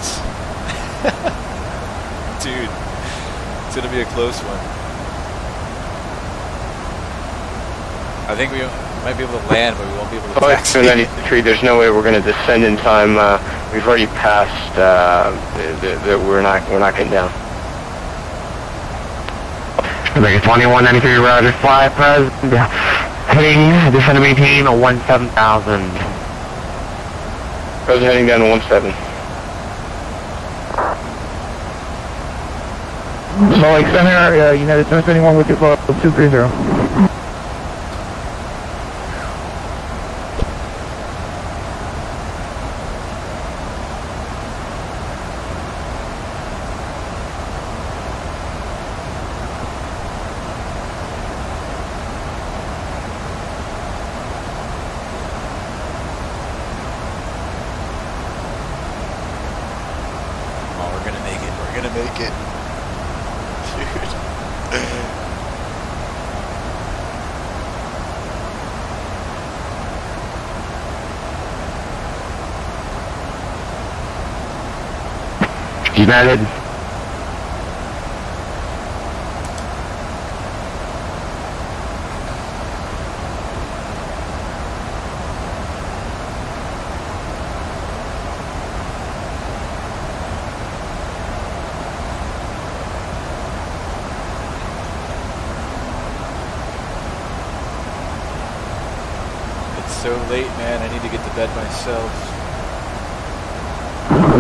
Dude, it's gonna be a close one. I think we might be able to land, but we won't be able to taxi. 93, there's no way we're gonna descend in time. We've already passed, we're not getting down. Make it 2193, roger, fly, pres, heading, descend to maintain a 17,000. President heading down to 17. Salt Lake Center, United 771, looking for level 230. Make it. Dude. United. So late, man. I need to get to bed myself.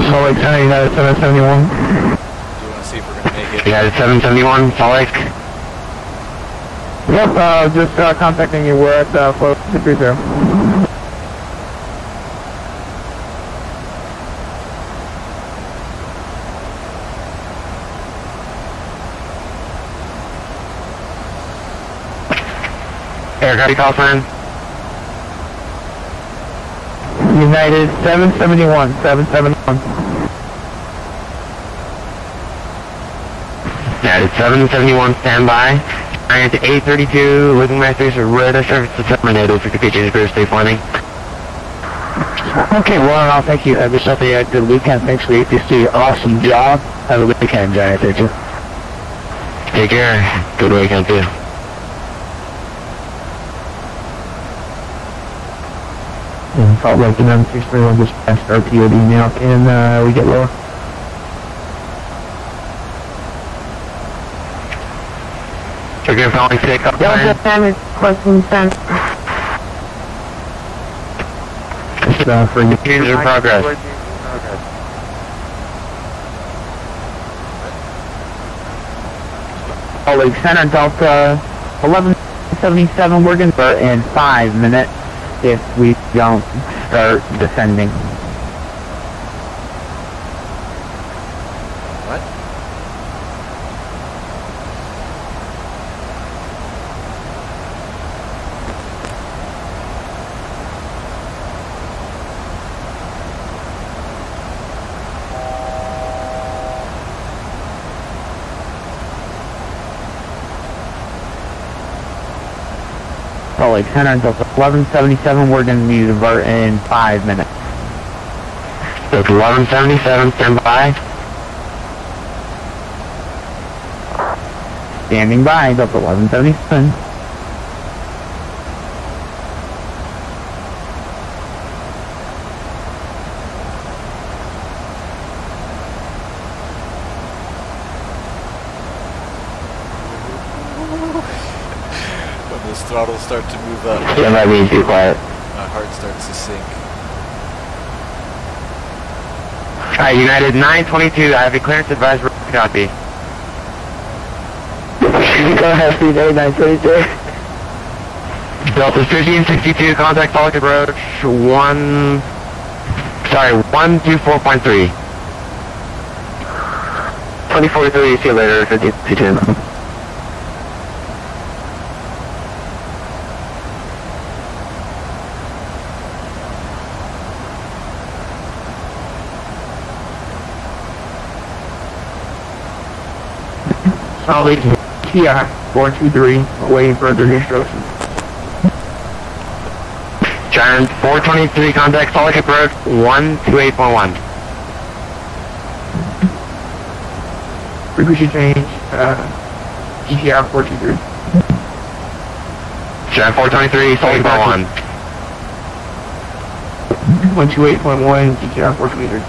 Salt Lake Center, United 771. Do you want to see if we're gonna make it? United 771, Salt Lake. Yep, just contacting you. We're at flow 230. Air call sign. United 771, 771. United 771, standby. Giant 832, looking masters, radar service terminated for KJ Spirit State Planning. Okay, well, thank you. Just at the weekend, thanks for the awesome job. Have a weekend, Giant. Thank you. Take care. Good weekend, too. Salt Lake and M631 just passed RTOD now. Can we get lower? Okay, following take up. Delta 10 is question sent. For you. Change in progress. Salt Lake Center, Delta 1177, we're going to start in 5 minutes if we don't start descending. What? Salt Lake Center, Delta 1177, we're going to need to divert in 5 minutes. That's 1177, stand by. Standing by, Delta 1177. When those throttles start to move up, Yeah, might be too quiet. my heart starts to sink. Alright, United 922, I have a clearance advisory copy. Go ahead, please, 922. Delta 1562, contact Falcon approach 124.3. 2043, see you later, 1562. Solid TI 423, waiting for further instructions. Giant 423, contact Falcon approach 128.1. Frequency change, TI 423. Giant 423, Falcon approach 128.1, TI 423.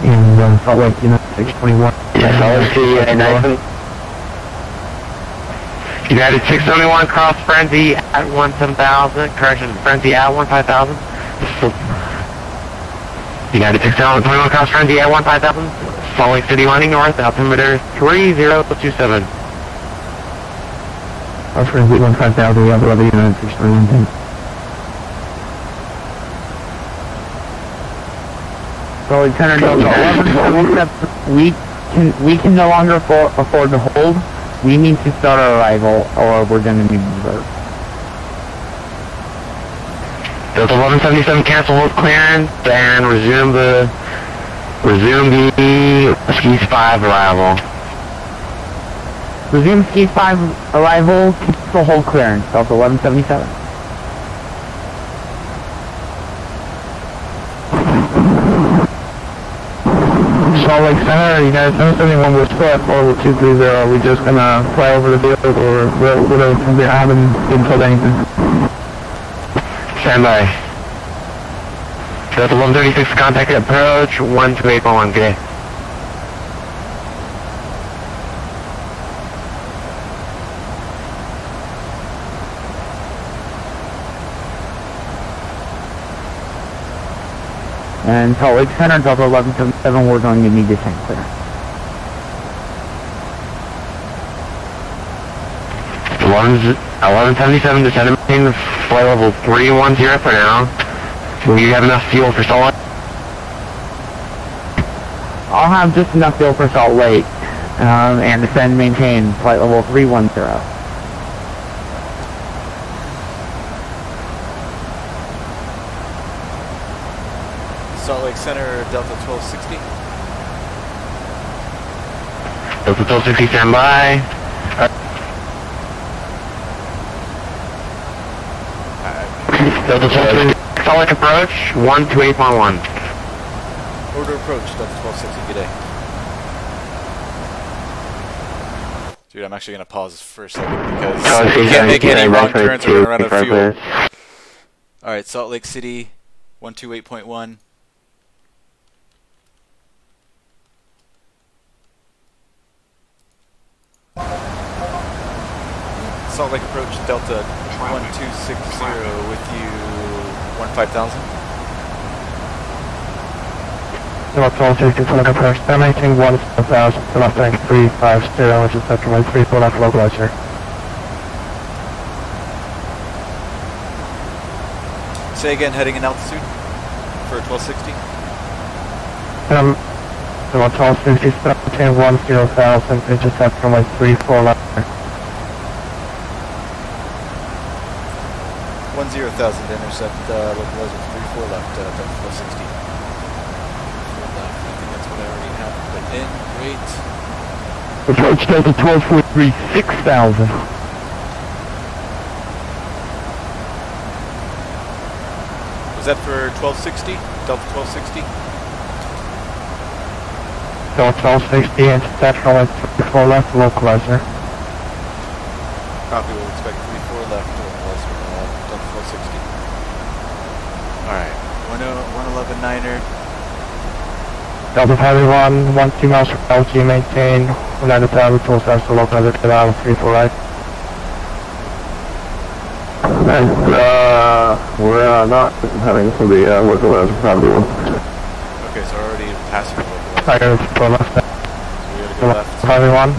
And Salt Lake, 621. Yeah, solid to United 922. United 671, cross frenzy at 17,000, correction, frenzy at 15,000. United 671, cross frenzy at 15,000, Salt Lake City running north, altimeter 3027. Cross frenzy 15,000, we have 11 United 621. So Lieutenant Delta 1177, we can no longer afford to hold. We need to start our arrival, or we're going to need to divert. Delta 1177, cancel hold clearance and resume the Skis 5 arrival. Resume Skis 5 arrival, cancel hold clearance, Delta 1177. Salt Lake Center, United 771, we're still at 40230. We're just gonna fly over the field, or whatever. I haven't been told anything. Stand by. Delta 1136, contact approach 128.1, good day. And Salt Lake Center, Delta 1177, we're going to need descent clear. 1177, descend and maintain flight level 310 for now. Will you have enough fuel for Salt Lake? I'll have just enough fuel for Salt Lake, and descend and maintain flight level 310. Salt Lake Center, Delta 1260. Delta 1260, stand by. Delta 1260, Salt Lake approach 128.1. Order approach, Delta 1260, good day. Dude, I'm actually going to pause for a second because we can't make any wrong turns, we're going to run out of fuel. Alright, Salt Lake City, 128.1. Salt Lake approach, Delta 1260 with you, 15,000. Delta 1260, Salt Lake approach, maintain 1,000, to left bank 350, which is sector 134, left localizer. Say again, heading in altitude for 1260. Delta 1260, maintain 10,000, intercept from 134 left. 10,000 intercept, localizer 34 left, Delta 1260. 4 left, I think that's what I already have put in, great. Approach Delta 1243, 6,000. Is that for 1260? Delta 1260? Delta 1260 and central and 34 left localizer. Copy, we'll expect 34 left localizer, Delta 1260. Alright, 111.9er. Delta 51, 12 miles from LG, maintain 9,000 full size to localizer to the 34 right. And, we're not having for the localizer probably one. Okay, so we're already passing the localizer. I go for left. So we gotta go left. 51.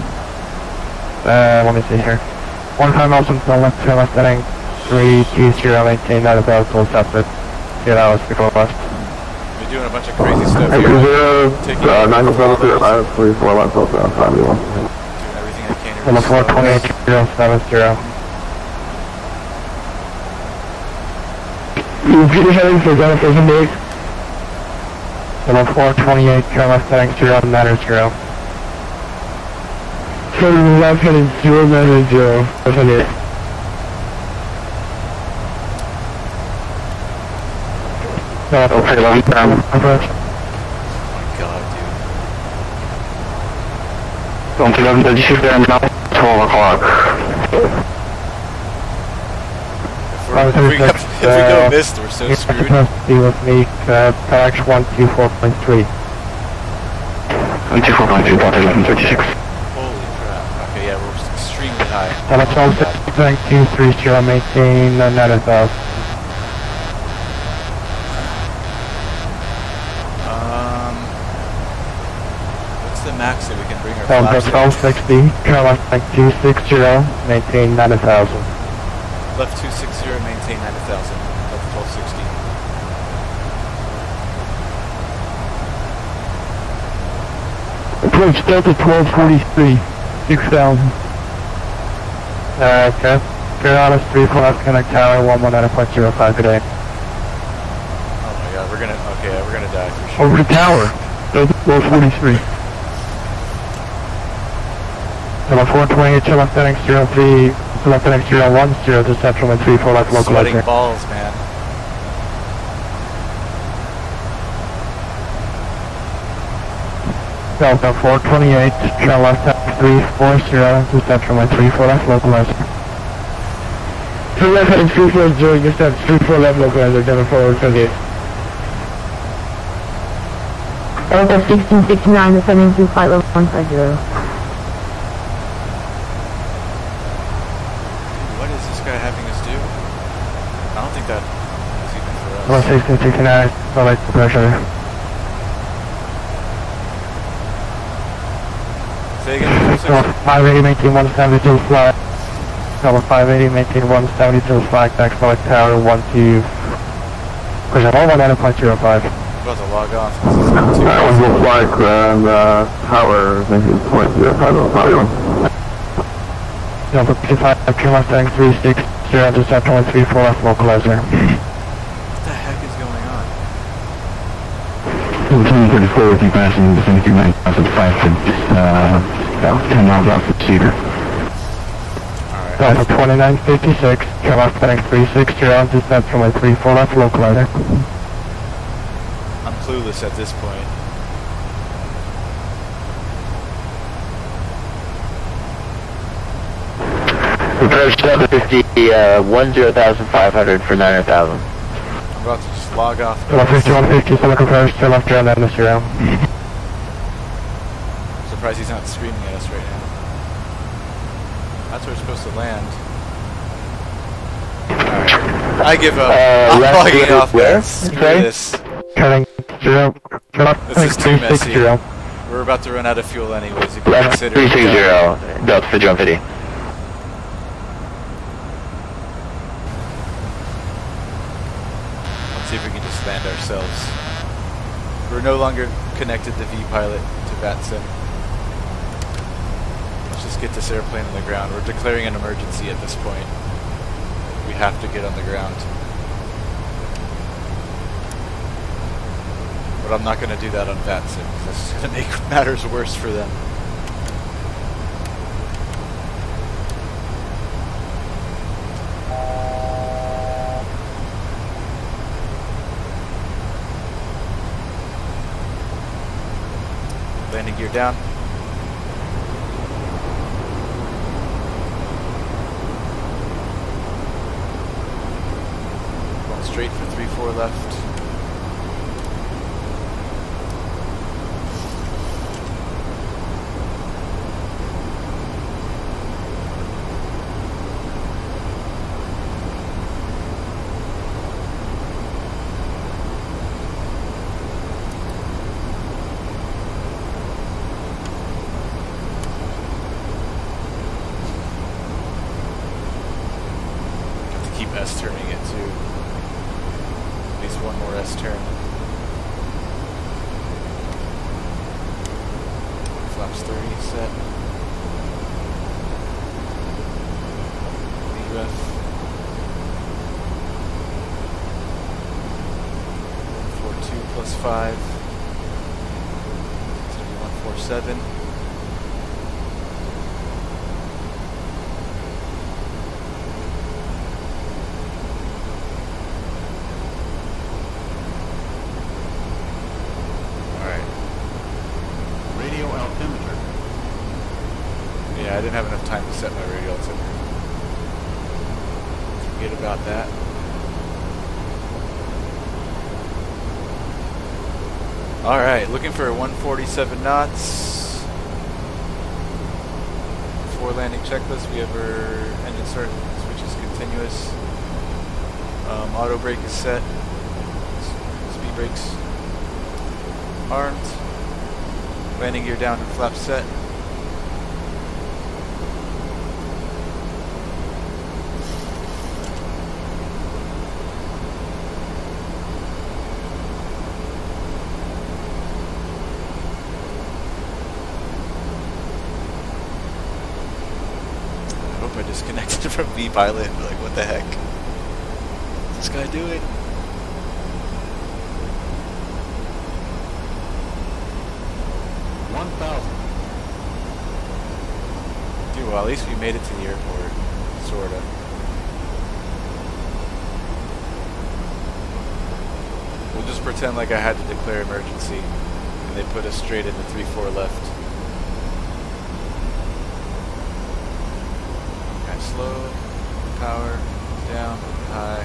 Let me see here. 15 miles from the left, turn left heading 320, maintain 9,000 full size to 8 hours before left. We're doing a bunch of crazy stuff here. 9,734 left, 51. Doing everything I can to Number 428.070. Repeat heading for Jennifer Hendricks. Number 428, turn left heading 090. Turn left heading 090. Okay, long term. Oh my god, dude. Don't let them shoot there now. 12 o'clock. If we go missed, we're so screwed. Be with me, Parax 124.3. 124.3, Delta 1136. Holy crap. Okay, yeah, we're extremely high. Parax 124.230, maintain 9,000. What's the max that we can bring our Delta flaps 1260, turn left 260, maintain 9,000. Left 260, maintain 9,000. Delta 1260. Approach Delta 1243, 6,000. Okay. Carolina 34 left, connect tower 119.05 today. Oh my god, we're gonna die for sure. Over the tower, Delta 1243. Number 428, turn left heading 03, left heading 010 to central and 34 left Sweating localizer. balls, man. Delta 428, turn left heading 340 to central and 34 left localizer. Turn left heading 340, just have 34 left localizer, Denver forward 28. Delta 1669, descending to flight level 150. What is this guy having us do? I don't think that is even for us. 1669, select the pressure. Say again, 580, maintain 172 flight. Number 580, maintain 172 flight, back select tower 12. Push up 119.05. about to log off. That one looks like tower, I think it's 0.05. Number 55, turn left heading 360, just after 134 left localizer. What the heck is going on? 1734 with you passing the 729,005 about 10 miles off the Cedar. Delta 2956, turn left heading 360, just after 134 left localizer. I'm clueless at this point. Approach 750, 10,500 for 9,000. I'm about to just log off. 150, select approach, turn left around down the 0. Surprised he's not screaming at us right now. That's where we're supposed to land. Alright. I give up. I'm logging off, guys. Screw this. Turning 0, turn left This is heading too messy. 360. We're about to run out of fuel anyways. If you Left consider 360, Delta for John 50. Let's see if we can just land ourselves. We're no longer connected to V-Pilot to VATSIM. Let's just get this airplane on the ground. We're declaring an emergency at this point. We have to get on the ground. But I'm not going to do that on VATSIM because this is going to make matters worse for them. Landing gear down. Going straight for 3-4 left. S turning it too. At least one more S turn. Flaps 30 set. VREF. 142 plus 5. It's going to be 147. I didn't have enough time to set my radio altimeter. Forget about that. Alright, looking for 147 knots. Before landing checklist, we have our engine start switch is continuous. Auto brake is set. Speed brakes armed. Landing gear down and flaps set. I disconnected from V-Pilot and be like, what the heck? What's this guy doing? Dude, well, at least we made it to the airport. Sorta. We'll just pretend like I had to declare emergency. And they put us straight into 3-4 left. Slow, power, down, high.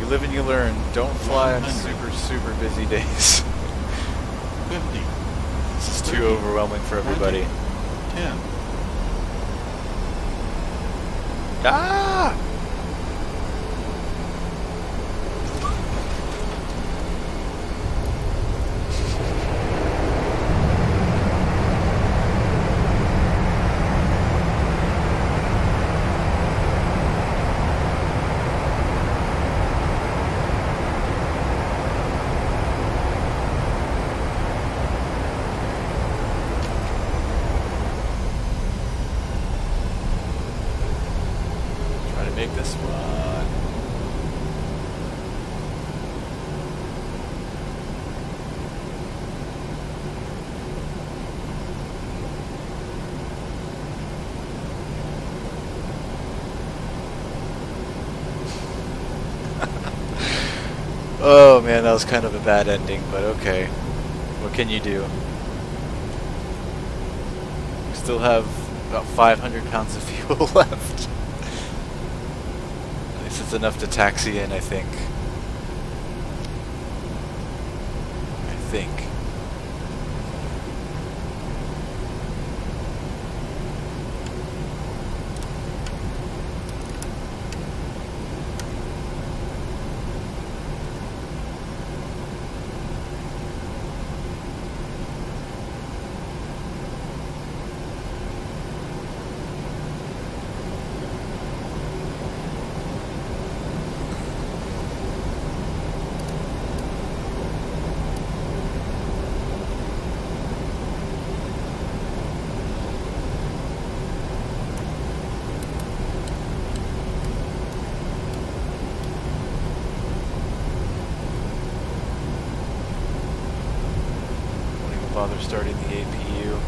Live and you learn. Don't fly on super busy days. 50. This is too overwhelming for everybody. 10. Ah! Make this one. Oh man, that was kind of a bad ending, but okay. What can you do? We still have about 500 pounds of fuel left. It's enough to taxi in, I think. bother starting the APU.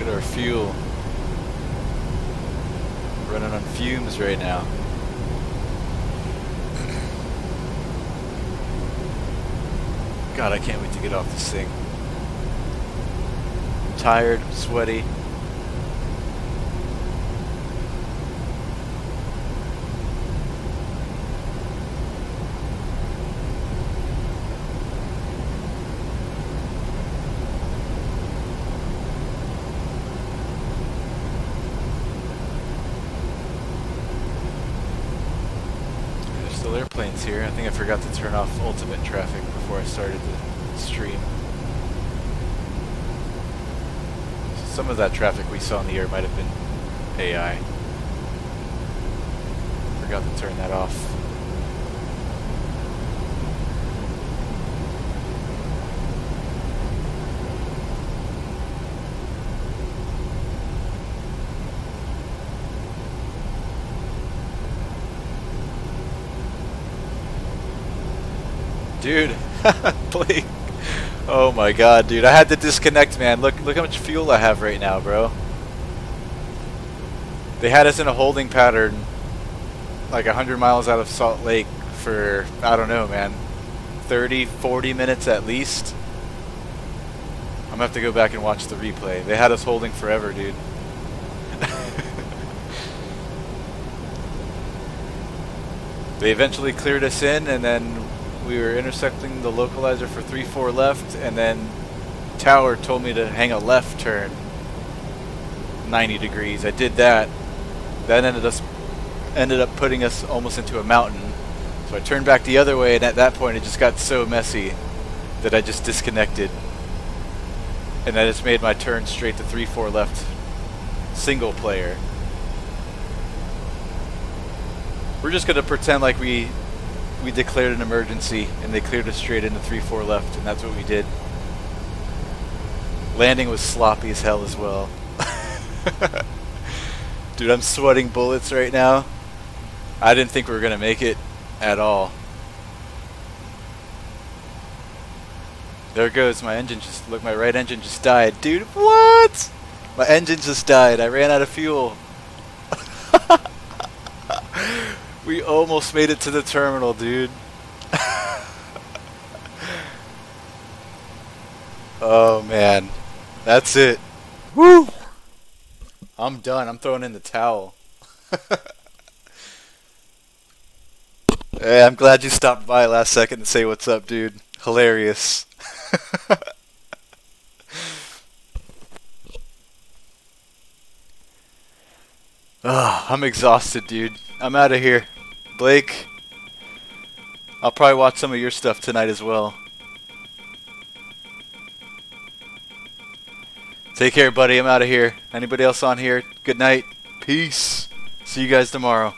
Our fuel running on fumes right now. God, I can't wait to get off this thing. I'm tired, sweaty. Airplanes here. I think I forgot to turn off ultimate traffic before I started the stream. Some of that traffic we saw in the air might have been AI. Forgot to turn that off. Dude, Blake. Oh my god, dude. I had to disconnect, man. Look how much fuel I have right now, bro. They had us in a holding pattern like 100 miles out of Salt Lake for, I don't know, man, 30, 40 minutes at least. I'm gonna have to go back and watch the replay. They had us holding forever, dude. They eventually cleared us in, and then we were intersecting the localizer for 3-4 left, and then Tower told me to hang a left turn 90 degrees. I did that. That ended up putting us almost into a mountain. So I turned back the other way, and at that point it just got so messy that I just disconnected. And I just made my turn straight to 3-4 left single player. We're just going to pretend like we declared an emergency and they cleared us straight into 3-4 left, and that's what we did. Landing was sloppy as hell as well. Dude, I'm sweating bullets right now. I didn't think we were gonna make it at all. There it goes, my engine just, look, my right engine just died. Dude, what? My engine just died. I ran out of fuel. We almost made it to the terminal, dude. Oh man, that's it. Woo! I'm done. I'm throwing in the towel. Hey, I'm glad you stopped by last second to say what's up, dude. Hilarious. I'm exhausted, dude. I'm out of here. Blake, I'll probably watch some of your stuff tonight as well. Take care, buddy. I'm out of here. Anybody else on here? Good night. Peace. See you guys tomorrow.